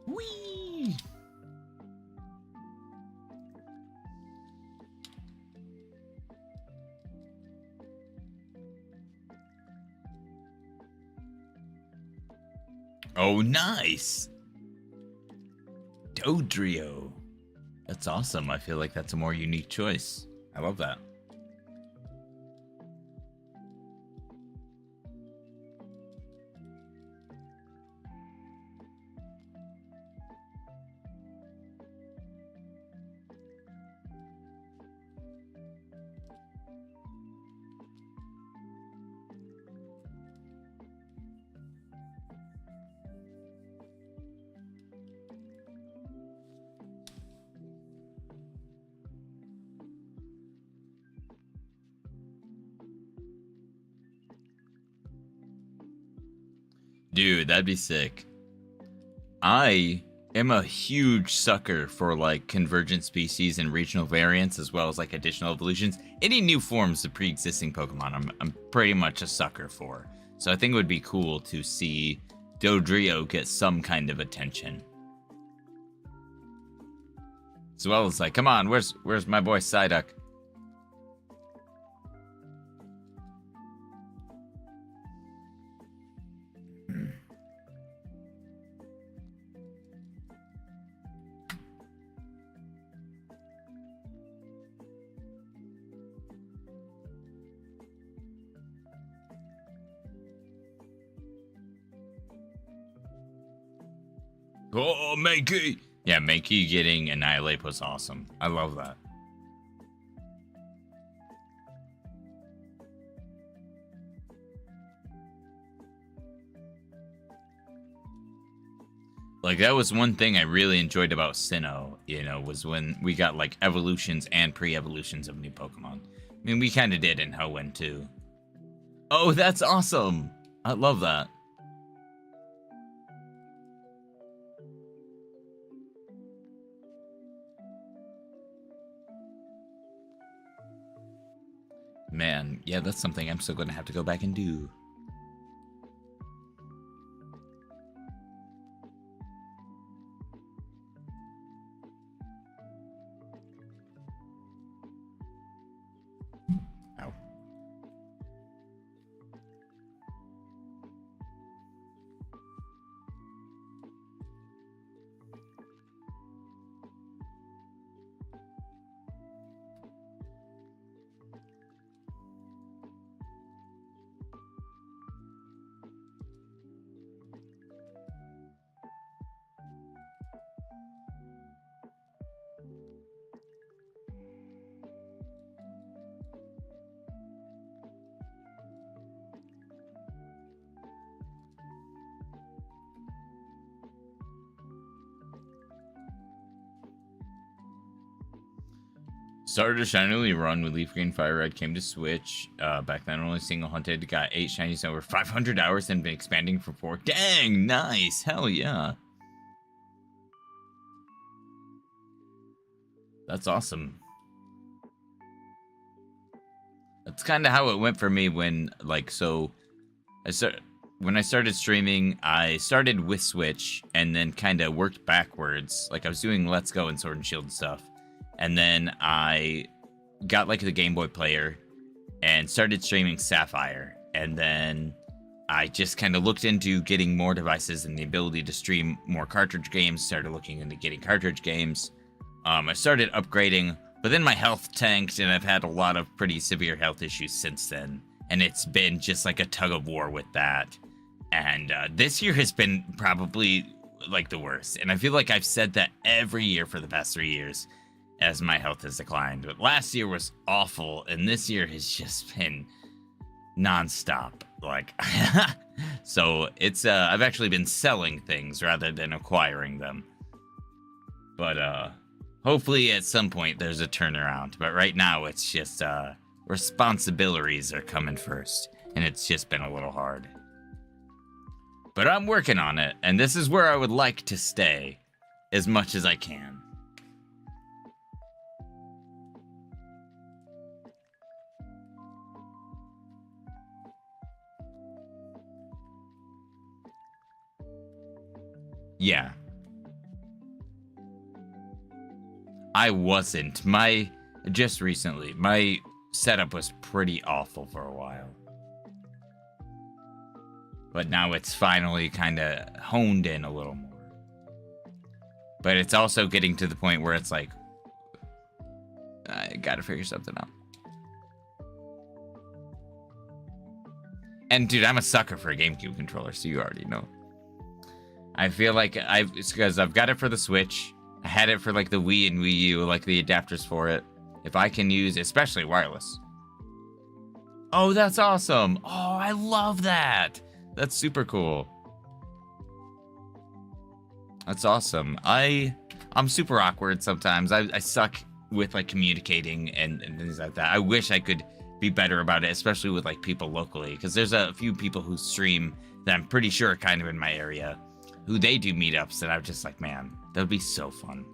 Whee! Oh, nice! Dodrio. That's awesome. I feel like that's a more unique choice. I love that. Dude, that'd be sick. I am a huge sucker for like convergent species and regional variants, as well as like additional evolutions. Any new forms of pre-existing Pokemon, I'm pretty much a sucker for. So I think it would be cool to see Dodrio get some kind of attention. As well as like, come on, where's my boy Psyduck? Oh, Mankey! Yeah, Mankey getting Annihilate was awesome. I love that. Like, that was one thing I really enjoyed about Sinnoh, you know, was when we got, like, evolutions and pre-evolutions of new Pokemon. I mean, we kind of did in Hoenn, too. Oh, that's awesome! I love that. Man, yeah, that's something I'm still gonna have to go back and do. Ow. Started a shinily run with LeafGreen FireRed, came to Switch. Back then, only single hunted, got 8 shinies over 500 hours and been expanding for 4. Dang, nice. Hell yeah. That's awesome. That's kind of how it went for me when, like, so when I started streaming, I started with Switch and then kind of worked backwards. Like, I was doing Let's Go and Sword and Shield stuff. And then I got, like, the Game Boy player and started streaming Sapphire. And then I just kind of looked into getting more devices and the ability to stream more cartridge games, started looking into getting cartridge games. I started upgrading, but then my health tanked, and I've had a lot of pretty severe health issues since then. And it's been just like a tug of war with that. And this year has been probably like the worst. And I feel like I've said that every year for the past 3 years as my health has declined. But last year was awful, and this year has just been nonstop. Like, so it's I've actually been selling things rather than acquiring them. But hopefully at some point there's a turnaround. But right now it's just responsibilities are coming first, and it's just been a little hard. But I'm working on it, and this is where I would like to stay as much as I can. Yeah. I wasn't. Just recently, my setup was pretty awful for a while. But now it's finally kind of honed in a little more. But it's also getting to the point where it's like, I gotta figure something out. And dude, I'm a sucker for a GameCube controller, so you already know. I feel like it's because I've got it for the Switch. I had it for like the Wii and Wii U, like the adapters for it. If I can use, especially wireless. Oh, that's awesome. Oh, I love that. That's super cool. That's awesome. I'm super awkward sometimes. I suck with like communicating and things like that. I wish I could be better about it, especially with like people locally, because there's a few people who stream that I'm pretty sure are kind of in my area, who they do meetups, and I'm just like, man, that would be so fun.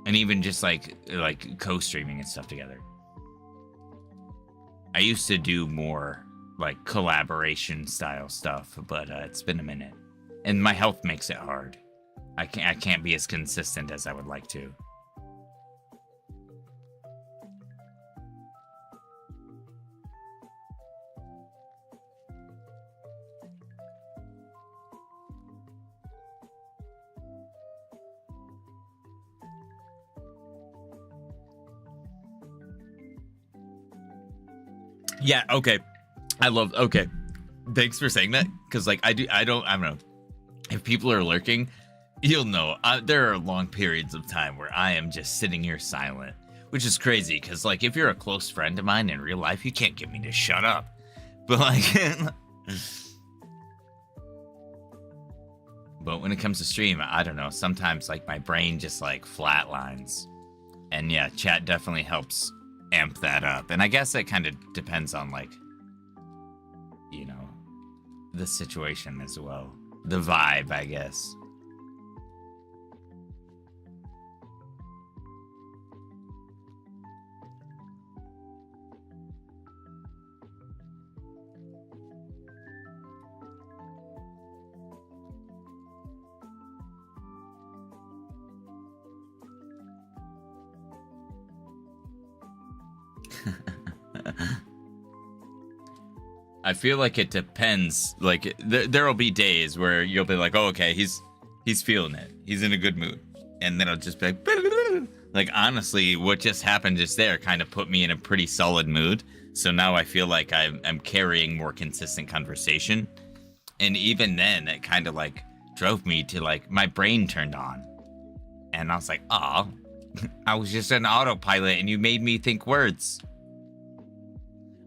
And even just like co-streaming and stuff together. I used to do more like collaboration style stuff, but it's been a minute, and my health makes it hard. I can't be as consistent as I would like to. Yeah, okay. Okay. Thanks for saying that, because like I don't know. If people are lurking, you'll know. There are long periods of time where I am just sitting here silent, which is crazy, because like if you're a close friend of mine in real life, you can't get me to shut up. But like but when it comes to stream, I don't know, sometimes like my brain just like flatlines. And yeah, chat definitely helps amp that up. And I guess it kind of depends on like, you know, the situation as well. The vibe, I guess. I feel like it depends. Like there'll be days where you'll be like, "Oh, okay, he's feeling it. He's in a good mood," and then I'll just be like, honestly, what just happened just there kind of put me in a pretty solid mood. So now I feel like I'm carrying more consistent conversation, and even then, it kind of like drove me to like my brain turned on, and I was like, "Oh, I was just an autopilot, and you made me think words."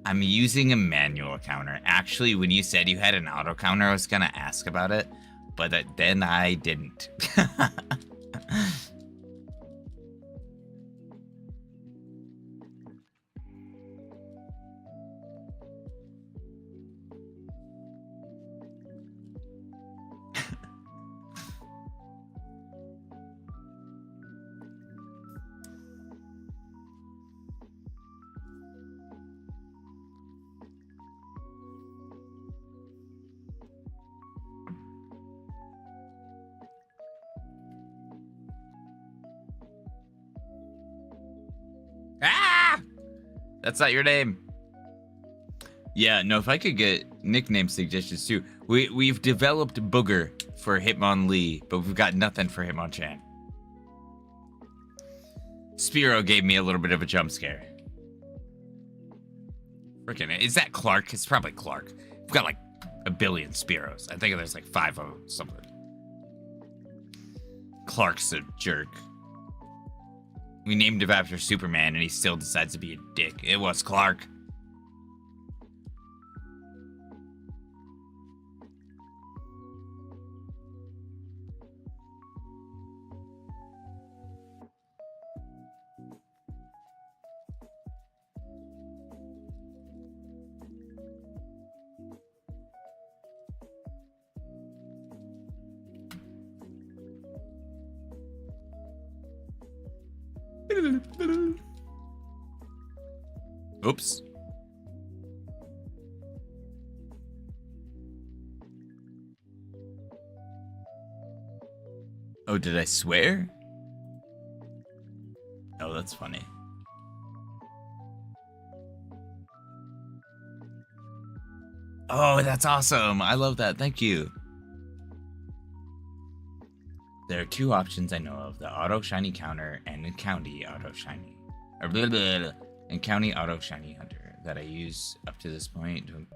I'm using a manual counter. Actually, when you said you had an auto counter, I was gonna ask about it, but then I didn't. That's not your name. Yeah, no, if I could get nickname suggestions too. We've developed Booger for Hitmonlee, but we've got nothing for Hitmonchan. Spearow gave me a little bit of a jump scare. Freaking, is that Clark? It's probably Clark. We've got like a billion Spearows. I think there's like 5 of something. Clark's a jerk. We named him after Superman and he still decides to be a dick. It was Clark. Oops. Oh, did I swear? Oh, that's funny. Oh, that's awesome. I love that. Thank you. There are 2 options I know of, the auto shiny counter and the county auto shiny. Or blah, blah, blah, and county auto shiny hunter that I use up to this point to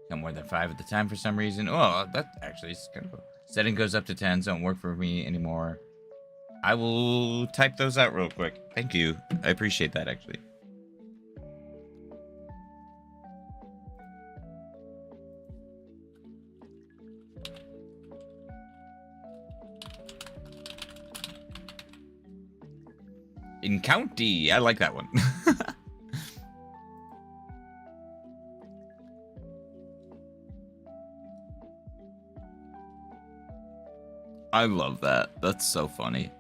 get more than 5 at the time for some reason. Oh, that actually is kind of cool. Setting goes up to 10, so it won't work for me anymore. I will type those out real quick. Thank you. I appreciate that actually. In county, I like that one. I love that. That's so funny.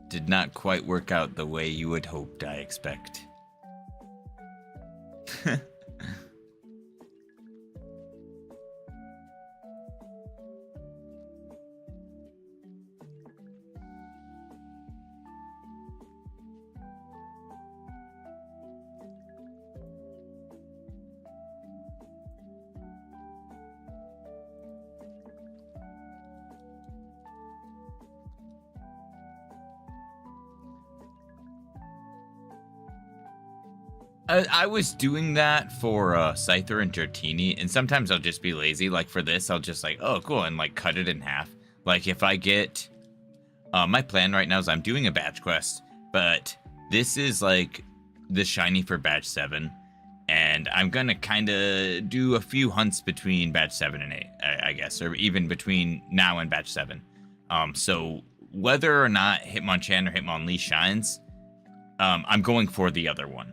Did not quite work out the way you had hoped, I expect. I was doing that for Scyther and Dratini, and sometimes I'll just be lazy. Like for this, I'll just like, oh, cool, and like cut it in half. Like if I get, my plan right now is I'm doing a batch quest, but this is like the shiny for batch 7, and I'm gonna kind of do a few hunts between batch 7 and 8, I guess, or even between now and batch 7. So whether or not Hitmonchan or Hitmonlee shines, I'm going for the other one.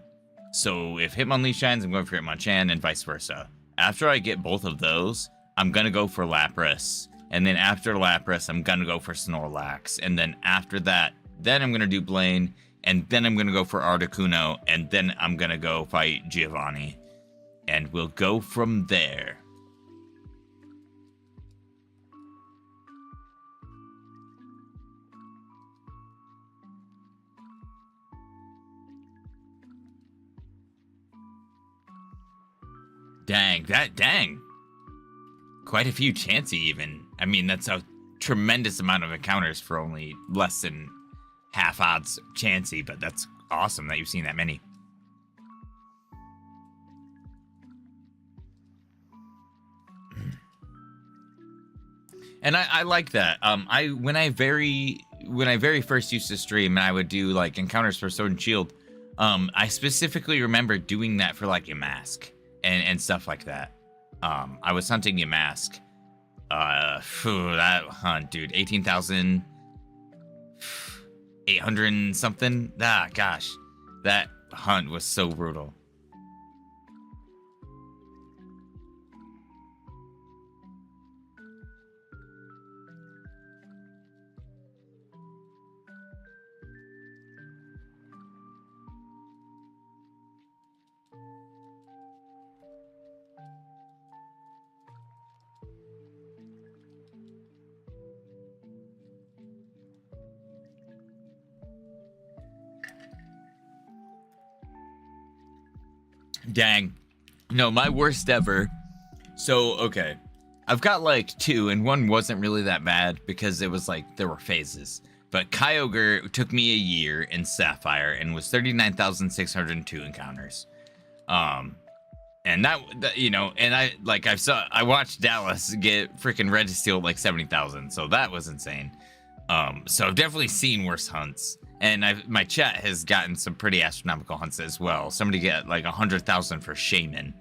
So if Hitmonlee shines, I'm going for Hitmonchan and vice versa. After I get both of those, I'm going to go for Lapras. And then after Lapras, I'm going to go for Snorlax. And then after that, then I'm going to do Blaine. And then I'm going to go for Articuno. And then I'm going to go fight Giovanni. And we'll go from there. Dang. Quite a few Chansey even. I mean, that's a tremendous amount of encounters for only less than half odds Chansey, but that's awesome that you've seen that many. And I like that. When I very first used to stream and I would do like encounters for Sword and Shield, I specifically remember doing that for like Yamask and stuff like that. I was hunting Yamask. That hunt, dude, 18,800 and something. Ah, gosh, that hunt was so brutal. Dang. No, my worst ever. So, okay. I've got like 2, and one wasn't really that bad because it was like there were phases. But Kyogre took me a year in Sapphire and was 39,602 encounters. And that, you know, and I watched Dallas get freaking Red to Steel like 70,000, so that was insane. So I've definitely seen worse hunts, and my chat has gotten some pretty astronomical hunts as well. Somebody get like 100,000 for Shaman,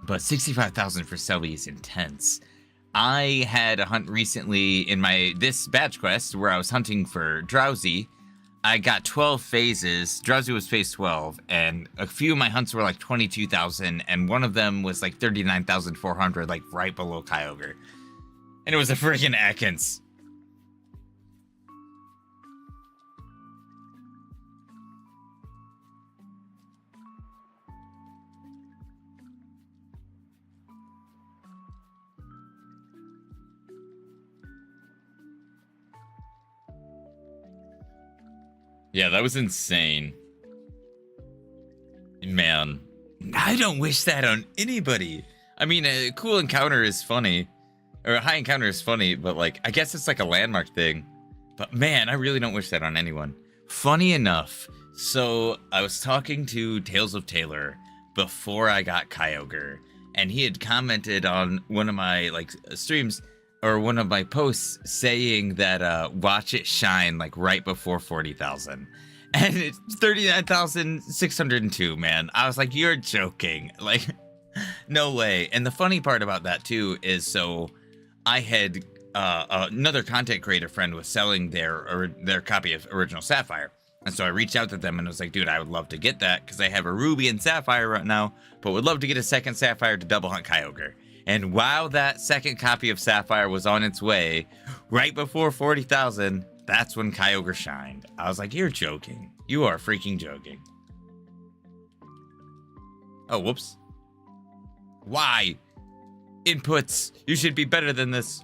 but 65,000 for Selby is intense. I had a hunt recently in this badge quest where I was hunting for Drowsy. I got 12 phases. Drowsy was phase 12, and a few of my hunts were like 22,000, and one of them was like 39,400, like right below Kyogre. And it was a freaking Ekans. Yeah, that was insane. Man, I don't wish that on anybody. I mean, a cool encounter is funny. Or a high encounter is funny, but like, I guess it's like a landmark thing. But man, I really don't wish that on anyone. Funny enough, so I was talking to Tales of Taylor before I got Kyogre, and he had commented on one of my like streams or one of my posts saying that watch it shine like right before 40,000. And it's 39,602, man. I was like, you're joking. Like, no way. And the funny part about that too is, so I had another content creator friend was selling their copy of Original Sapphire. And so I reached out to them and was like, dude, I would love to get that because I have a Ruby and Sapphire right now, but would love to get a second Sapphire to double hunt Kyogre. And while that second copy of Sapphire was on its way, right before 40,000, that's when Kyogre shined. I was like, you're joking. You are freaking joking. Oh, whoops. Why? Inputs. You should be better than this.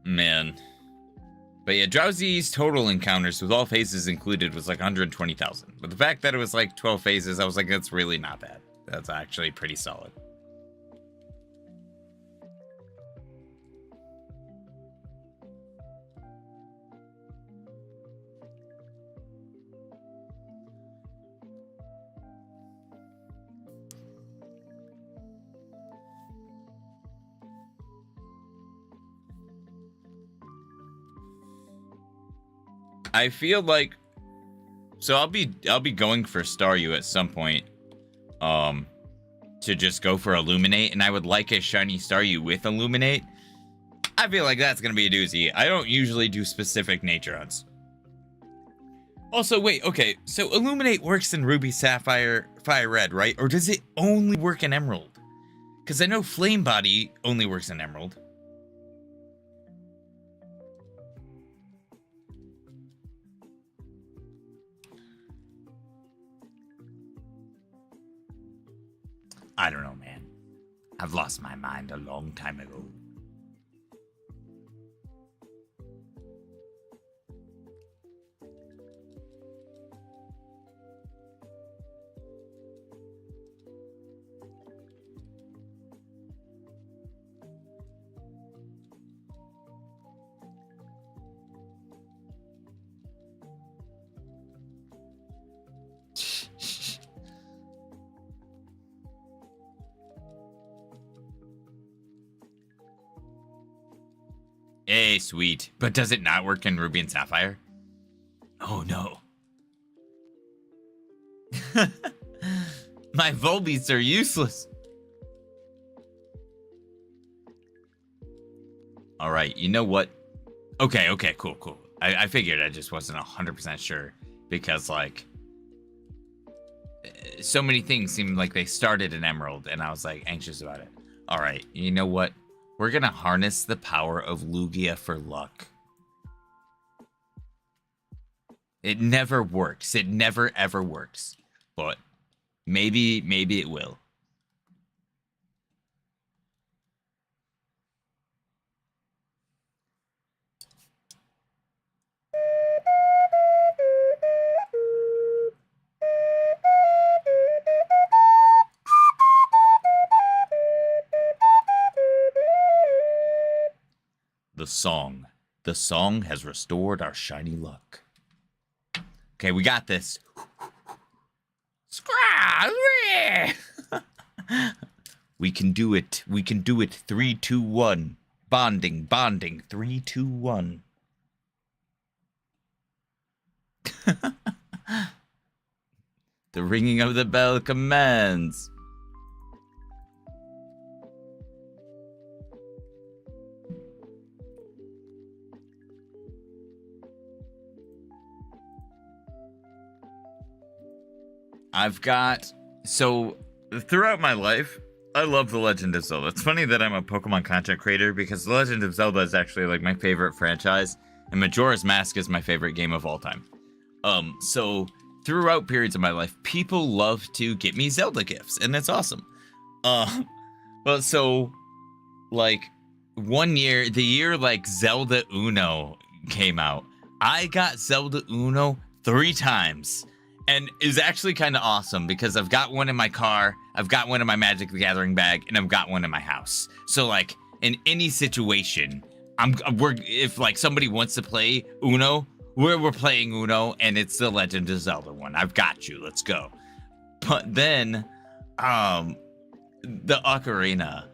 Man. But yeah, Drowsy's total encounters with all phases included was like 120,000. But the fact that it was like 12 phases, I was like, that's really not bad. That's actually pretty solid. I feel like, so I'll be going for Staryu at some point, to just go for Illuminate, and I would like a shiny Staryu with Illuminate. I feel like that's gonna be a doozy. I don't usually do specific nature hunts. Also, wait, okay, so Illuminate works in Ruby, Sapphire, FireRed, right? Or does it only work in Emerald? Because I know Flame Body only works in Emerald. I don't know, man. I've lost my mind a long time ago. Hey, sweet. But does it not work in Ruby and Sapphire? Oh, no. My Volbeats are useless. All right, you know what? Okay, cool. I figured, I just wasn't 100% sure. Because, like, so many things seemed like they started in Emerald, and I was, like, anxious about it. All right, you know what? We're gonna harness the power of Lugia for luck. It never works. It never, ever works. But maybe it will. The song. The song has restored our shiny luck. Okay, we got this. We can do it. We can do it. 3, 2, 1. Bonding, bonding. 3, 2, 1. The ringing of the bell commands. I've got, so throughout my life, I love The Legend of Zelda. It's funny that I'm a Pokemon content creator because The Legend of Zelda is actually like my favorite franchise, and Majora's Mask is my favorite game of all time. So throughout periods of my life, people love to get me Zelda gifts, and it's awesome. But so, like, one year, the year like Zelda Uno came out, I got Zelda Uno 3 times. And it's actually kind of awesome because I've got one in my car, I've got one in my Magic the Gathering bag, and I've got one in my house. So like in any situation, if like somebody wants to play Uno, we're playing Uno, and it's the Legend of Zelda one. I've got you. Let's go. But then, the Ocarina.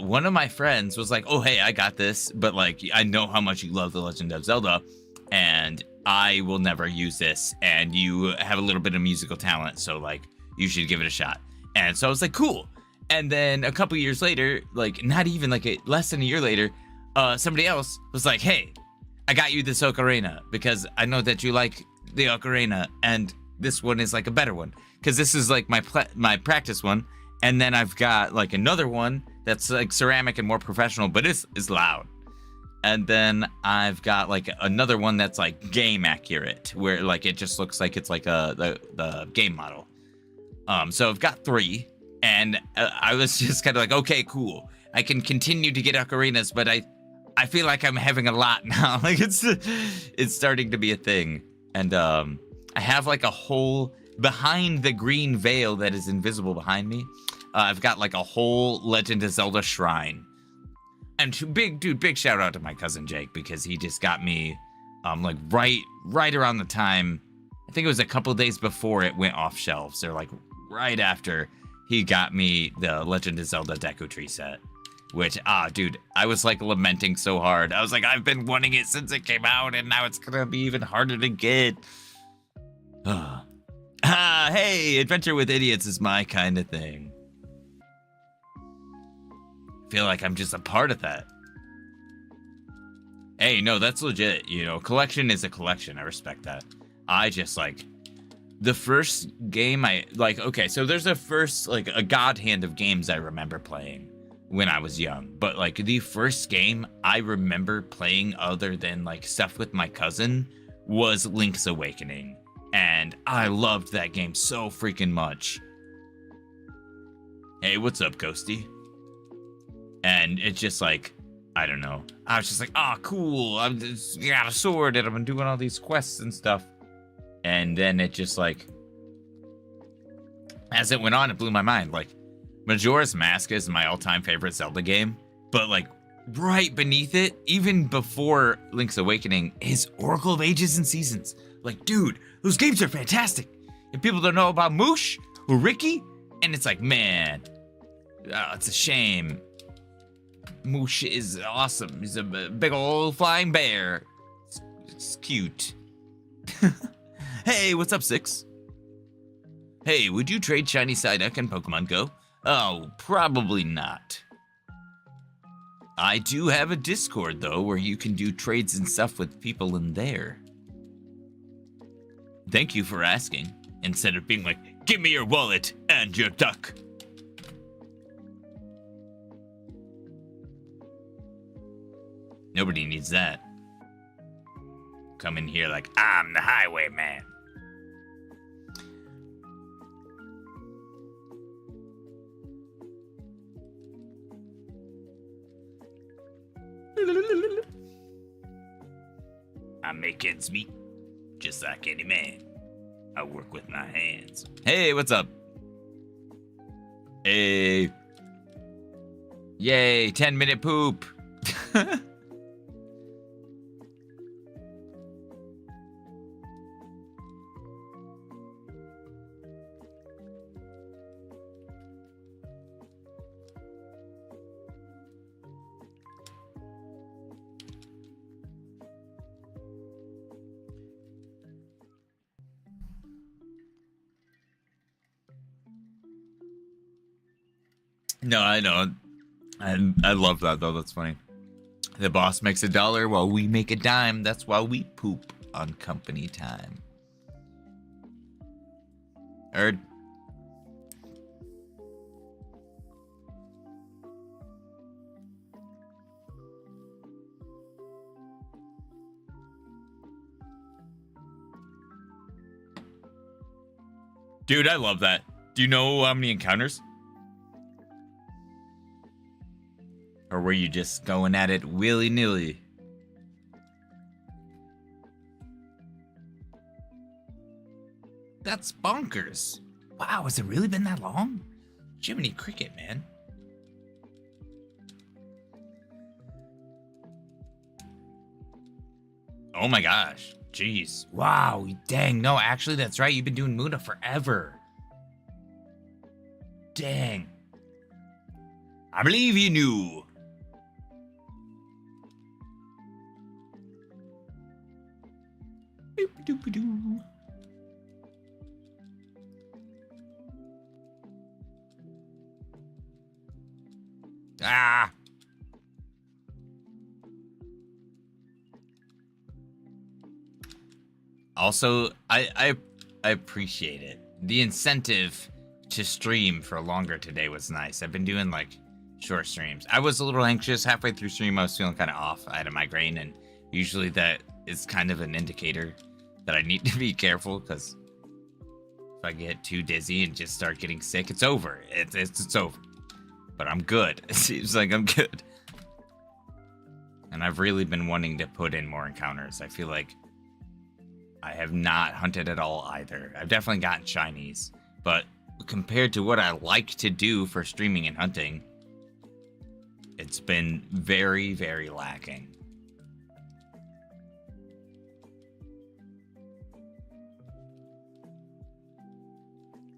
One of my friends was like, "Oh hey, I got this, but like I know how much you love the Legend of Zelda, and I will never use this, and you have a little bit of musical talent, so like you should give it a shot." And so I was like, cool. And then a couple years later, like not even like less than a year later, somebody else was like, "Hey, I got you this ocarina because I know that you like the ocarina, and this one is like a better one because this is like my practice one, and then I've got like another one that's like ceramic and more professional, but it's loud." And then I've got like another one that's like game accurate, where like it just looks like it's like the game model. So I've got 3, and I was just kind of like, okay, cool. I can continue to get ocarinas, but I feel like I'm having a lot now. Like it's starting to be a thing. And I have like a whole behind the green veil that is invisible behind me. I've got like a whole Legend of Zelda shrine. And big shout out to my cousin Jake because he just got me, like right around the time, I think it was a couple days before it went off shelves, or like right after he got me the Legend of Zelda Deku Tree set, which dude, I was like lamenting so hard. I was like, I've been wanting it since it came out, and now it's gonna be even harder to get. Hey, Adventure with Idiots is my kind of thing. Feel like I'm just a part of that. Hey, no, that's legit. You know, collection is a collection. I respect that. I just like the first game okay, so there's a first like a god hand of games I remember playing when I was young, but like the first game I remember playing other than like stuff with my cousin was Link's Awakening, and I loved that game so freaking much. Hey, what's up, Ghosty? And it's just like, I don't know. I was just like, oh, cool. I'm just got a sword and I'm doing all these quests and stuff. And then it just like, as it went on, it blew my mind. Like, Majora's Mask is my all-time favorite Zelda game. But like, right beneath it, even before Link's Awakening, is Oracle of Ages and Seasons. Like, dude, those games are fantastic. And people don't know about Moosh or Ricky. And it's like, man, it's a shame. Moosh is awesome. He's a big old flying bear. It's cute. Hey, what's up, Six? Hey, would you trade Shiny Psyduck and Pokemon Go? Oh, probably not. I do have a Discord, though, where you can do trades and stuff with people in there. Thank you for asking, instead of being like, give me your wallet and your duck. Nobody needs that. Come in here like, I'm the highwayman. I make ends meet, just like any man. I work with my hands. Hey, what's up? Hey. Yay, 10-minute poop. No, I know. I love that though. That's funny. The boss makes $1 while we make a dime. That's why we poop on company time. Erd. Dude, I love that. Do you know how many encounters? Or were you just going at it willy-nilly? That's bonkers. Wow, has it really been that long? Jiminy Cricket, man. Oh my gosh. Jeez. Wow, dang. No, actually, that's right. You've been doing Muna forever. Dang. I believe you knew. Boop-a-doop-a-doo. Ah. Also, I appreciate it. The incentive to stream for longer today was nice. I've been doing like short streams. I was a little anxious halfway through stream. I was feeling kind of off. I had a migraine, and usually that is kind of an indicator that I need to be careful, because if I get too dizzy and just start getting sick, it's over. It's over. But I'm good. It seems like I'm good. And I've really been wanting to put in more encounters. I feel like I have not hunted at all either. I've definitely gotten shinies, but compared to what I like to do for streaming and hunting, it's been very, very lacking.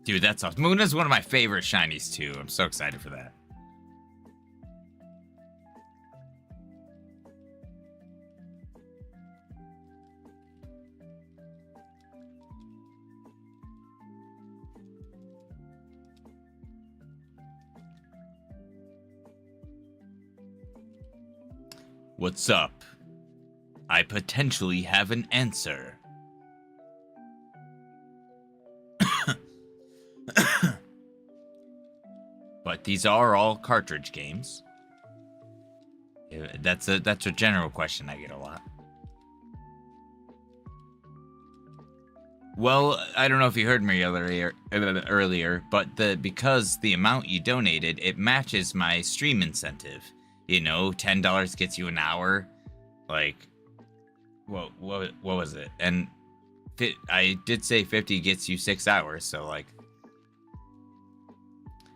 Dude, that's awesome. Muna's one of my favorite shinies too. I'm so excited for that. What's up? I potentially have an answer. But these are all cartridge games. That's a general question I get a lot. Well, I don't know if you heard me earlier, but because the amount you donated, it matches my stream incentive. You know, $10 gets you an hour. Like, what was it? And I did say 50 gets you 6 hours, so like,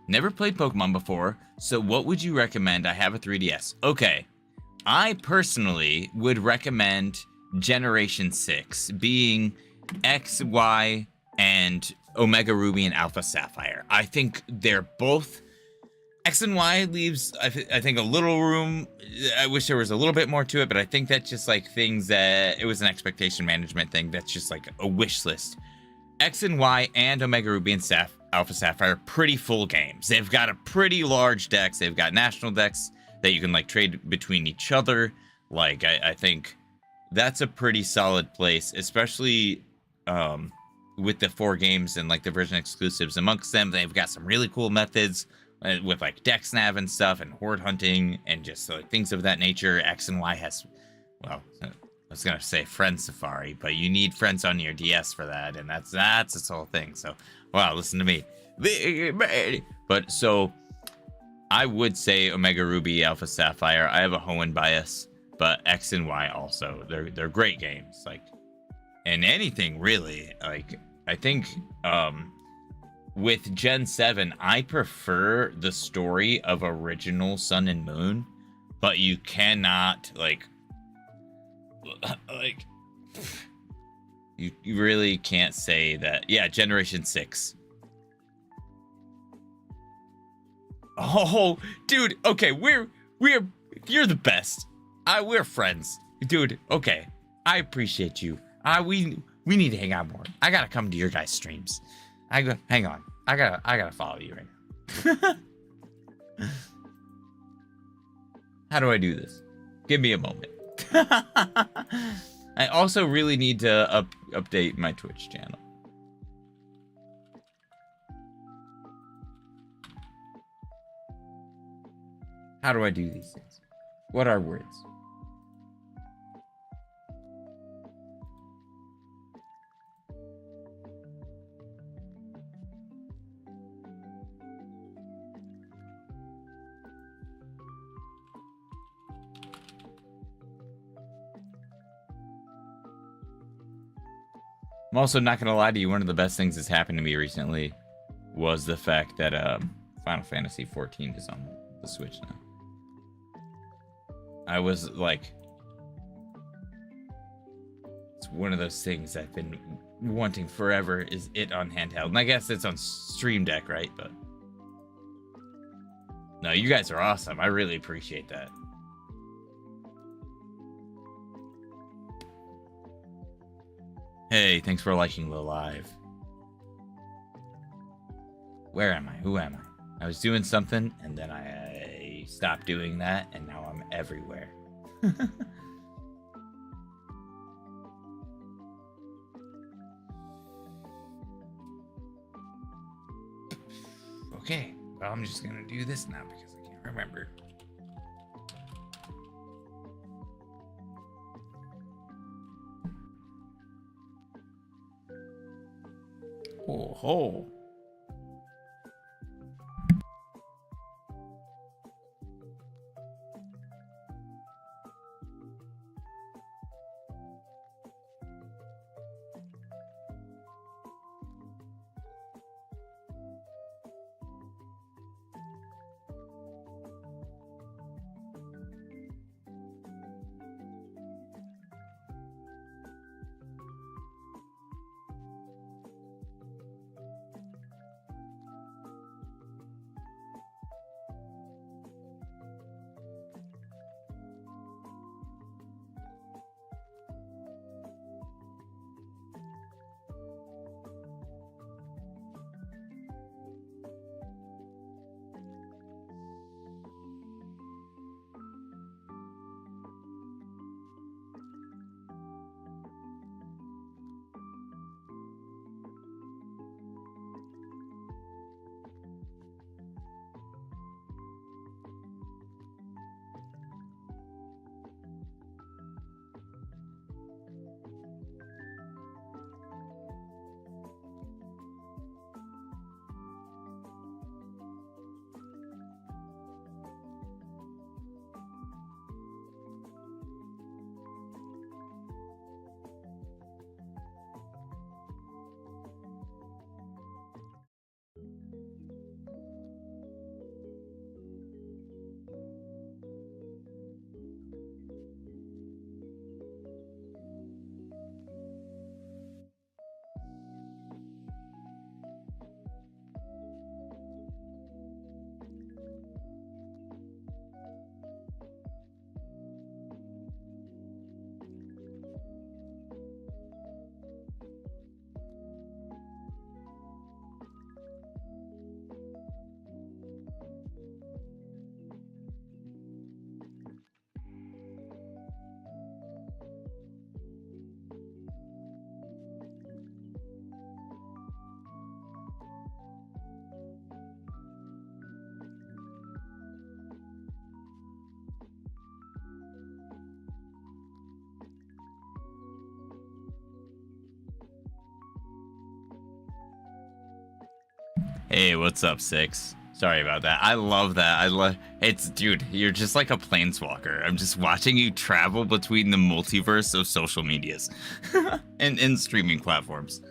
never played Pokemon before, so what would you recommend? I have a 3DS. Okay, I personally would recommend Generation 6, being X, Y, and Omega Ruby and Alpha Sapphire. I think they're both... X and Y leaves, I think, a little room. I wish there was a little bit more to it, but I think that's just like things that... It was an expectation management thing. That's just like a wish list. X and Y and Omega Ruby and Alpha Sapphire are pretty full games. They've got a pretty large decks. They've got national decks that you can like trade between each other. Like, I think that's a pretty solid place, especially with the 4 games and like the version exclusives amongst them. They've got some really cool methods with like deck snap and stuff and horde hunting and just like things of that nature. X and Y has, well, I was gonna say friend safari, but you need friends on your DS for that, and that's its whole thing. So, wow, listen to me. But so I would say Omega Ruby, Alpha Sapphire. I have a Hoenn bias, but X and Y also. They're great games. Like, and anything really. Like, I think with Gen 7, I prefer the story of original Sun and Moon, but you cannot like you really can't say that. Yeah, Generation 6. Oh, dude, okay, you're the best. We're friends. Dude, okay. I appreciate you. We need to hang out more. I gotta come to your guys' streams. Hang on. I gotta follow you right now. How do I do this? Give me a moment. I also really need to update my Twitch channel. How do I do these things? What are words? I'm also not gonna lie to you, one of the best things that's happened to me recently was the fact that Final Fantasy 14 is on the Switch now. I was like, it's one of those things I've been wanting forever, is it on handheld. And I guess it's on Stream Deck, right? But no, you guys are awesome. I really appreciate that. Hey, thanks for liking the live. Where am I? Who am I? I was doing something, and then I stopped doing that, and now I'm everywhere. Okay, well, I'm just gonna do this now because I can't remember. Oh ho. Hey, what's up, Six? Sorry about that. I love that. I love it's, dude, you're just like a planeswalker. I'm just watching you travel between the multiverse of social medias and streaming platforms.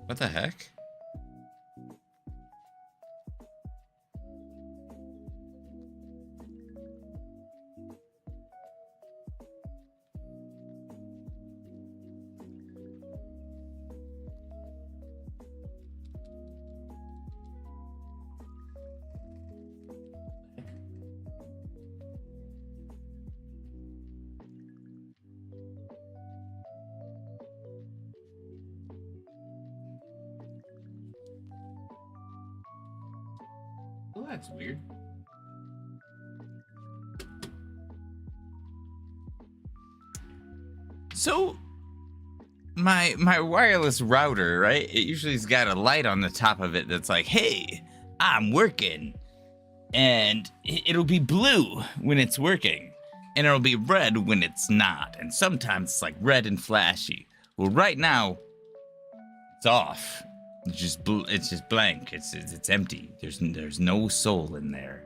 What the heck? Oh, that's weird. So, my wireless router, right? It usually's got a light on the top of it that's like, hey, I'm working. And it'll be blue when it's working. And it'll be red when it's not. And sometimes it's like red and flashy. Well, right now, it's off. It's just blank. It's empty. There's no soul in there.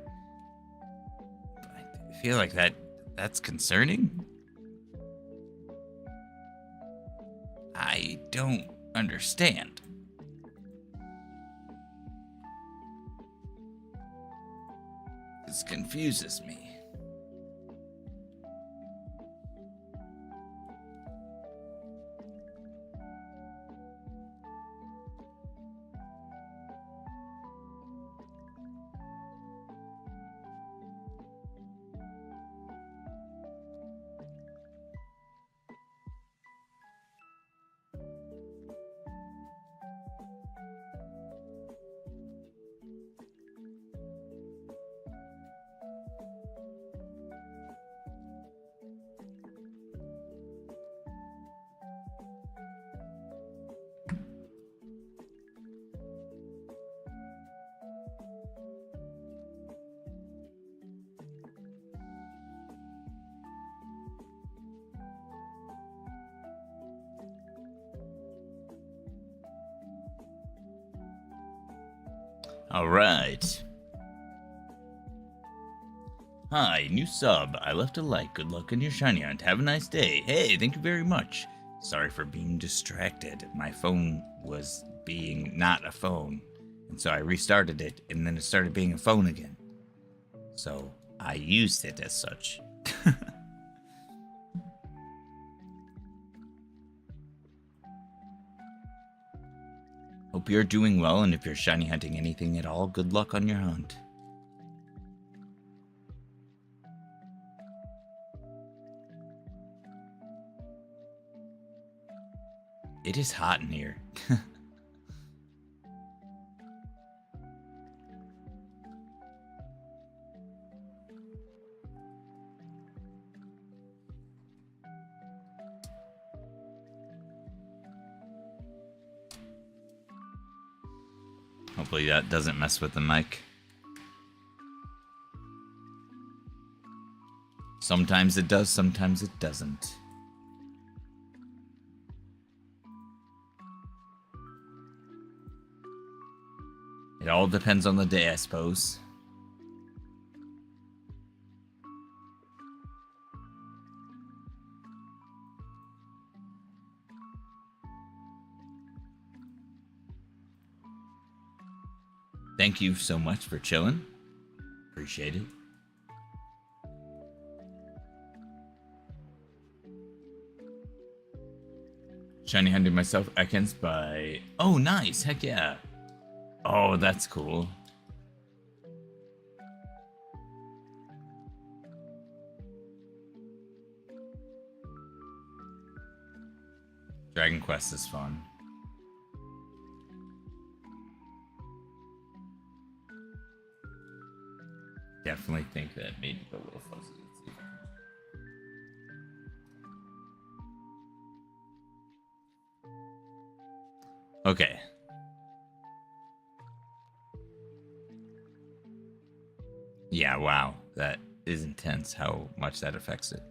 I feel like that's concerning. I don't understand. This confuses me. All right. Hi, new sub. I left a like. Good luck on your shiny hunt. Have a nice day. Hey, thank you very much. Sorry for being distracted. My phone was being not a phone. And so I restarted it, and then it started being a phone again. So I used it as such. Hope you're doing well, and if you're shiny hunting anything at all, good luck on your hunt. It is hot in here. Hopefully that doesn't mess with the mic. Sometimes it does, sometimes it doesn't. It all depends on the day, I suppose. Thank you so much for chilling. Appreciate it. Shiny hunting myself Ekans by... Oh, nice. Heck yeah. Oh, that's cool. Dragon Quest is fun. Definitely think that made it a little fuzzy. Okay. Yeah, wow. That is intense how much that affects it.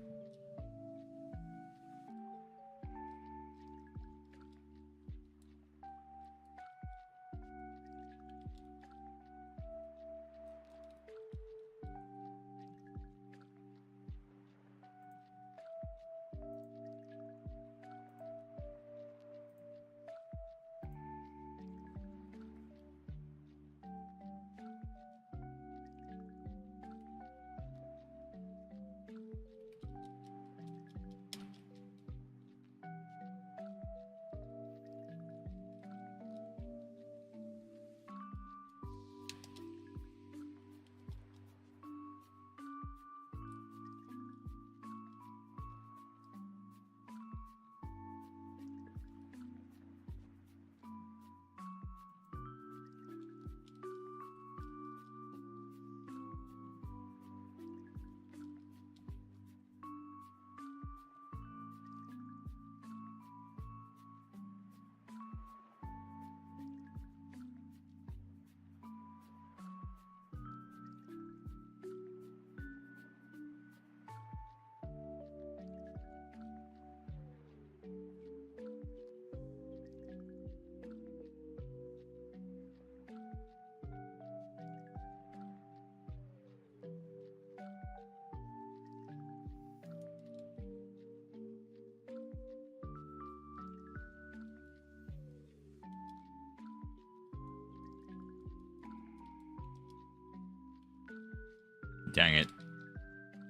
Dang it.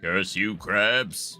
Curse you, crabs.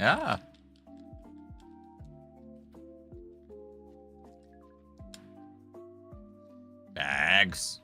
Ah. Bags.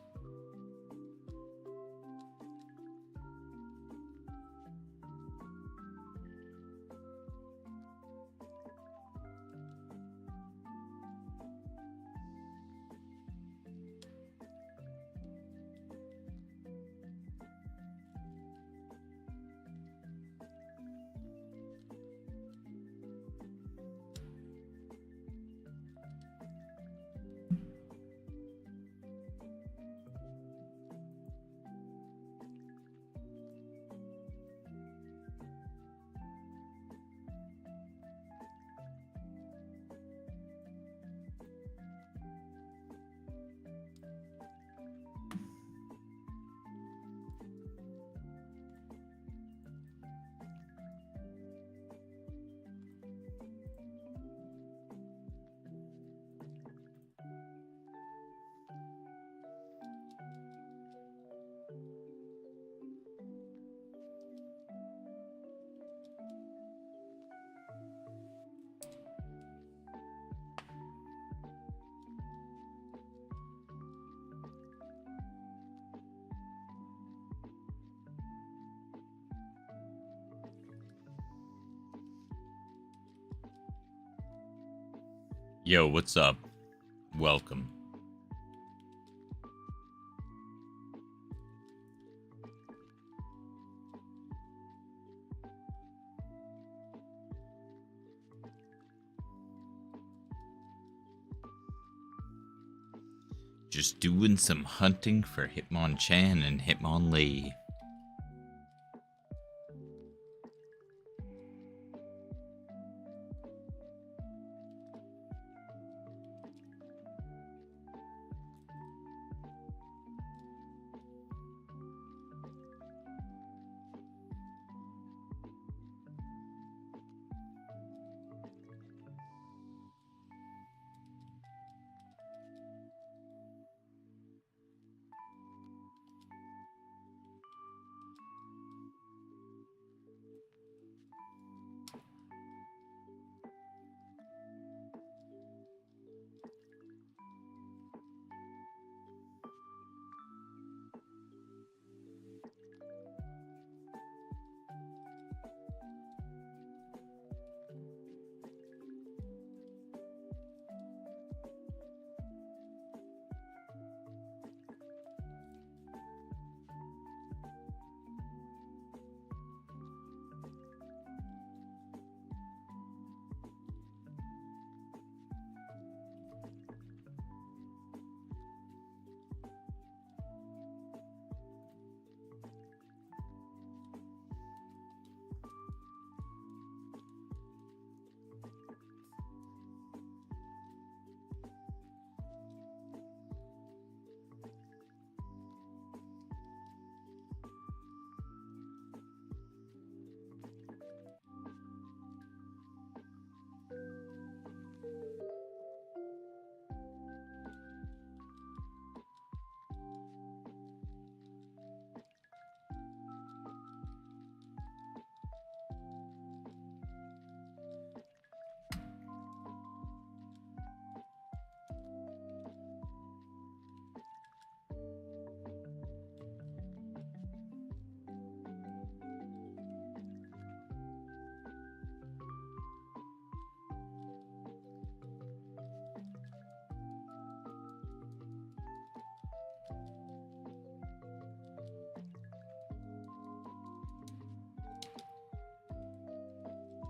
Yo, what's up? Welcome. Just doing some hunting for Hitmonchan and Hitmonlee.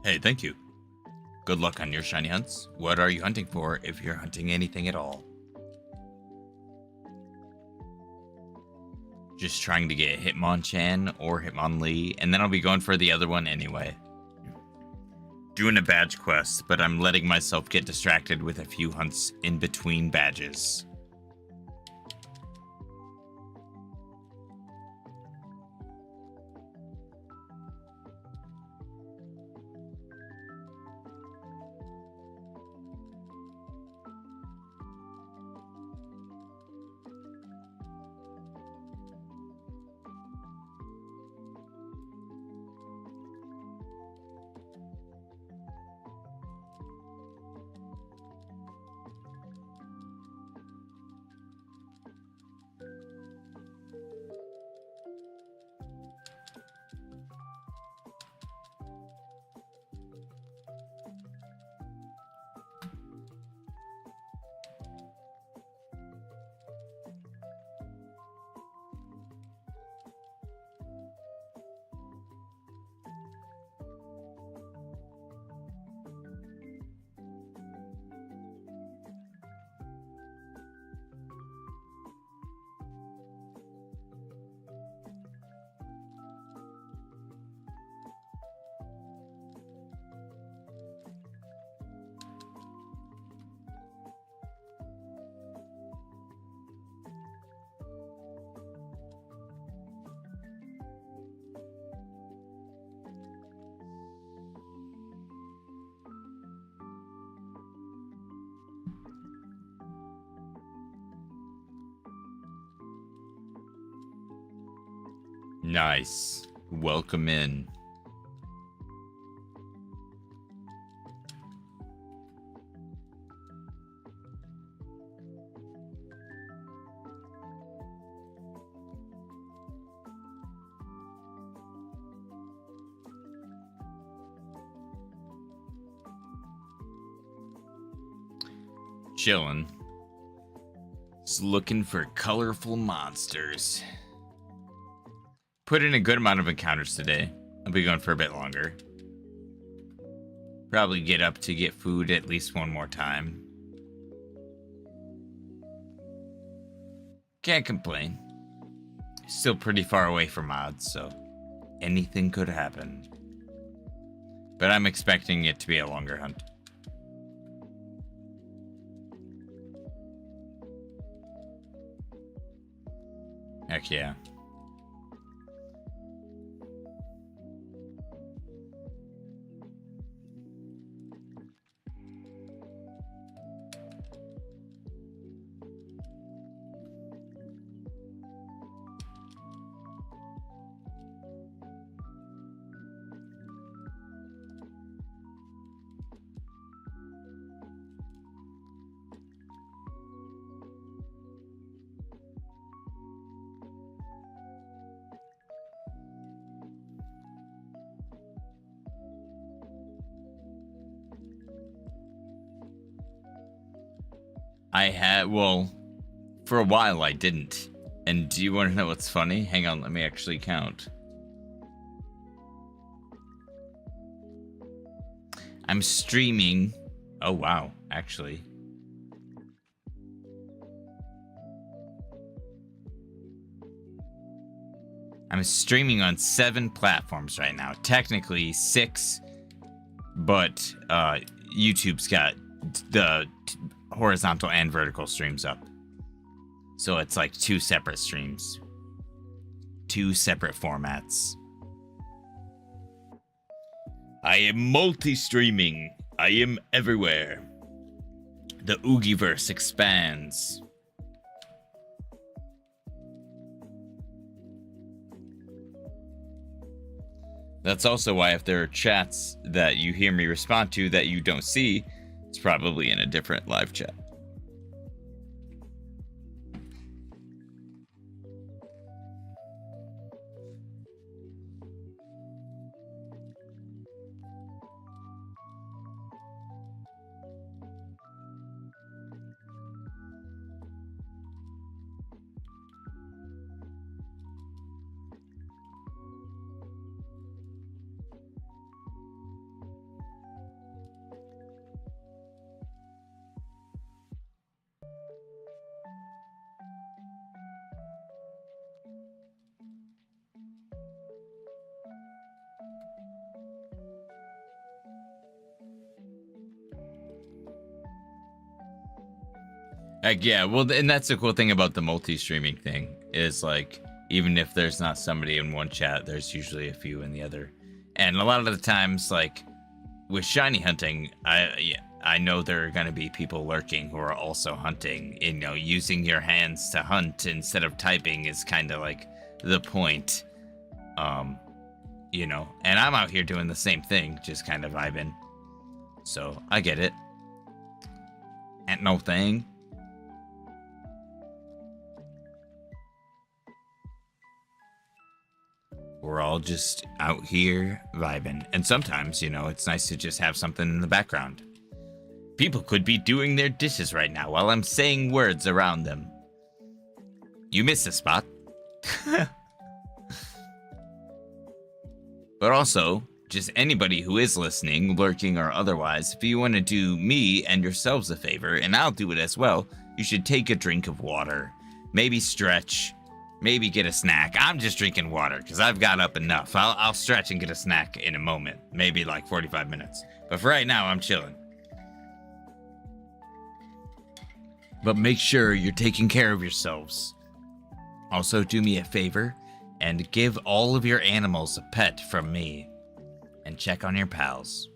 Hey, thank you. Good luck on your shiny hunts. What are you hunting for, if you're hunting anything at all? Just trying to get Hitmonchan or Hitmonlee, and then I'll be going for the other one anyway. Doing a badge quest, but I'm letting myself get distracted with a few hunts in between badges. Nice. Welcome in. Chillin'. Just looking for colorful monsters. Put in a good amount of encounters today. I'll be going for a bit longer. Probably get up to get food at least one more time. Can't complain. Still pretty far away from mods, so anything could happen. But I'm expecting it to be a longer hunt. Heck yeah. Well, for a while I didn't. And do you want to know what's funny? Hang on, let me actually count. I'm streaming. Oh, wow, actually. I'm streaming on 7 platforms right now. Technically 6, but YouTube's got the horizontal and vertical streams up. So it's like 2 separate streams. 2 separate formats. I am multi-streaming. I am everywhere. The Oogieverse expands. That's also why if there are chats that you hear me respond to that you don't see, it's probably in a different live chat. Yeah, well, and that's the cool thing about the multi-streaming thing is like, even if there's not somebody in one chat, there's usually a few in the other. And a lot of the times, like with shiny hunting, I know there are going to be people lurking who are also hunting. You know, using your hands to hunt instead of typing is kind of like the point. You know, and I'm out here doing the same thing, just kind of vibing. So I get it. Ain't no thing. We're all just out here vibing. And sometimes, you know, it's nice to just have something in the background. People could be doing their dishes right now while I'm saying words around them. You missed a spot. But also, just anybody who is listening, lurking or otherwise, if you want to do me and yourselves a favor, and I'll do it as well, you should take a drink of water. Maybe stretch. Maybe get a snack. I'm just drinking water because I've got up enough. I'll stretch and get a snack in a moment. Maybe like 45 minutes. But for right now, I'm chilling. But make sure you're taking care of yourselves. Also, do me a favor and give all of your animals a pet from me. And check on your pals.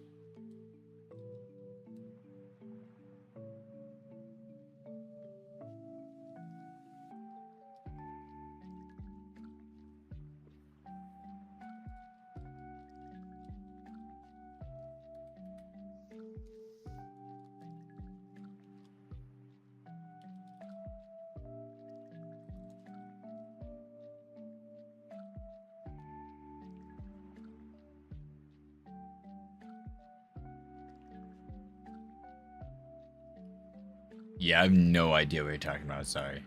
Yeah, I have no idea what you're talking about. Sorry.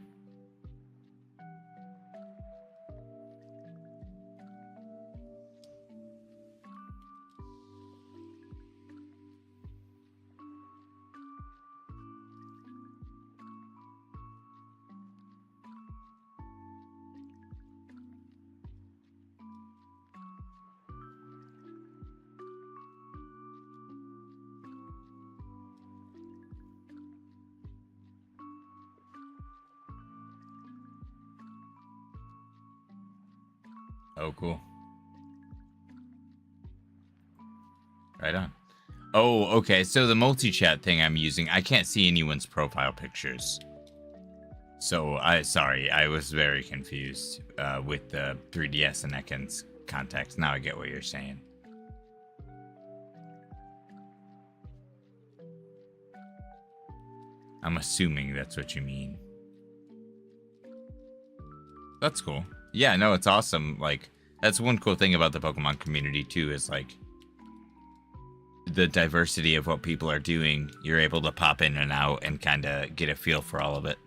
Oh, cool. Right on. Oh, okay. So the multi-chat thing I'm using, I can't see anyone's profile pictures. So sorry, I was very confused with the 3DS and Ekans context. Now I get what you're saying. I'm assuming that's what you mean. That's cool. Yeah, no, it's awesome. Like, that's one cool thing about the Pokemon community too, is like the diversity of what people are doing. You're able to pop in and out and kind of get a feel for all of it.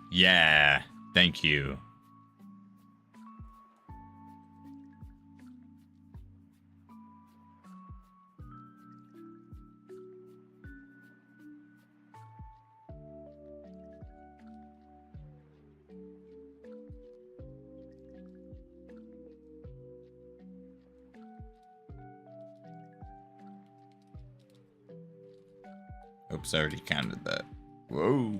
Yeah, thank you. Oops, I already counted that. Whoa.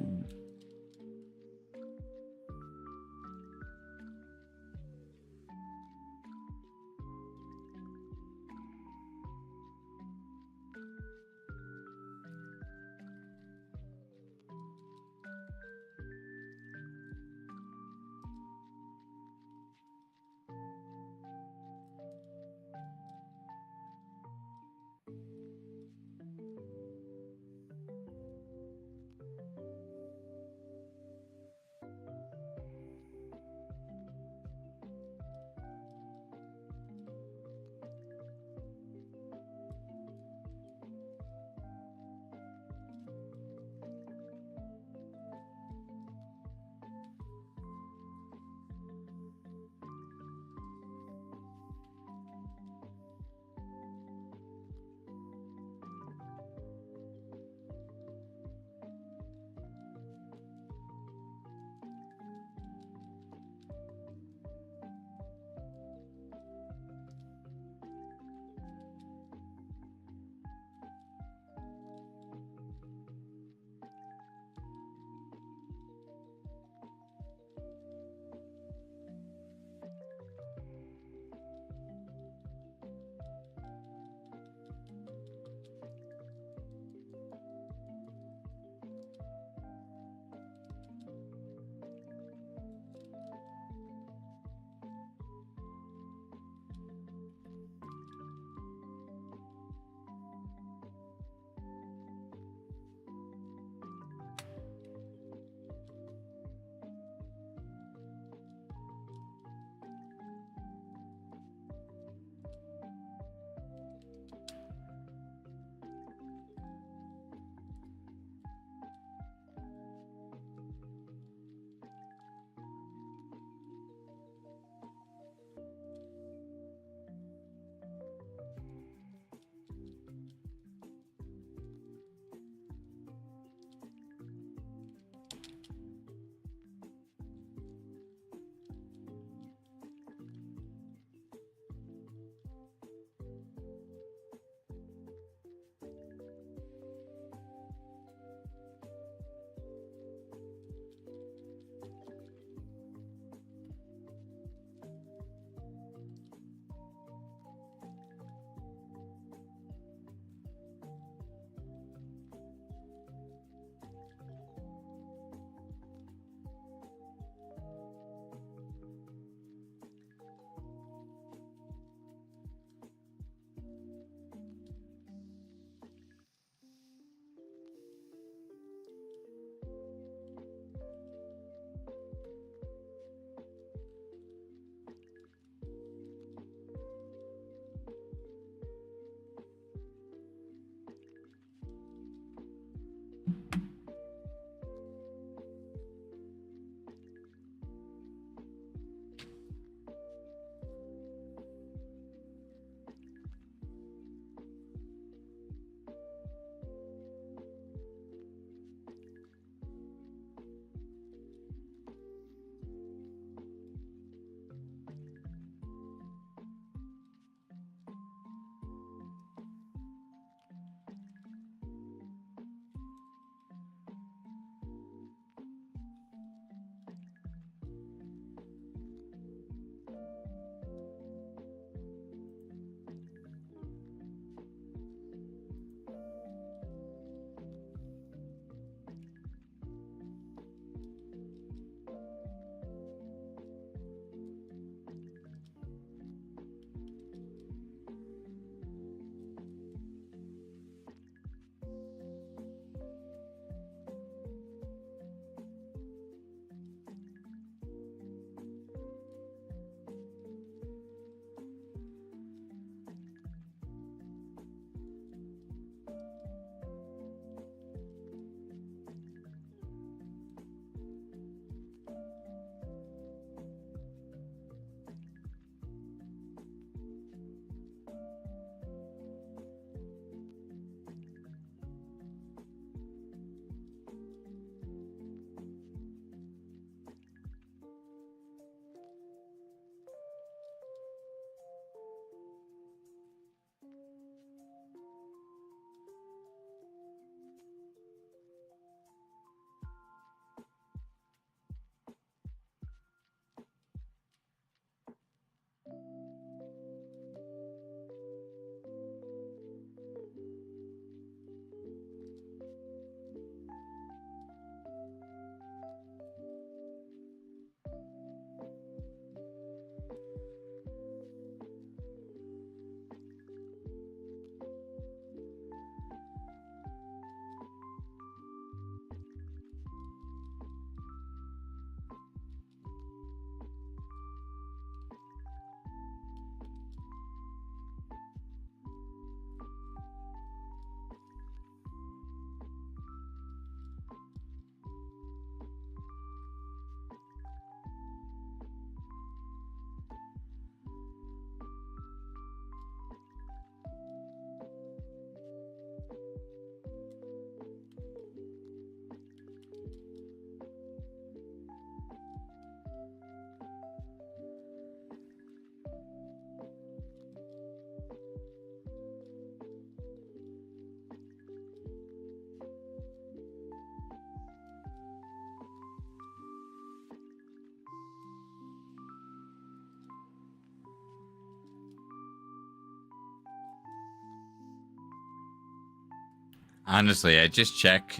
Honestly, I just check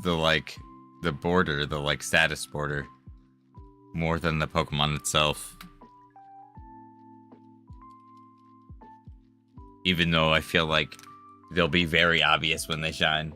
the the border, the status border, more than the Pokemon itself. Even though I feel like they'll be very obvious when they shine.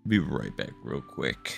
Be right back real quick.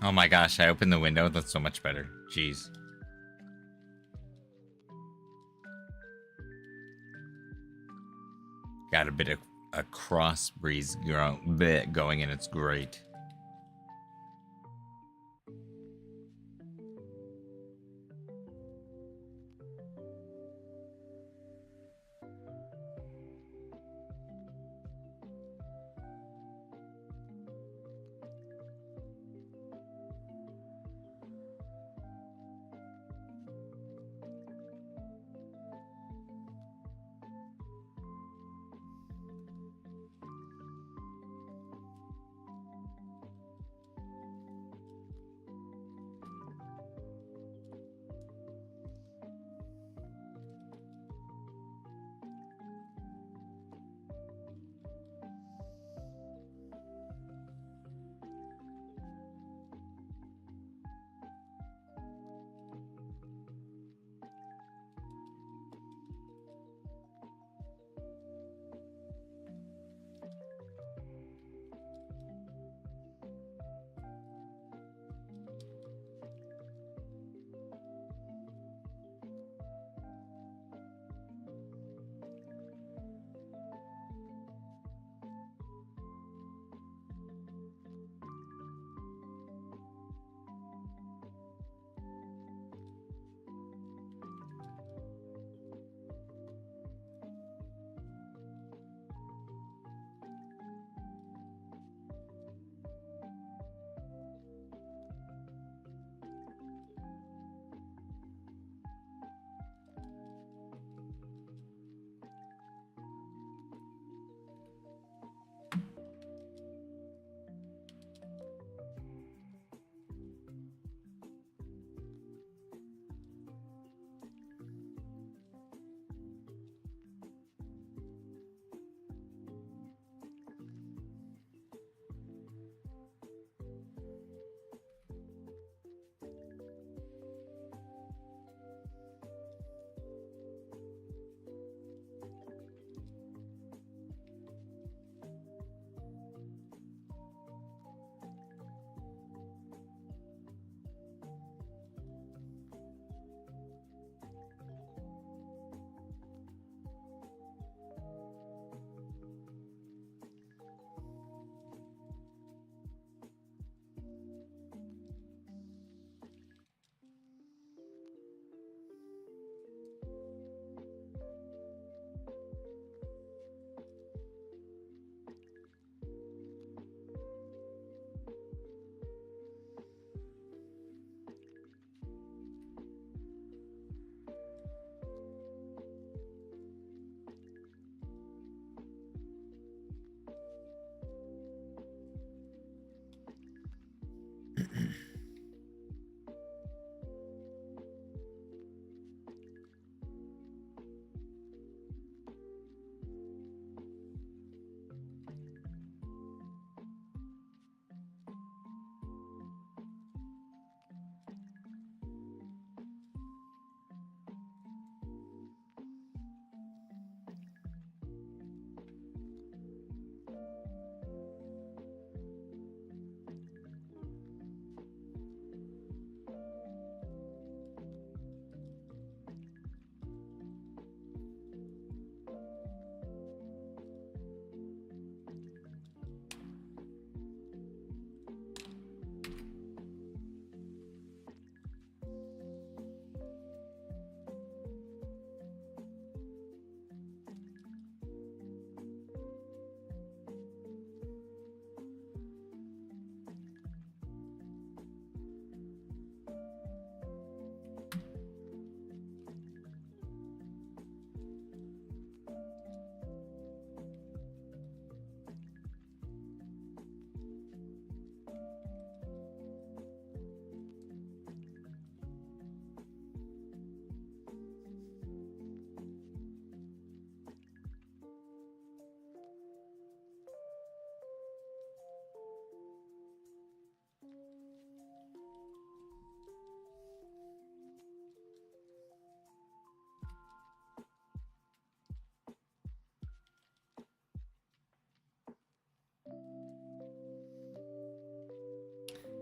Oh my gosh, I opened the window. That's so much better. Jeez. Got a bit of a cross breeze going, and it's great.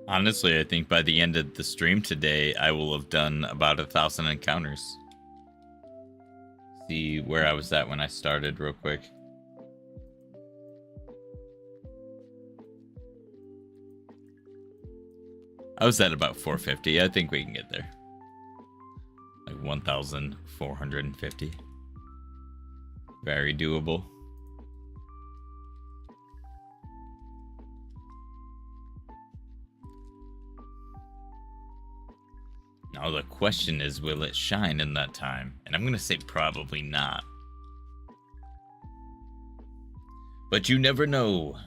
Honestly, I think by the end of the stream today, I will have done about 1,000 encounters. See where I was at when I started real quick. I was at about 450. I think we can get there. Like 1,450. Very doable. Now the question is, will it shine in that time? And I'm going to say probably not. But you never know.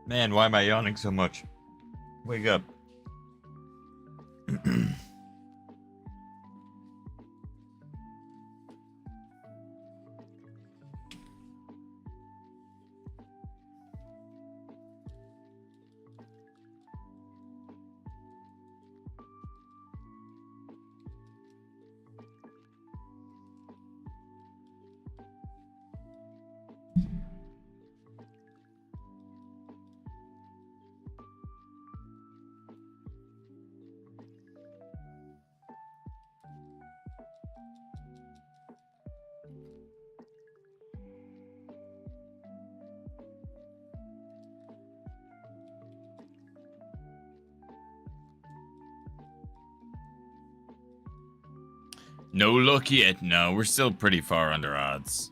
Man, why am I yawning so much? Wake up. No luck yet. No, we're still pretty far under odds.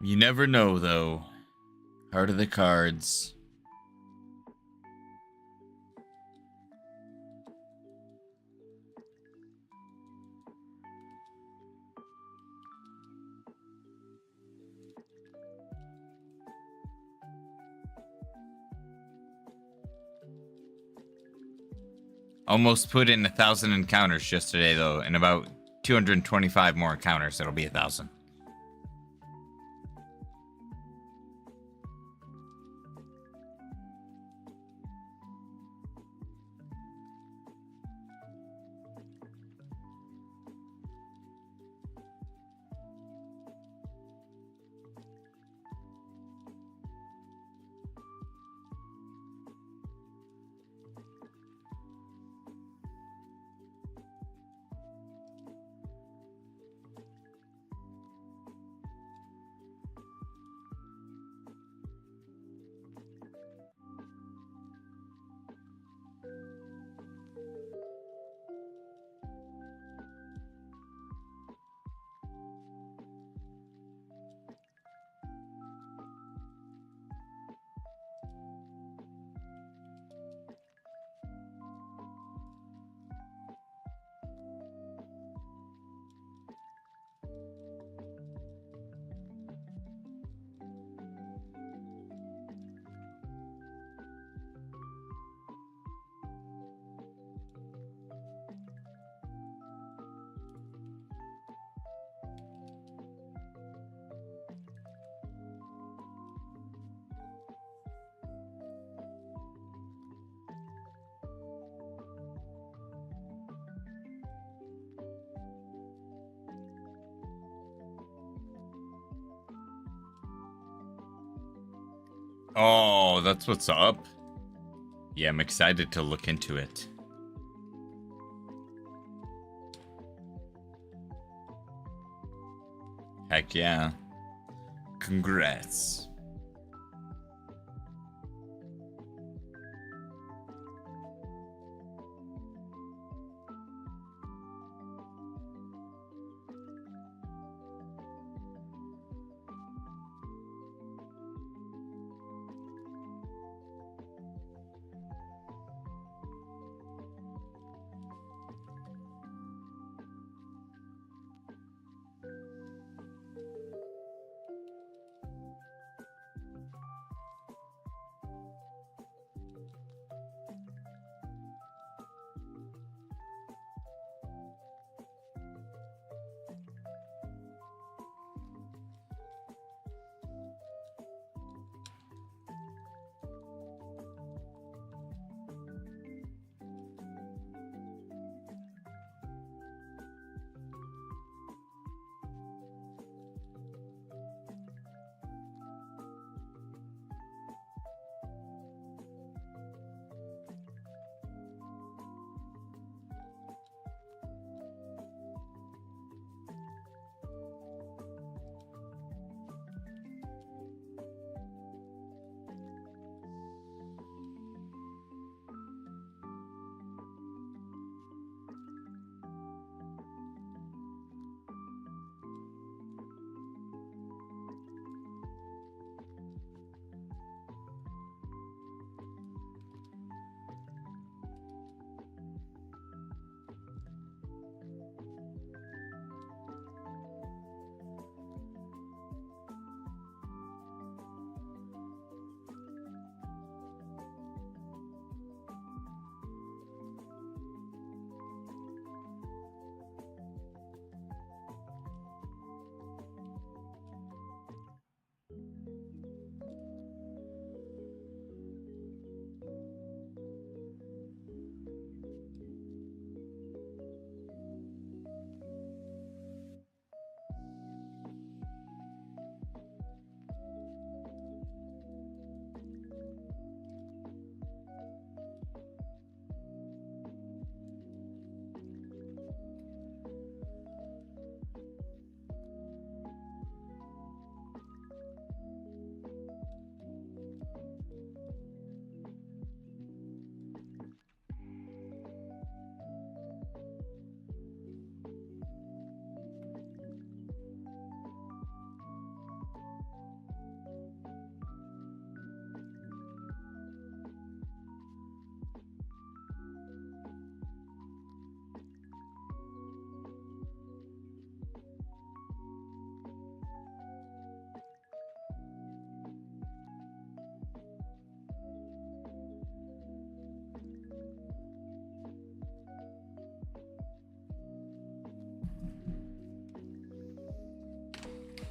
You never know, though. Heart of the cards. Almost put in 1,000 encounters just today, though, and about 225 more encounters. It'll be 1,000. Oh, that's what's up. Yeah, I'm excited to look into it. Heck yeah. Congrats.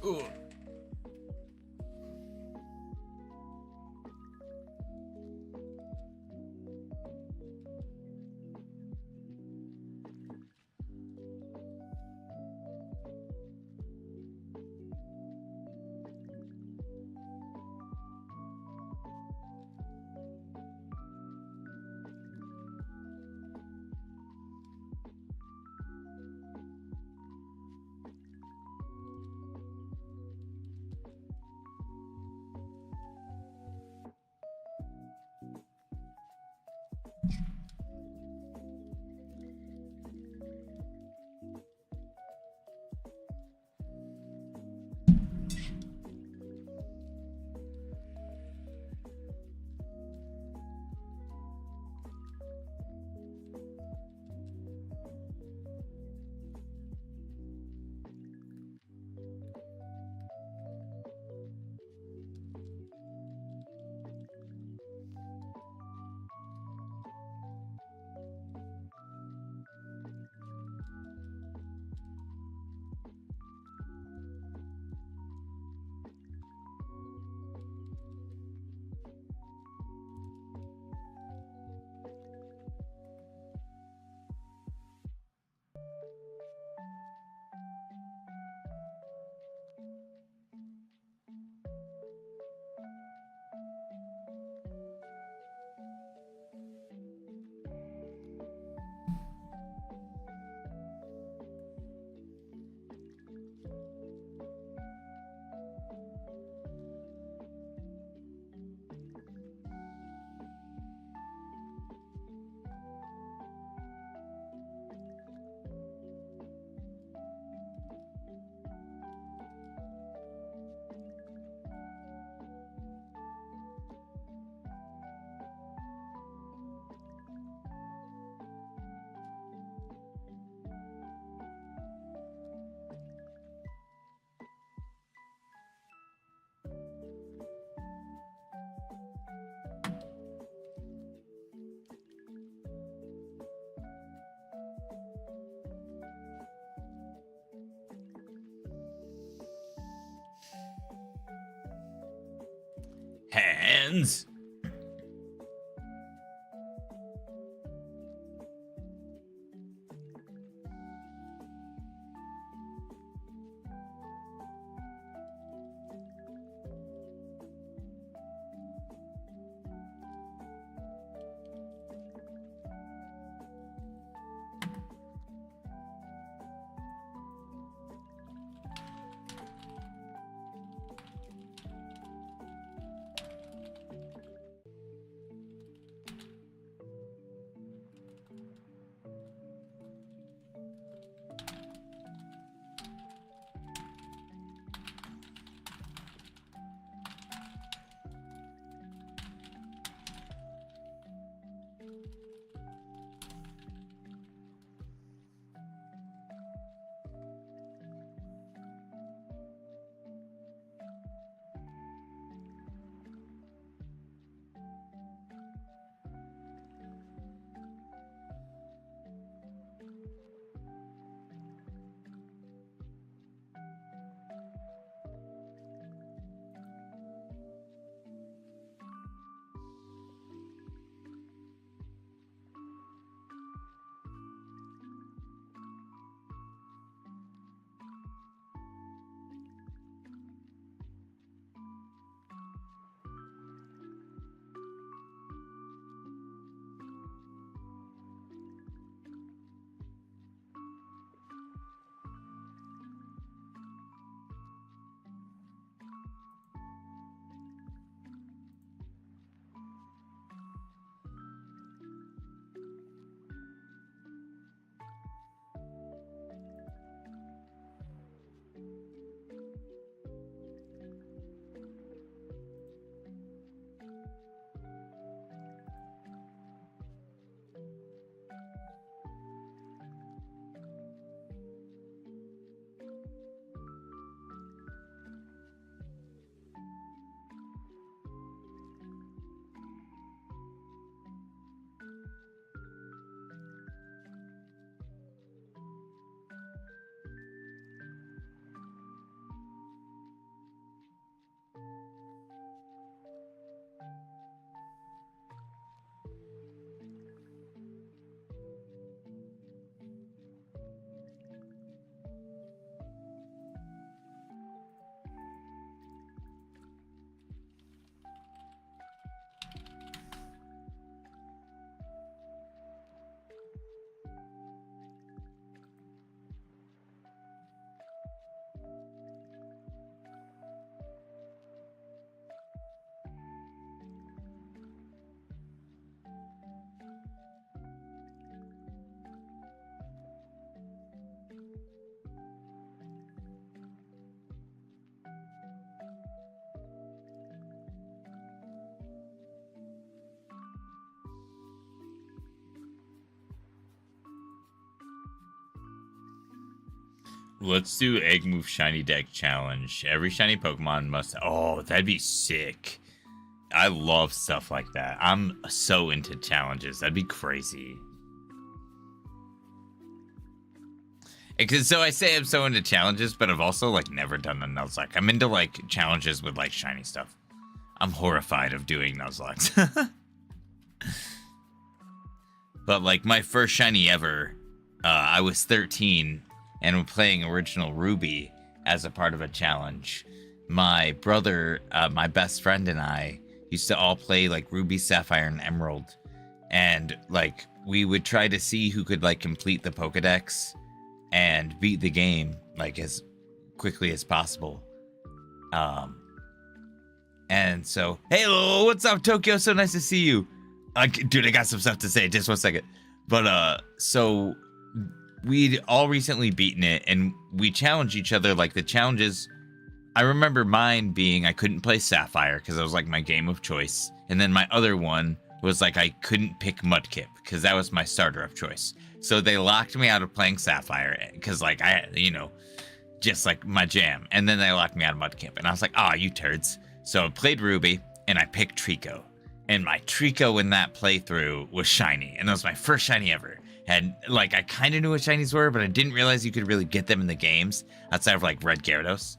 Ugh. Hands. Let's do Egg Move Shiny Deck Challenge. Every shiny Pokemon must... Oh, that'd be sick. I love stuff like that. I'm so into challenges. That'd be crazy. Because so I say I'm so into challenges, but I've also like never done a Nuzlocke. I'm into like challenges with like shiny stuff. I'm horrified of doing Nuzlocks. But like my first shiny ever, I was 13 and we're playing original Ruby as a part of a challenge. My brother, my best friend, and I used to all play like Ruby, Sapphire, and Emerald, and like we would try to see who could like complete the Pokedex and beat the game like as quickly as possible. And so, hey, hello, what's up, Tokyo? So nice to see you. Dude, I got some stuff to say. Just 1 second. But so we'd all recently beaten it, and we challenged each other. Like the challenges, I remember mine being I couldn't play Sapphire because it was like my game of choice, and then my other one was like I couldn't pick Mudkip because that was my starter of choice. So they locked me out of playing Sapphire because like I, you know, just like my jam, and then they locked me out of Mudkip, and I was like, ah, you turds. So I played Ruby, and I picked Trico, and my Trico in that playthrough was shiny, and that was my first shiny ever. And like I kind of knew what shinies were, but I didn't realize you could really get them in the games outside of like Red Gyarados.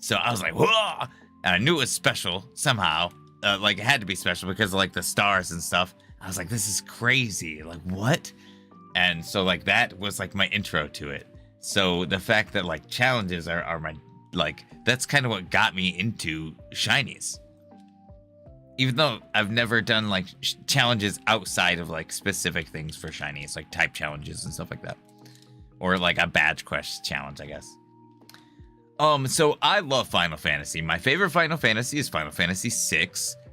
So I was like, whoa! And I knew it was special somehow. Like it had to be special because of like the stars and stuff. I was like, this is crazy. Like what? And so like that was like my intro to it. So the fact that like challenges are my, like, that's kind of what got me into shinies. Even though I've never done like challenges outside of like specific things for shinies, like type challenges and stuff like that. Or like a badge quest challenge, I guess. So I love Final Fantasy. My favorite Final Fantasy is Final Fantasy VI.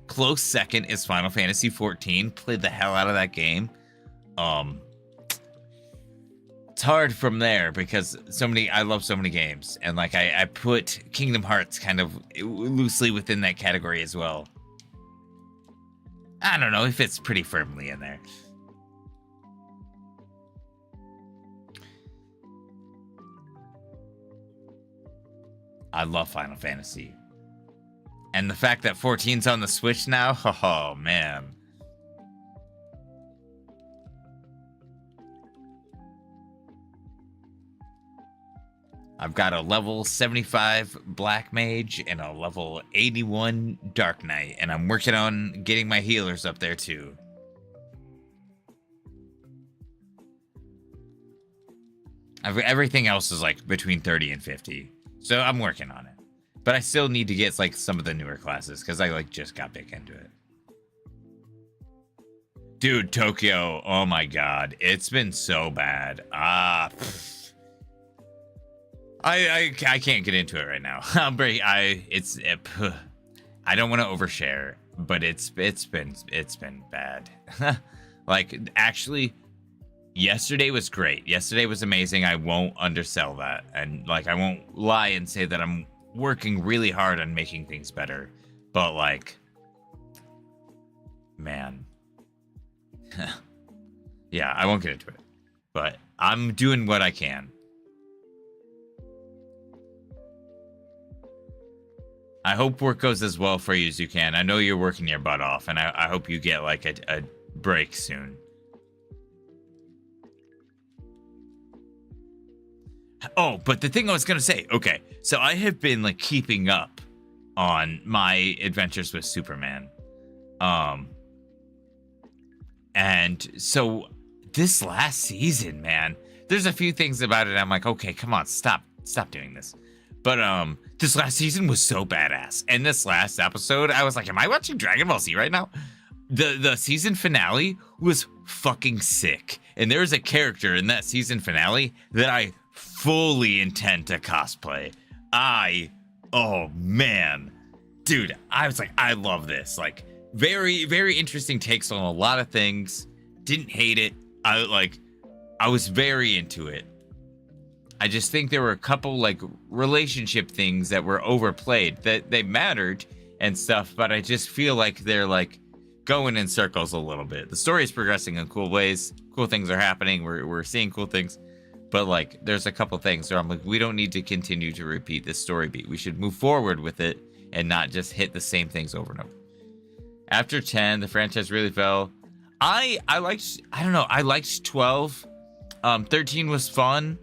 Close second is Final Fantasy XIV. Played the hell out of that game. It's hard from there because I love so many games, and like I put Kingdom Hearts kind of loosely within that category as well. I don't know, it fits pretty firmly in there. I love Final Fantasy. And the fact that 14's on the Switch now, oh man. I've got a level 75 Black Mage and a level 81 Dark Knight, and I'm working on getting my healers up there too. Everything else is like between 30 and 50, so I'm working on it. But I still need to get like some of the newer classes because I like just got back into it. Dude, Tokyo, oh my god, it's been so bad. I can't get into it right now. I don't want to overshare, but it's been bad. Like actually, yesterday was great. Yesterday was amazing. I won't undersell that, and like I won't lie and say that I'm working really hard on making things better. But like, man, yeah, I won't get into it. But I'm doing what I can. I hope work goes as well for you as you can. I know you're working your butt off, and I hope you get like a break soon. Oh, but the thing I was gonna say, okay, so I have been like keeping up on my adventures with Superman. And so this last season, man, there's a few things about it I'm like, okay, come on, stop doing this. But this last season was so badass. And this last episode, I was like, am I watching Dragon Ball Z right now? The season finale was fucking sick. And there's a character in that season finale that I fully intend to cosplay. Oh man. Dude, I was like, I love this. Like, very, very interesting takes on a lot of things. Didn't hate it. I was very into it. I just think there were a couple like relationship things that were overplayed, that they mattered and stuff, but I just feel like they're like going in circles a little bit. The story is progressing in cool ways. Cool things are happening. We're seeing cool things, but like there's a couple things where I'm like, we don't need to continue to repeat this story beat. We should move forward with it and not just hit the same things over and over. After 10, the franchise really fell. I liked 12. 13 was fun.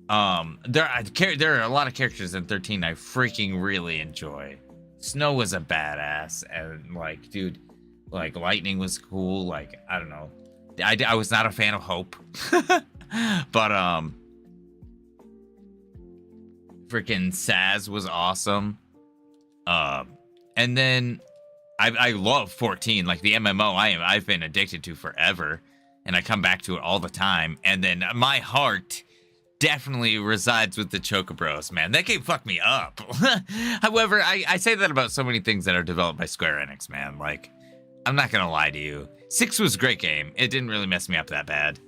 There are a lot of characters in 13 I freaking really enjoy. Snow was a badass, and like, dude, like Lightning was cool. Like, I don't know. I was not a fan of Hope, but freaking Saz was awesome. And then I love 14, like the MMO I've been addicted to forever, and I come back to it all the time. And then my heart definitely resides with the Chocobros, man. That game fucked me up. However, I say that about so many things that are developed by Square Enix, man. Like, I'm not gonna lie to you. 6 was a great game. It didn't really mess me up that bad.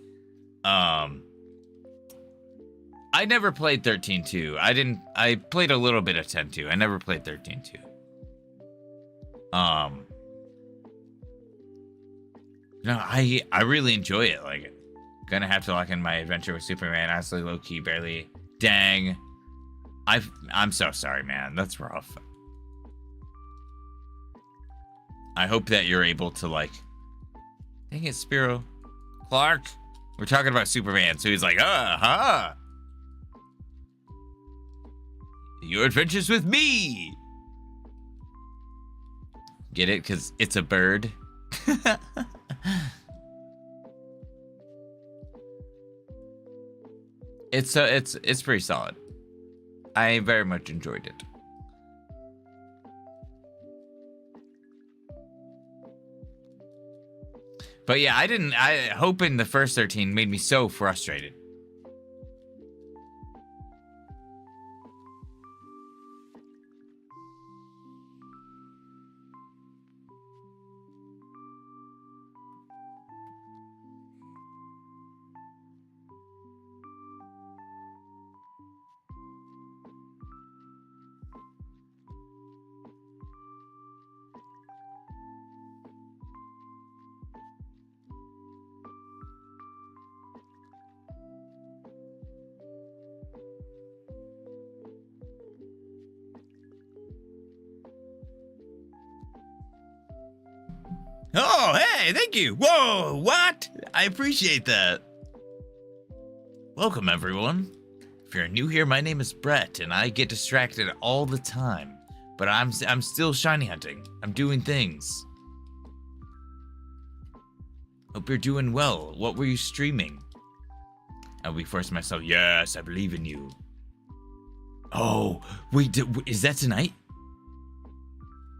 I never played 13-2. I played a little bit of 10-2. I never played 13-2. No, I really enjoy it. Like, gonna have to lock in my adventure with Superman. Honestly, low key, barely. Dang. I'm so sorry, man. That's rough. I hope that you're able to, like... Dang it, Spiro. Clark. We're talking about Superman, so he's like, your adventures with me. Get it? Because it's a bird. It's pretty solid. I very much enjoyed it. But yeah, Hope in the first 13 made me so frustrated. Oh, hey, thank you. Whoa, what? I appreciate that. Welcome, everyone. If you're new here, my name is Brett, and I get distracted all the time. But I'm still shiny hunting. I'm doing things. Hope you're doing well. What were you streaming? I'll be forcing myself. Yes, I believe in you. Oh, wait, is that tonight?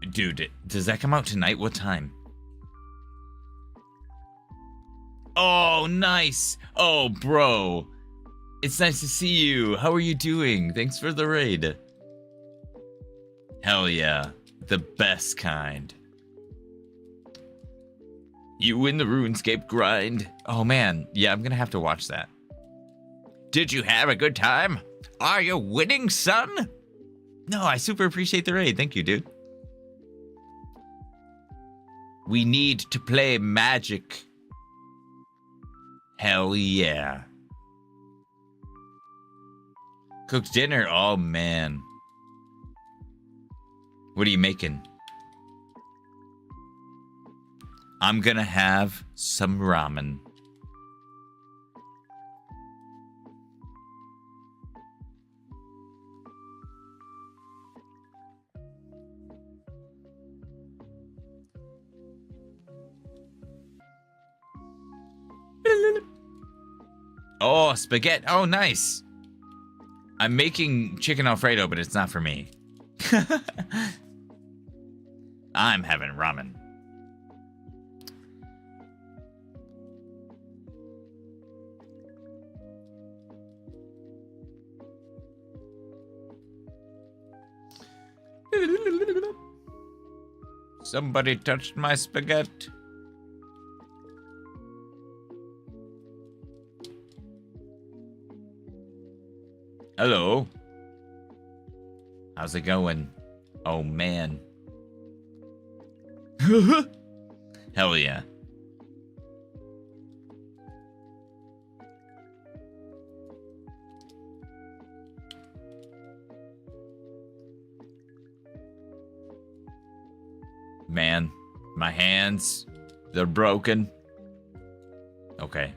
Dude, does that come out tonight? What time? Oh, nice. Oh, bro. It's nice to see you. How are you doing? Thanks for the raid. Hell yeah. The best kind. You in the RuneScape grind. Oh, man. Yeah, I'm gonna have to watch that. Did you have a good time? Are you winning, son? No, I super appreciate the raid. Thank you, dude. We need to play Magic. Hell yeah. Cooked dinner? Oh, man. What are you making? I'm gonna have some ramen. Oh, spaghetti. Oh, nice. I'm making chicken Alfredo, but it's not for me. I'm having ramen. Somebody touched my spaghetti. Hello. How's it going? Oh, man. Hell yeah. Man, my hands, they're broken. Okay.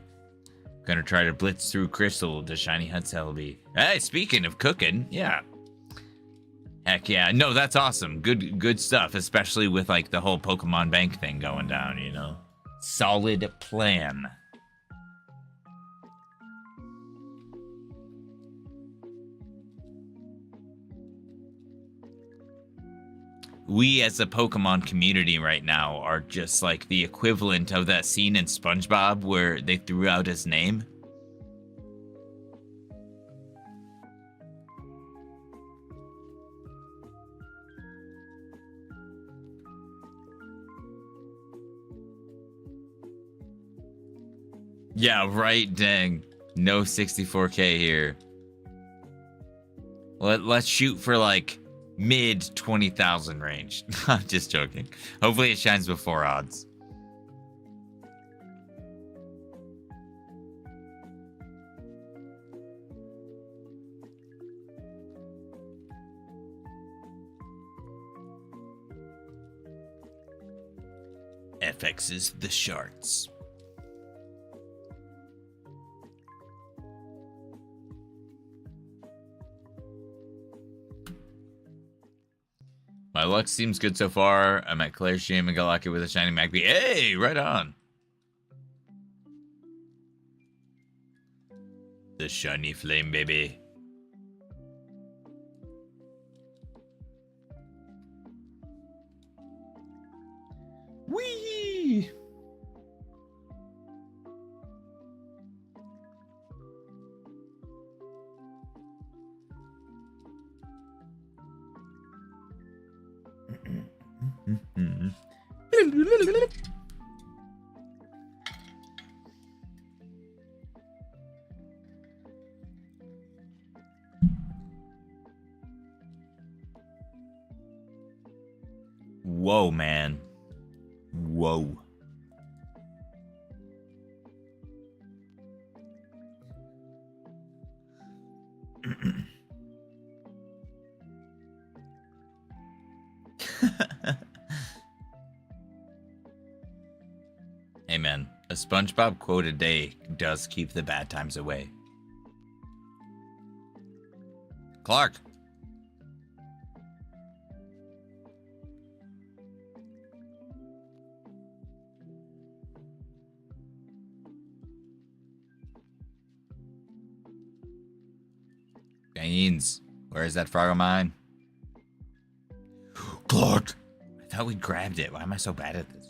Gonna try to blitz through Crystal to Shiny Hut Celebi. Hey, speaking of cooking, yeah. Heck yeah. No, that's awesome. Good stuff, especially with like the whole Pokemon Bank thing going down, you know. Solid plan. We as a Pokemon community right now are just like the equivalent of that scene in SpongeBob where they threw out his name. Yeah, right, dang. No 64K here. Let's shoot for like mid 20,000 range. I'm just joking. Hopefully it shines before odds. FX is the shards. My luck seems good so far. I'm at Claire's Gym and got lucky with a shiny Magpie. Hey, right on. The shiny flame, baby. Whee! Whoa, man. Whoa. Hey man, a SpongeBob quote a day does keep the bad times away. Clark. Beans, where is that frog of mine? Clark! I thought we grabbed it. Why am I so bad at this?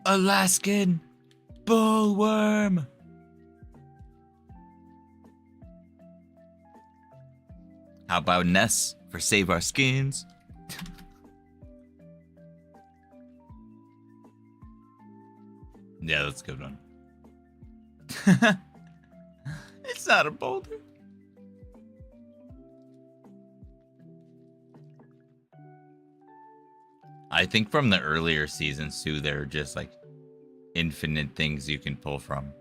Alaskan bullworm. How about Ness for Save Our Skins? Yeah, that's a good one. It's not a boulder. I think from the earlier seasons too, there are just like infinite things you can pull from.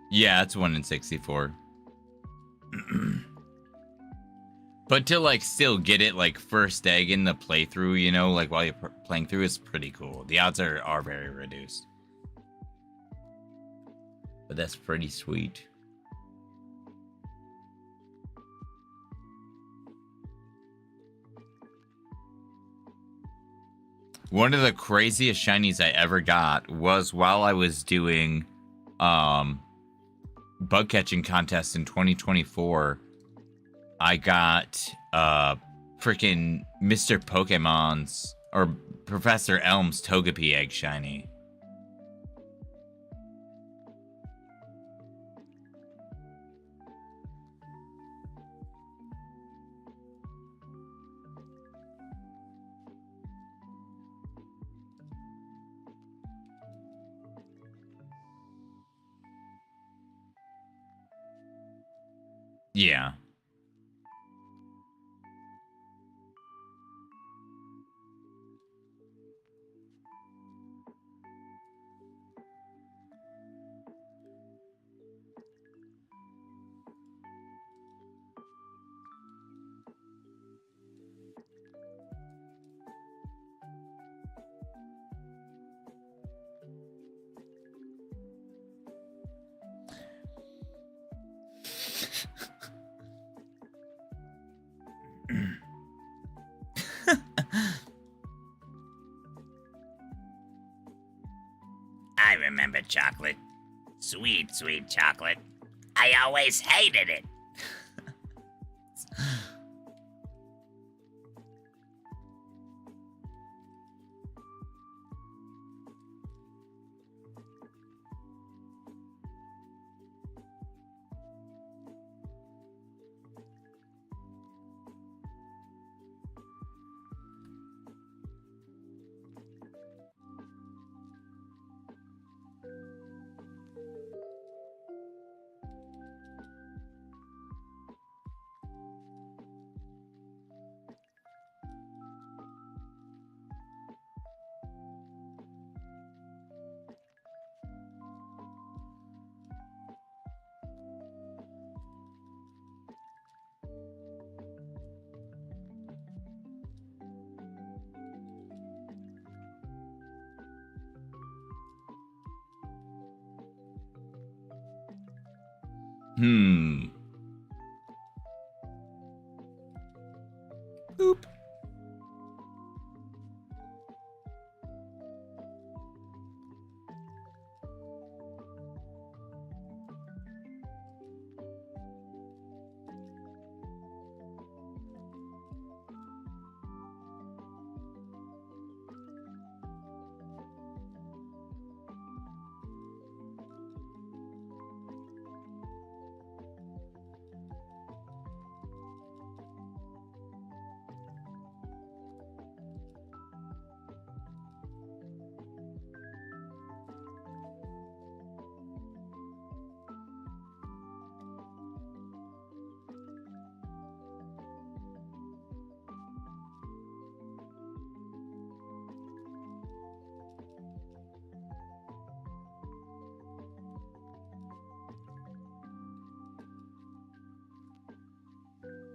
Yeah, it's 1 in 64. But to like still get it like first egg in the playthrough, you know, like while you're playing through, is pretty cool. The odds are very reduced. But that's pretty sweet. One of the craziest shinies I ever got was while I was doing bug catching contest in 2024. I got freaking Mr. Pokemon's or Professor Elm's Togepi egg shiny. Yeah. I remember chocolate. Sweet, sweet chocolate. I always hated it. Boop.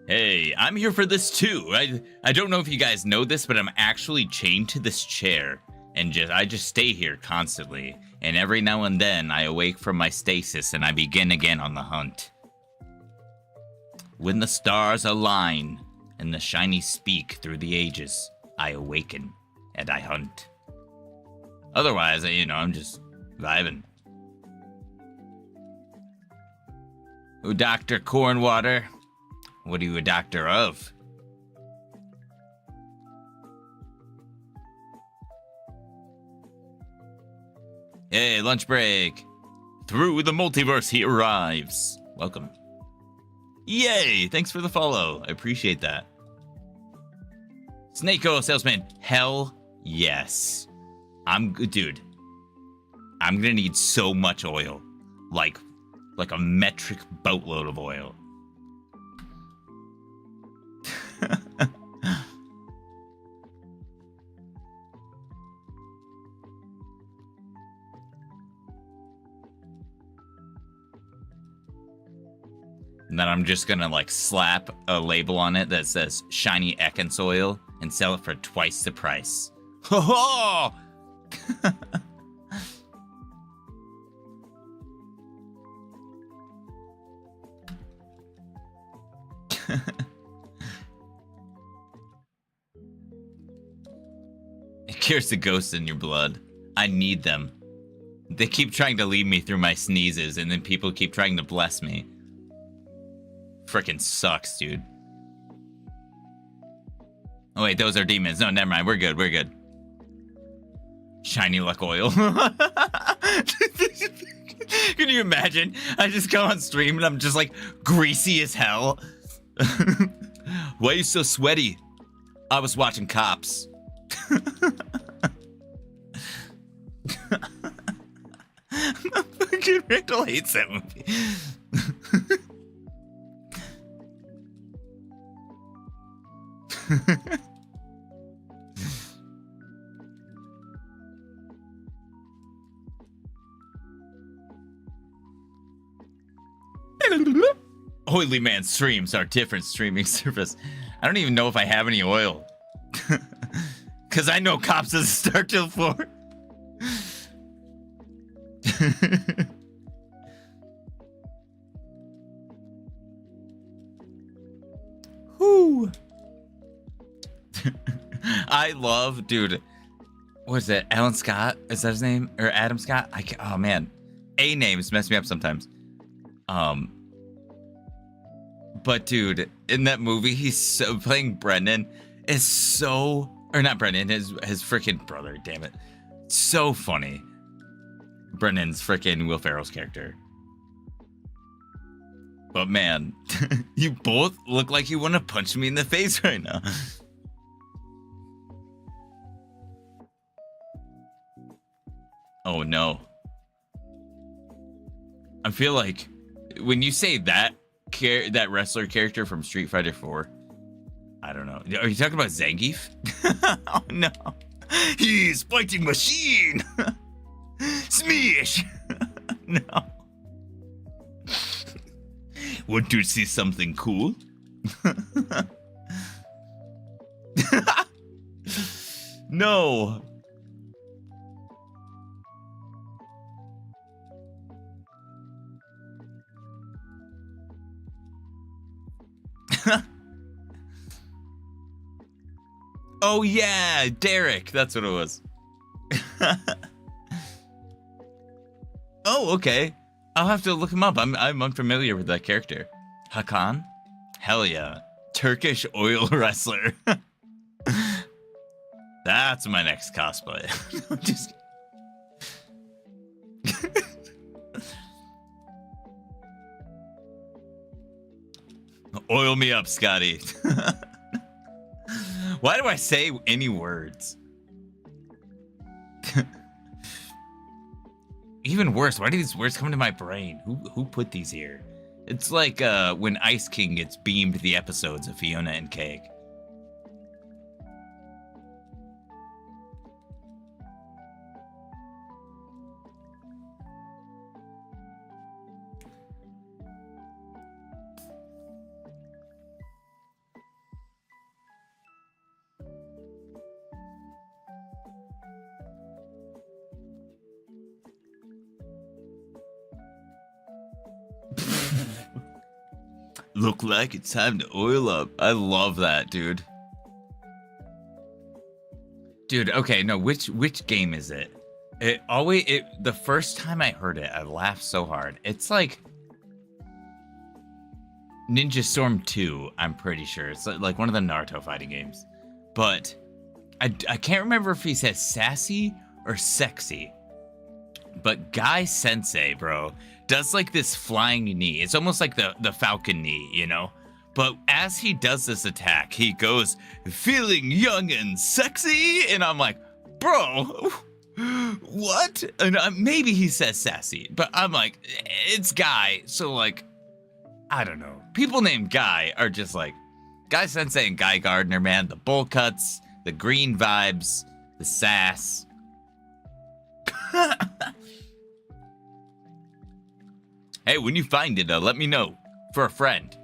Hey, I'm here for this too. I don't know if you guys know this, but I'm actually chained to this chair, and I just stay here constantly. And every now and then, I awake from my stasis and I begin again on the hunt. When the stars align and the shiny speak through the ages, I awaken and I hunt. Otherwise, I'm just vibing. Ooh, Dr. Cornwater. What are you a doctor of? Hey, lunch break. Through the multiverse he arrives. Welcome. Yay, thanks for the follow. I appreciate that. Snake oil salesman. Hell yes. Dude. I'm gonna need so much oil. Like a metric boatload of oil. And then I'm just gonna slap a label on it that says shiny Ekans oil and sell it for twice the price. Ho ho! It cures the ghosts in your blood. I need them. They keep trying to lead me through my sneezes, and then people keep trying to bless me. Frickin' sucks, dude. Oh wait, those are demons. No, never mind. We're good. We're good. Shiny luck oil. Can you imagine? I just go on stream and I'm just like greasy as hell. Why are you so sweaty? I was watching Cops. Fucking Randall hates that movie. Oily Man streams are different streaming service. I don't even know if I have any oil. Because I know Cops doesn't start till 4. Whoo. I love, dude. What is it? Alan Scott? Is that his name? Or Adam Scott? Oh man, A names mess me up sometimes. But dude, in that movie, he's so playing Brendan is so, or not Brendan, his freaking brother. Damn it, so funny. Brendan's freaking Will Ferrell's character. But man, you both look like you want to punch me in the face right now. Oh no. I feel like when you say that wrestler character from Street Fighter 4, I don't know. Are you talking about Zangief? Oh no. He's fighting machine. Smash. No. Want to see something cool? No. Oh yeah, Derek. That's what it was. Oh, okay. I'll have to look him up. I'm unfamiliar with that character. Hakan? Hell yeah. Turkish oil wrestler. That's my next cosplay. Just oil me up, Scotty. Why do I say any words? Even worse, why do these words come to my brain? Who put these here? It's like when Ice King gets beamed the episodes of Fiona and Cake. Look like it's time to oil up. I love that, dude. Dude, okay, no, which game is it? The first time I heard it, I laughed so hard. It's like Ninja Storm 2, I'm pretty sure. It's like one of the Naruto fighting games. But I can't remember if he says sassy or sexy. But Guy Sensei, bro, does like this flying knee. It's almost like the Falcon knee, you know? But as he does this attack, he goes, feeling young and sexy. And I'm like, bro, what? And maybe he says sassy, but I'm like, it's Guy. So like, I don't know. People named Guy are just like, Guy Sensei and Guy Gardner, man. The bowl cuts, the green vibes, the sass. Hey, when you find it, let me know. For a friend.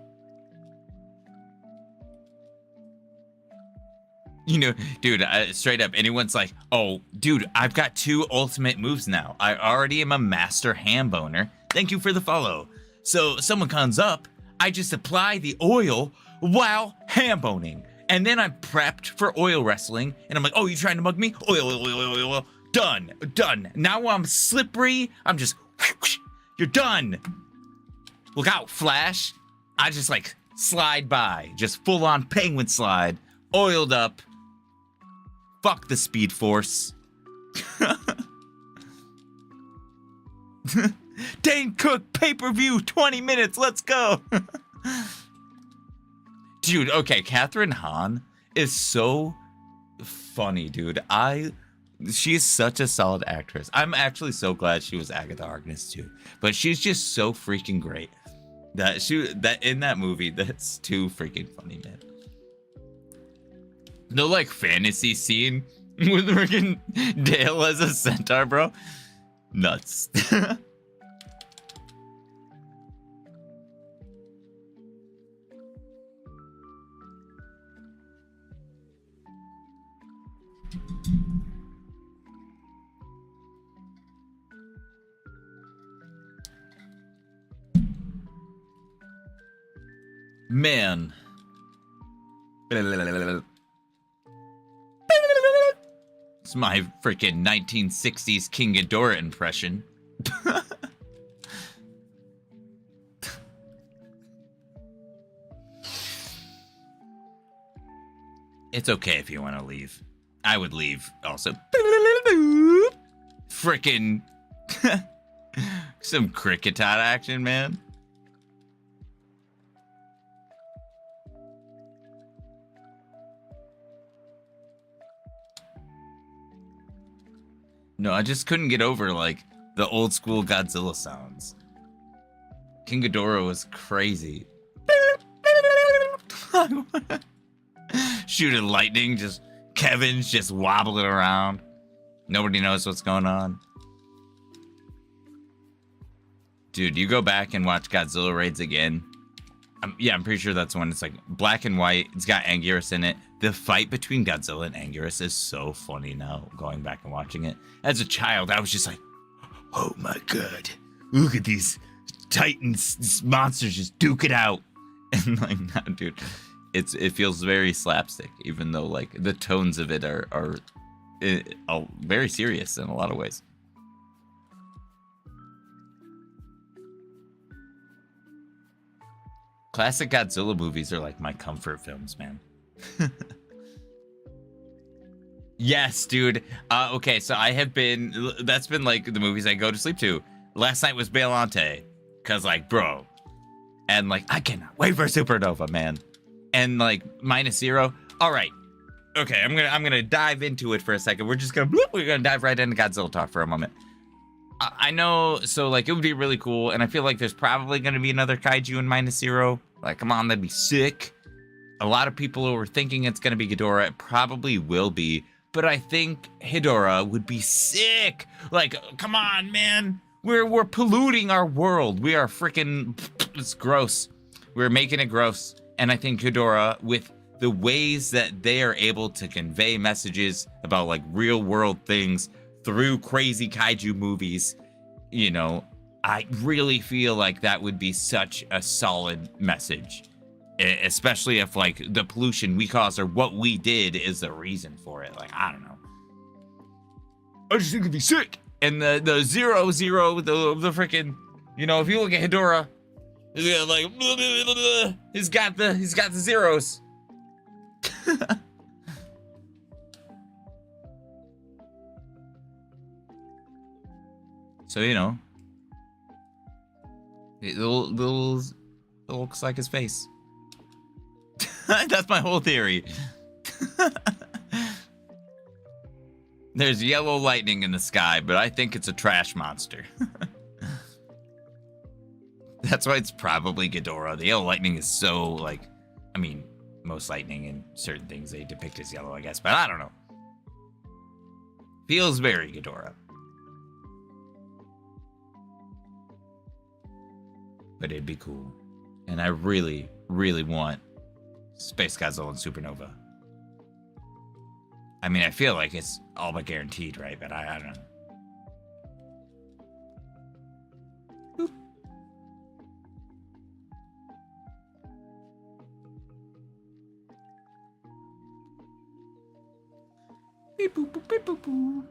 You know, dude, straight up, anyone's like, oh, dude, I've got 2 ultimate moves now. I already am a master ham boner. Thank you for the follow. So someone comes up, I just apply the oil while ham boning. And then I'm prepped for oil wrestling. And I'm like, oh, you trying to mug me? Oil. Done. Now I'm slippery. I'm just... You're done. Look out, Flash. I just like slide by. Just full on penguin slide. oiled up. Fuck the Speed Force. Dane Cook pay-per-view 20 minutes. Let's go. Dude, okay, Catherine Hahn is so funny, dude. She's such a solid actress. I'm actually so glad she was Agatha Harkness too. But she's just so freaking great. That in that movie, that's too freaking funny, man. No like fantasy scene with freaking Dale as a centaur, bro. Nuts. Man. It's my freaking 1960s King Ghidorah impression. It's okay if you want to leave. I would leave also. Frickin' some cricket action, man. No, I just couldn't get over, like, the old school Godzilla sounds. King Ghidorah was crazy. Shooting lightning, Kevin's just wobbling around. Nobody knows what's going on. Dude, you go back and watch Godzilla Raids again. I'm pretty sure that's when it's like black and white. It's got Anguirus in it. The fight between Godzilla and Anguirus is so funny now, going back and watching it. As a child, I was just like, oh my god, look at these titans, these monsters just duke it out. And like, now, dude, it feels very slapstick, even though like the tones of it are very serious in a lot of ways. Classic Godzilla movies are like my comfort films, man. Yes, dude. Okay, so that's been like the movies I go to sleep to. Last night was Bailanté, cause like, bro, and like I cannot wait for Supernova, man. And like -0. All right, okay, I'm gonna dive into it for a second. We're gonna dive right into Godzilla talk for a moment. I know, so like it would be really cool, and I feel like there's probably gonna be another kaiju in -0. Like, come on, that'd be sick. A lot of people were thinking it's gonna be Ghidorah. It probably will be, but I think Hedorah would be sick. Like, come on, man. We're polluting our world. We are freaking, it's gross. We're making it gross. And I think Hedorah, with the ways that they are able to convey messages about like real world things through crazy kaiju movies, you know, I really feel like that would be such a solid message. Especially if like the pollution we caused or what we did is the reason for it. Like, I don't know. I just think it'd be sick. And the 0, the freaking, you know, if you look at Hedorah, like he's got the zeros. So, you know, it looks like his face. That's my whole theory. There's yellow lightning in the sky, but I think it's a trash monster. That's why it's probably Ghidorah. The yellow lightning is so, like, I mean, most lightning in certain things they depict as yellow, I guess, but I don't know. Feels very Ghidorah. But it'd be cool. And I really, really want Space Godzilla and Supernova. I mean, I feel like it's all but guaranteed, right? But I don't know. Boop. Beep, boop, boop, beep, boop, boop.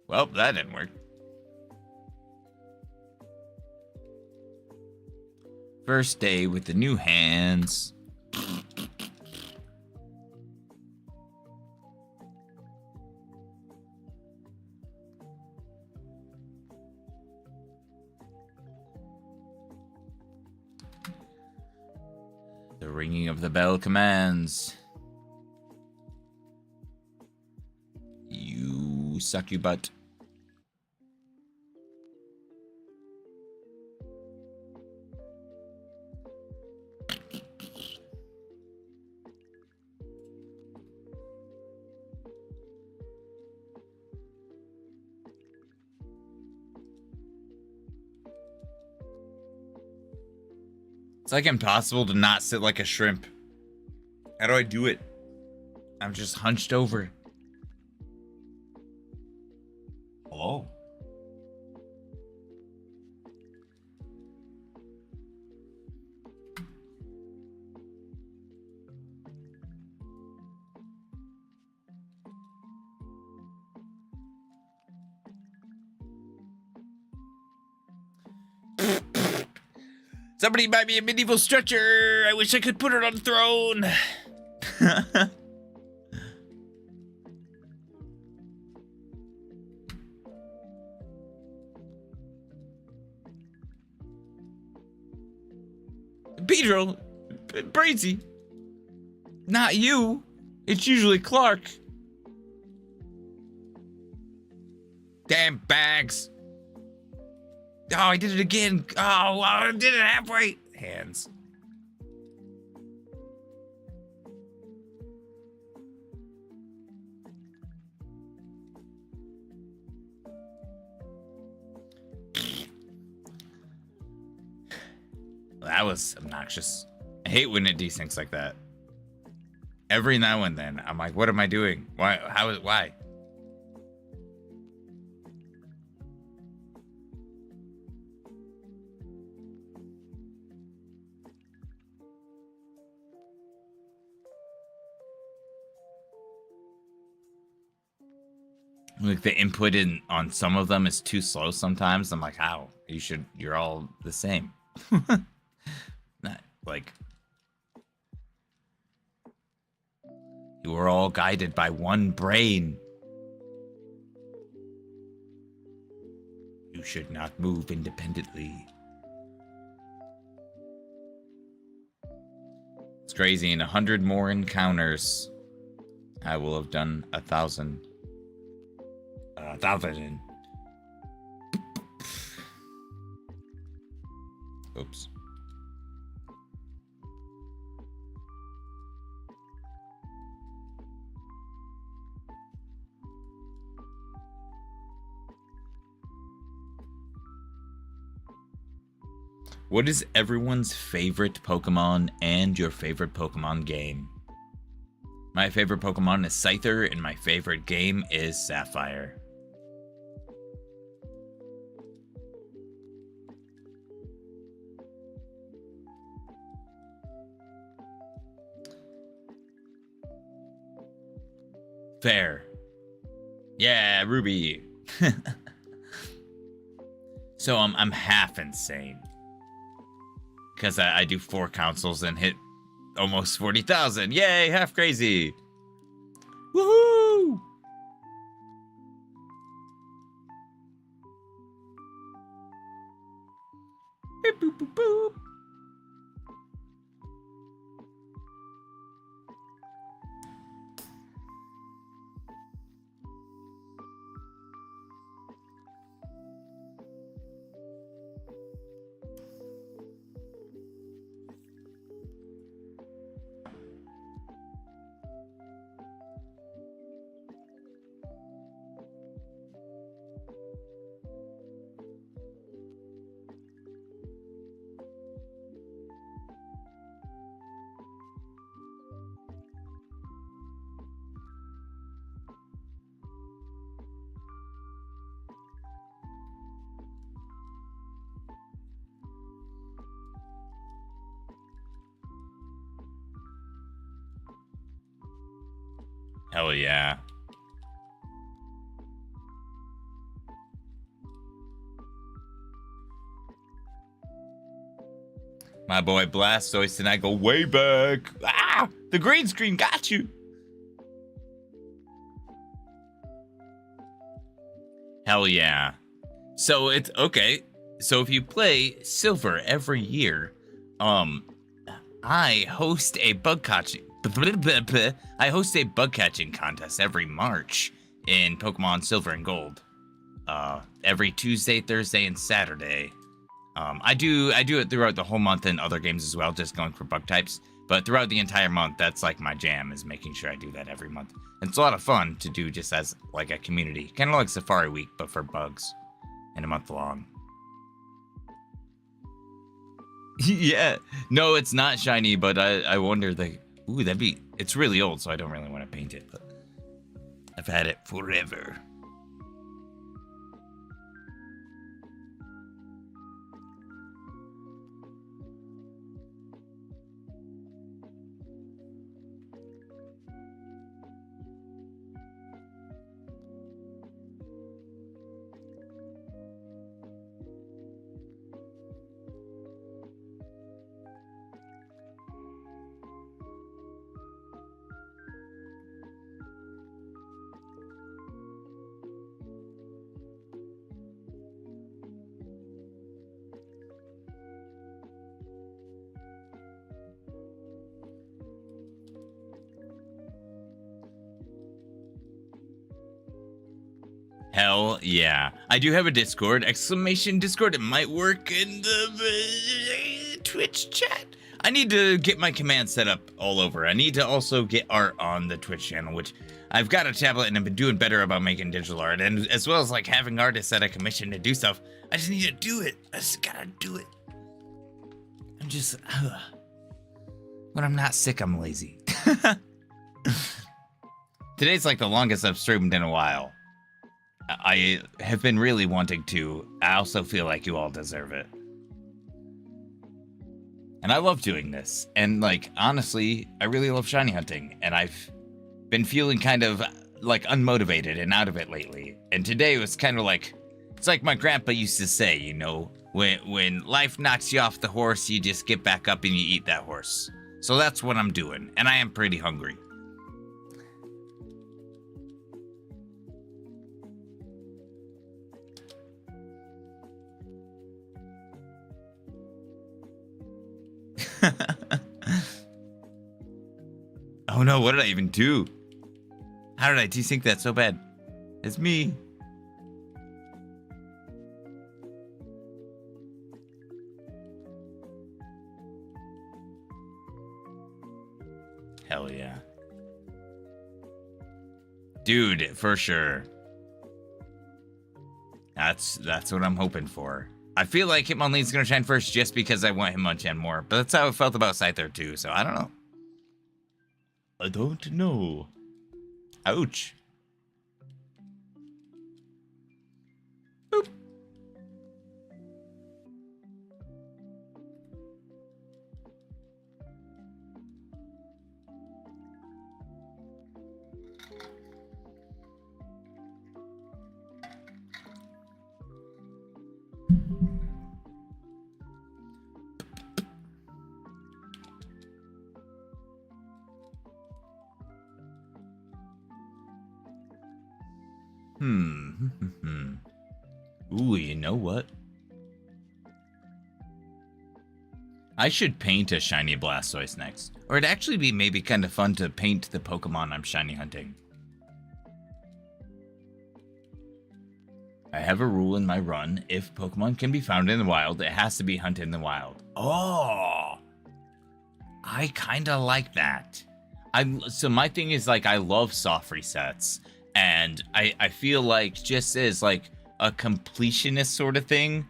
Well, that didn't work. First day with the new hands. The ringing of the bell commands. You suck your butt. It's like impossible to not sit like a shrimp. How do I do it? I'm just hunched over. Hello? Somebody buy me a medieval stretcher. I wish I could put it on a throne. Pedro, Brazy, not you. It's usually Clark. Damn bags. Oh, I did it again. Oh, I did it halfway. Hands. That was obnoxious. I hate when it desyncs like that. Every now and then, I'm like, what am I doing? Why? Why? Like the input in on some of them is too slow sometimes. I'm like, how? You're all the same. Not like you are all guided by one brain. You should not move independently. It's crazy. In 100 more encounters, I will have done 1,000. 1,000. Oops. What is everyone's favorite Pokemon and your favorite Pokemon game? My favorite Pokemon is Scyther, and my favorite game is Sapphire. Fair. Yeah, Ruby. So I'm half insane. Because I do 4 consoles and hit almost 40,000. Yay, half crazy. Woohoo! Beep, boop, boop, boop. Hell yeah. My boy Blastoise and I go way back. Ah, the green screen got you. Hell yeah. So it's okay. So if you play Silver every year, I host a bug catching contest every March in Pokemon Silver and Gold. Every Tuesday, Thursday, and Saturday. I do it throughout the whole month in other games as well, just going for bug types. But throughout the entire month, that's like my jam, is making sure I do that every month. And it's a lot of fun to do just as like a community. Kind of like Safari Week, but for bugs. And a month long. Yeah. No, it's not shiny, but I wonder ooh, it's really old, so I don't really want to paint it, but I've had it forever. Hell yeah. I do have a Discord, !Discord. It might work in the Twitch chat. I need to get my command set up all over. I need to also get art on the Twitch channel, which I've got a tablet and I've been doing better about making digital art, and as well as like having artists that I commission to do stuff. I just need to do it. I just gotta do it. I'm just, when I'm not sick, I'm lazy. Today's like the longest I've streamed in a while. I have been really wanting to. I also feel like you all deserve it. And I love doing this. And like, honestly, I really love shiny hunting. And I've been feeling kind of like unmotivated and out of it lately. And today was kind of like, it's like my grandpa used to say, you know, when life knocks you off the horse, you just get back up and you eat that horse. So that's what I'm doing. And I am pretty hungry. Oh no, what did I even do? How did I desync that so bad? It's me. Hell yeah. Dude, for sure. That's what I'm hoping for. I feel like Hitmonlee's gonna shine first just because I want Hitmonchan more, but that's how I felt about Scyther too, so I don't know. I don't know. Ouch. Boop. Ooh, you know what? I should paint a shiny Blastoise next. Or it'd actually be maybe kind of fun to paint the Pokemon I'm shiny hunting. I have a rule in my run. If Pokemon can be found in the wild, it has to be hunted in the wild. Oh! I kind of like that. So my thing is, like, I love soft resets. And I feel like just as, like, a completionist sort of thing,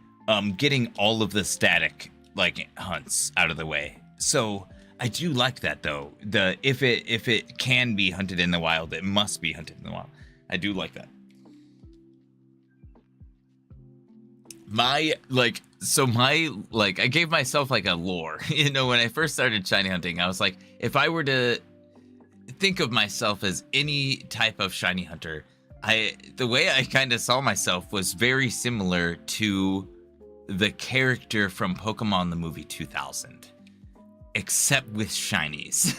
getting all of the static, like, hunts out of the way. So I do like that, though. If it can be hunted in the wild, it must be hunted in the wild. I do like that. I gave myself like a lore. You know, when I first started shiny hunting, I was like, if I were to think of myself as any type of shiny hunter, the way I kind of saw myself was very similar to the character from Pokemon the movie 2000. except with shinies.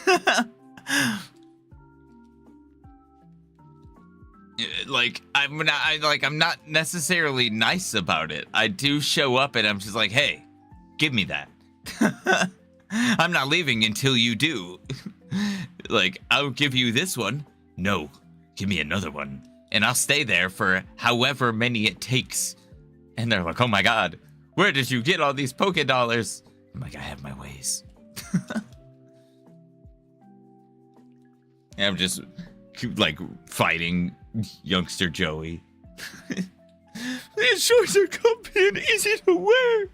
I'm not necessarily nice about it. I do show up and I'm just like, hey, give me that. I'm not leaving until you do. Like, I'll give you this one. No, give me another one. And I'll stay there for however many it takes. And they're like, oh my god, where did you get all these Poké Dollars? I'm like, I have my ways. And I'm just, like, fighting youngster Joey. These shorts are comfy and easy to wear.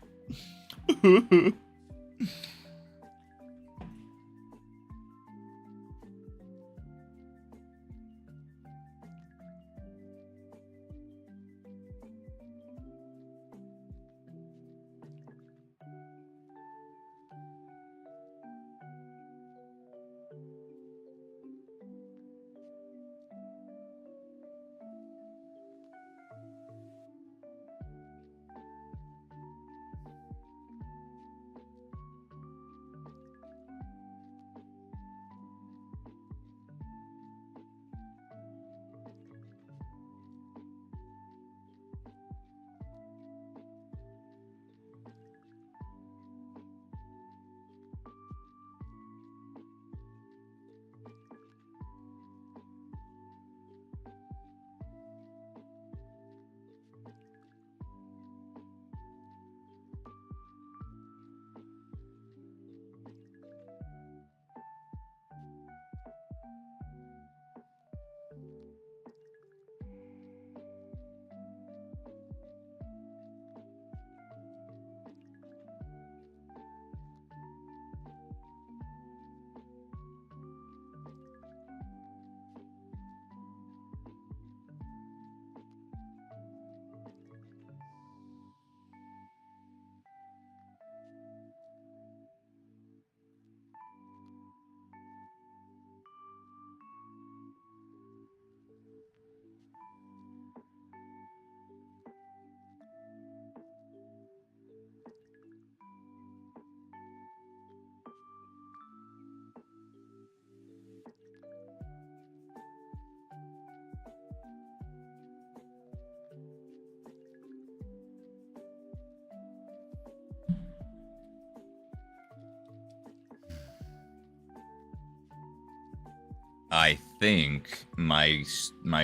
I think my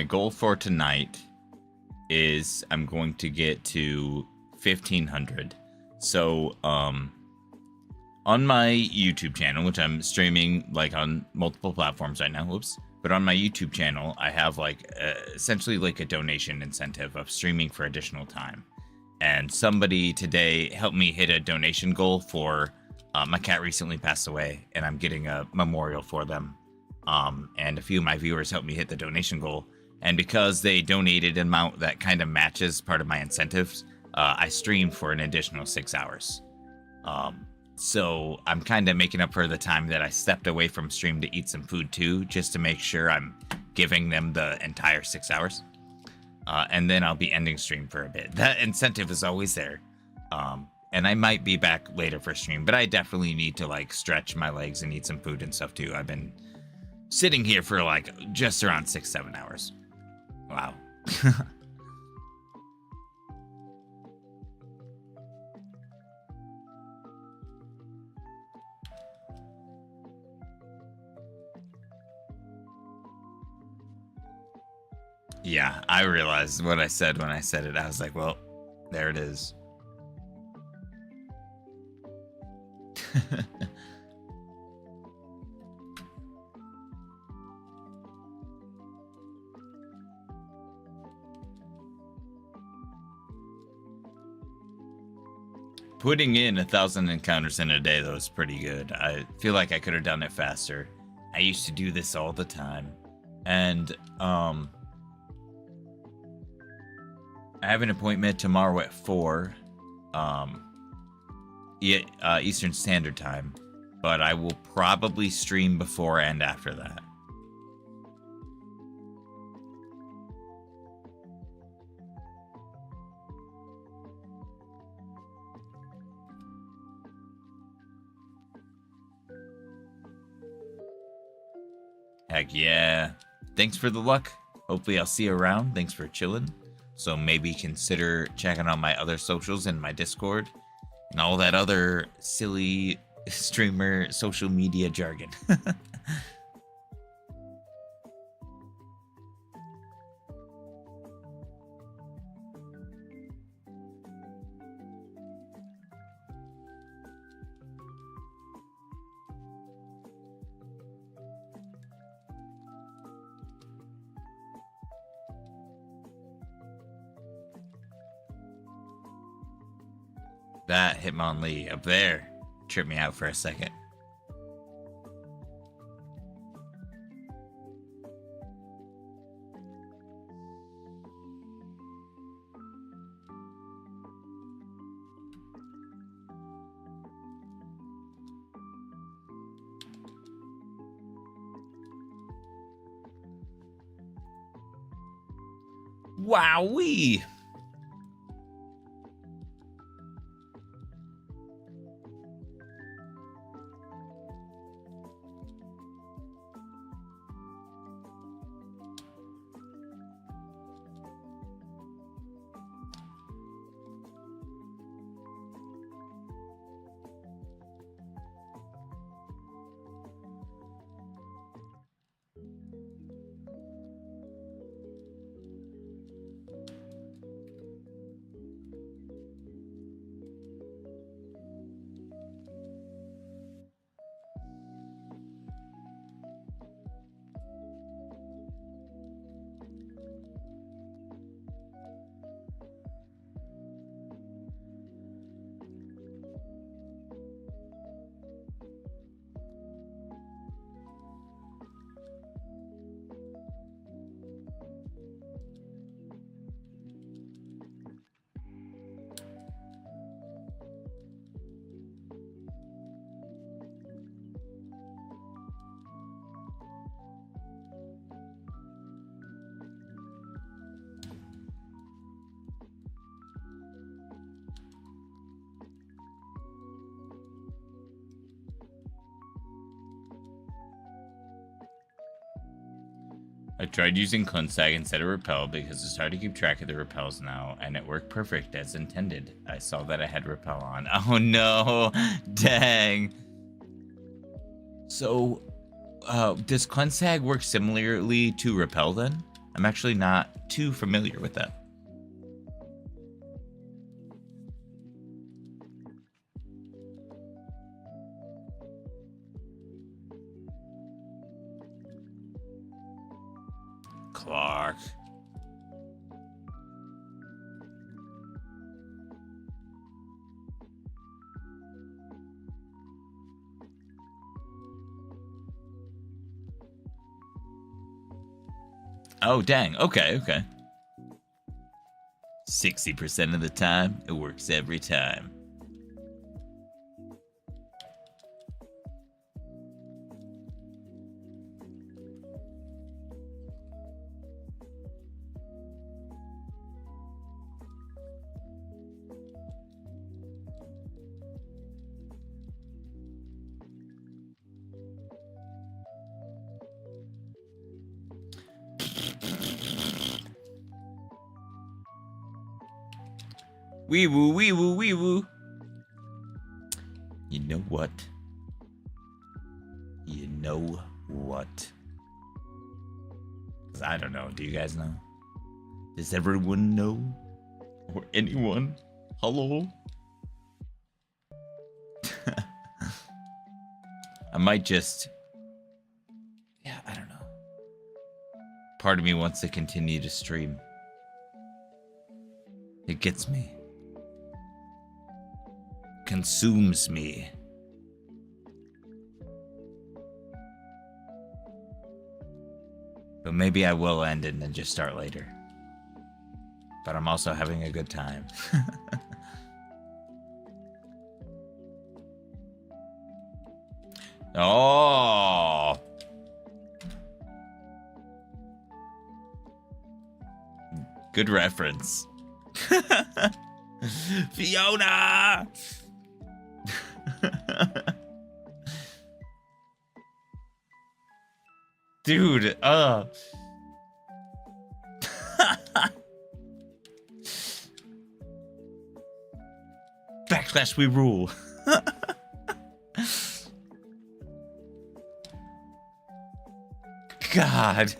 goal for tonight is I'm going to get to 1500. So on my YouTube channel, which I'm streaming like on multiple platforms right now, but on my YouTube channel, I have like essentially like a donation incentive of streaming for additional time. And somebody today helped me hit a donation goal for my cat recently passed away, and I'm getting a memorial for them. And a few of my viewers helped me hit the donation goal. And because they donated an amount that kind of matches part of my incentives, I streamed for an additional 6 hours. So I'm kind of making up for the time that I stepped away from stream to eat some food too, just to make sure I'm giving them the entire 6 hours. And then I'll be ending stream for a bit. That incentive is always there. And I might be back later for stream, but I definitely need to like stretch my legs and eat some food and stuff too. I've been sitting here for like just around 6-7 hours. Wow. Yeah, I realized what I said when I said it. I was like, well, there it is. Putting in 1,000 encounters in a day, though, is pretty good. I feel like I could have done it faster. I used to do this all the time. And, I have an appointment tomorrow at 4, Eastern Standard Time. But I will probably stream before and after that. Heck yeah. Thanks for the luck. Hopefully I'll see you around. Thanks for chilling. So maybe consider checking out my other socials and my Discord and all that other silly streamer social media jargon. That Hitmonlee up there tripped me out for a second. Wowee! I tried using Clunstag instead of Repel because it's hard to keep track of the repels now, and it worked perfect as intended. I saw that I had Repel on. Oh no! Dang! So, does Clunstag work similarly to Repel then? I'm actually not too familiar with that. Clark. Oh, dang. Okay. 60% of the time, it works every time. Wee woo, wee woo, wee woo. You know what? You know what? 'Cause I don't know. Do you guys know? Does everyone know? Or anyone? Hello? I might just... Yeah, I don't know. Part of me wants to continue to stream. It gets me. Consumes me. But maybe I will end it and then just start later. But I'm also having a good time. Oh! Good reference. Fiona! Dude, Backlash, we rule. God.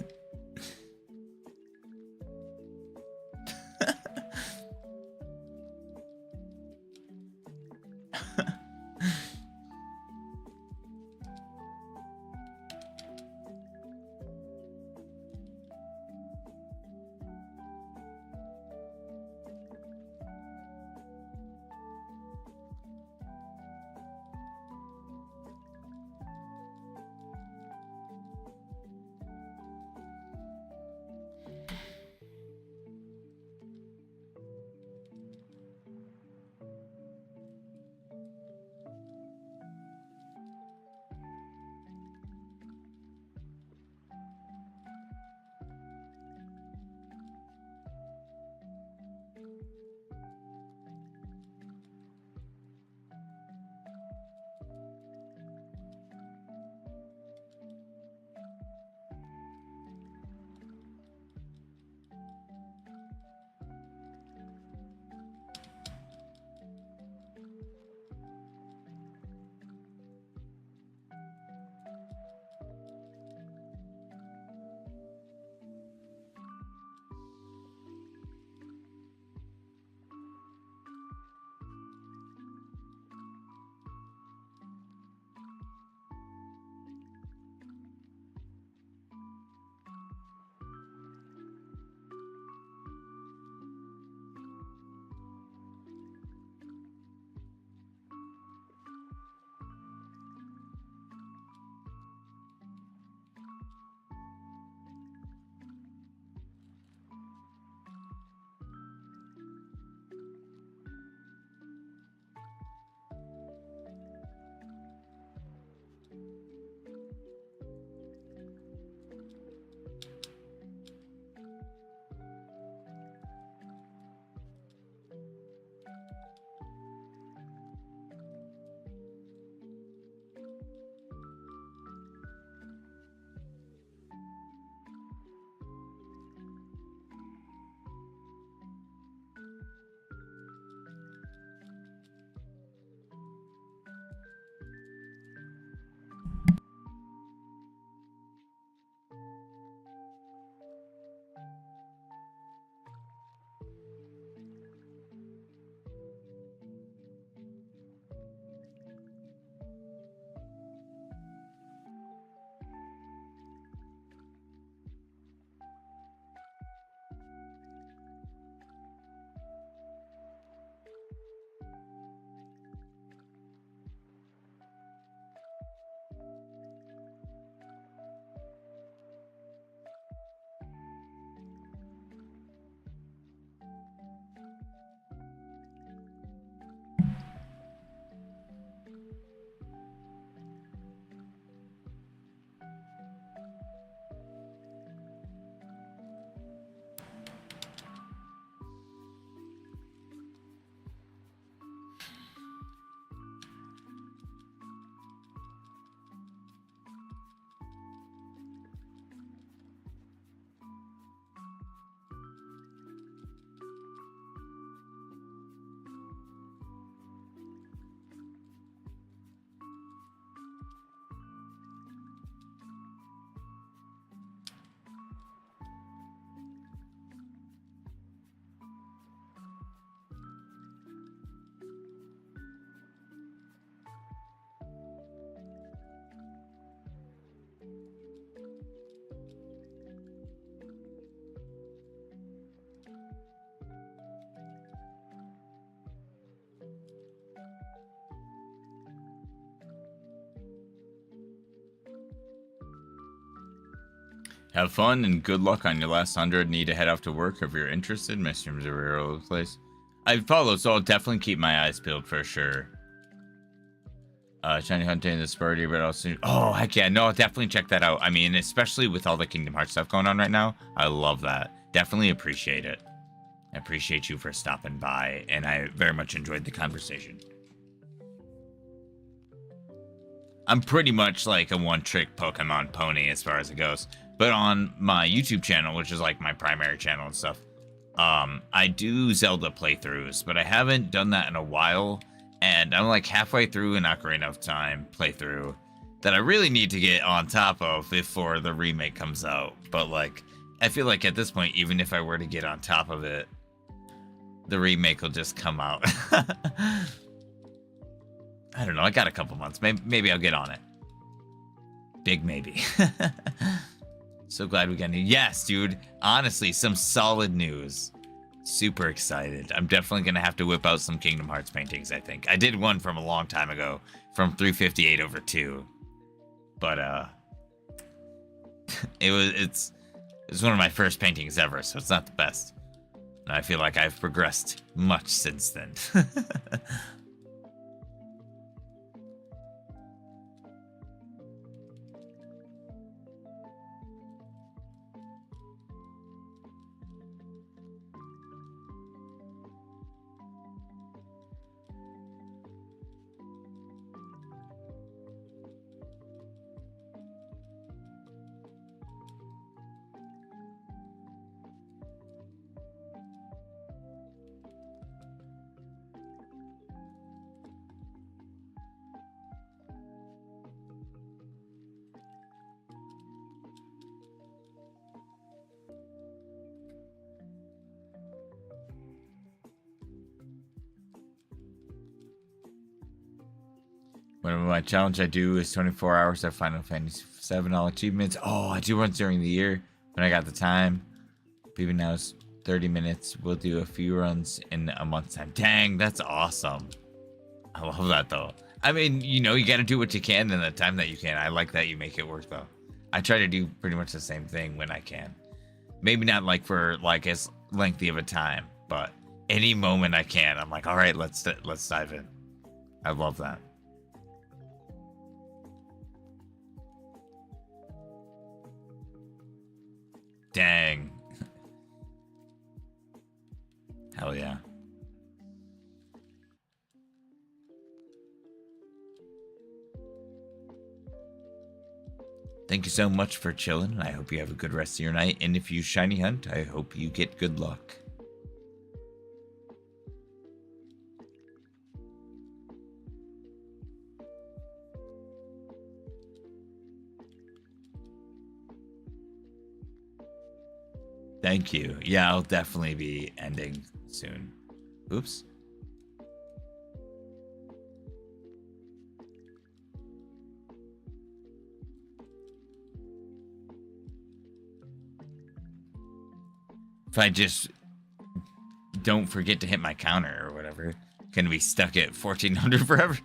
Have fun and good luck on your last 100. Need to head off to work if you're interested. My streams are all over the place. I follow, so I'll definitely keep my eyes peeled for sure. Shiny Hunting, the Spurdy, but also... Oh, heck yeah. No, I'll definitely check that out. I mean, especially with all the Kingdom Hearts stuff going on right now. I love that. Definitely appreciate it. I appreciate you for stopping by, and I very much enjoyed the conversation. I'm pretty much like a one-trick Pokemon pony as far as it goes. But on my YouTube channel, which is like my primary channel and stuff, I do Zelda playthroughs, but I haven't done that in a while. And I'm like halfway through an Ocarina of Time playthrough that I really need to get on top of before the remake comes out. But like, I feel like at this point, even if I were to get on top of it, the remake will just come out. I don't know. I got a couple months. Maybe I'll get on it. Big maybe. So glad we got new. Yes, dude. Honestly, some solid news. Super excited. I'm definitely going to have to whip out some Kingdom Hearts paintings, I think. I did one from a long time ago, from 358 over 2. But, it's one of my first paintings ever, so it's not the best. And I feel like I've progressed much since then. Whenever my challenge I do is 24 hours of Final Fantasy 7 all achievements. Oh, I do runs during the year when I got the time. Even now it's 30 minutes. We'll do a few runs in a month's time. Dang, that's awesome. I love that though. I mean, you know, you got to do what you can in the time that you can. I like that you make it work though. I try to do pretty much the same thing when I can. Maybe not like for like as lengthy of a time, but any moment I can, I'm like, all right, let's dive in. I love that. Dang. Hell yeah. Thank you so much for chilling. I hope you have a good rest of your night. And if you shiny hunt, I hope you get good luck. Thank you. Yeah, I'll definitely be ending soon. Oops. If I just don't forget to hit my counter or whatever, gonna be stuck at 1400 forever.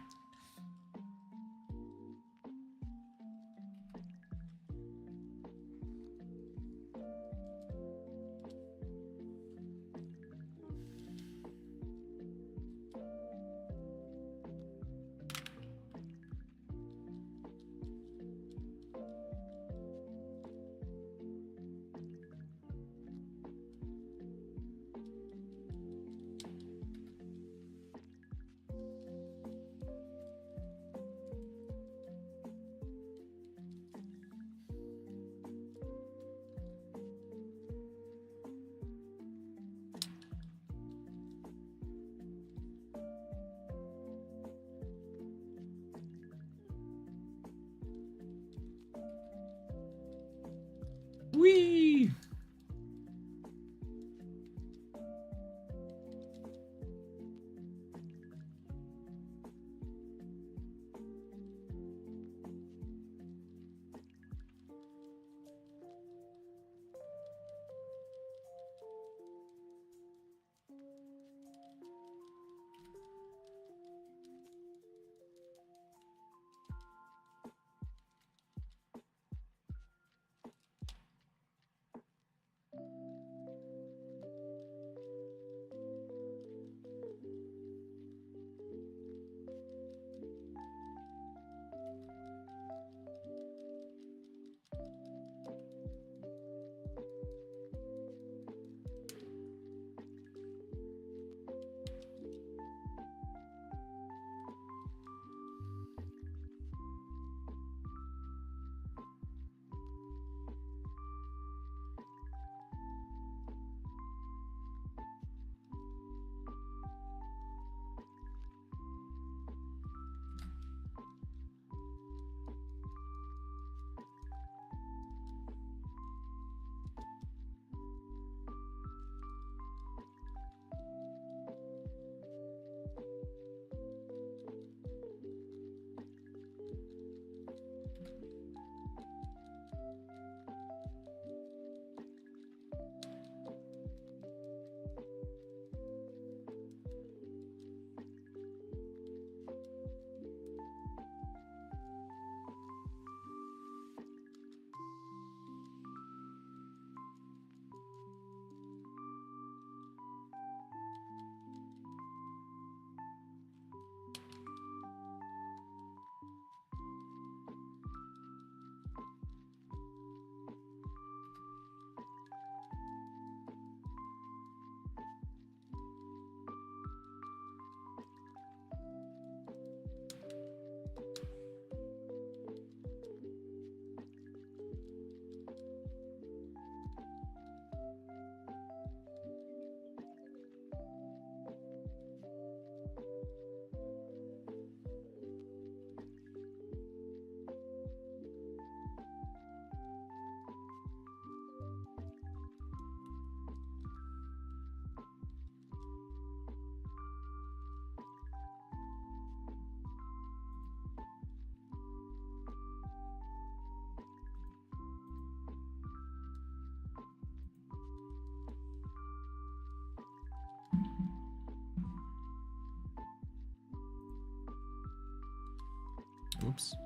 jumps.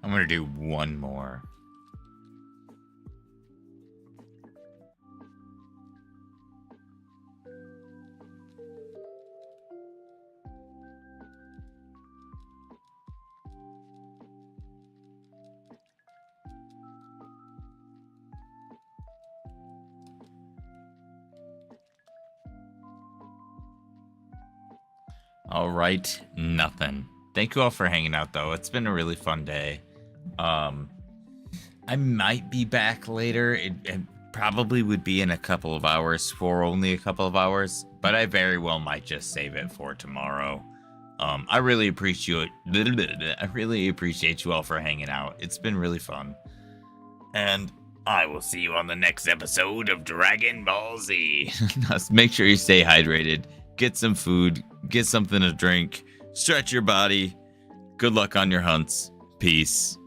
I'm gonna do one more. All right, nothing. Thank you all for hanging out, though. It's been a really fun day. I might be back later. It probably would be in a couple of hours, for only a couple of hours, but I very well might just save it for tomorrow. I really appreciate you all for hanging out. It's been really fun. And I will see you on the next episode of Dragon Ball Z. Make sure you stay hydrated. Get some food. Get something to drink. Stretch your body. Good luck on your hunts. Peace.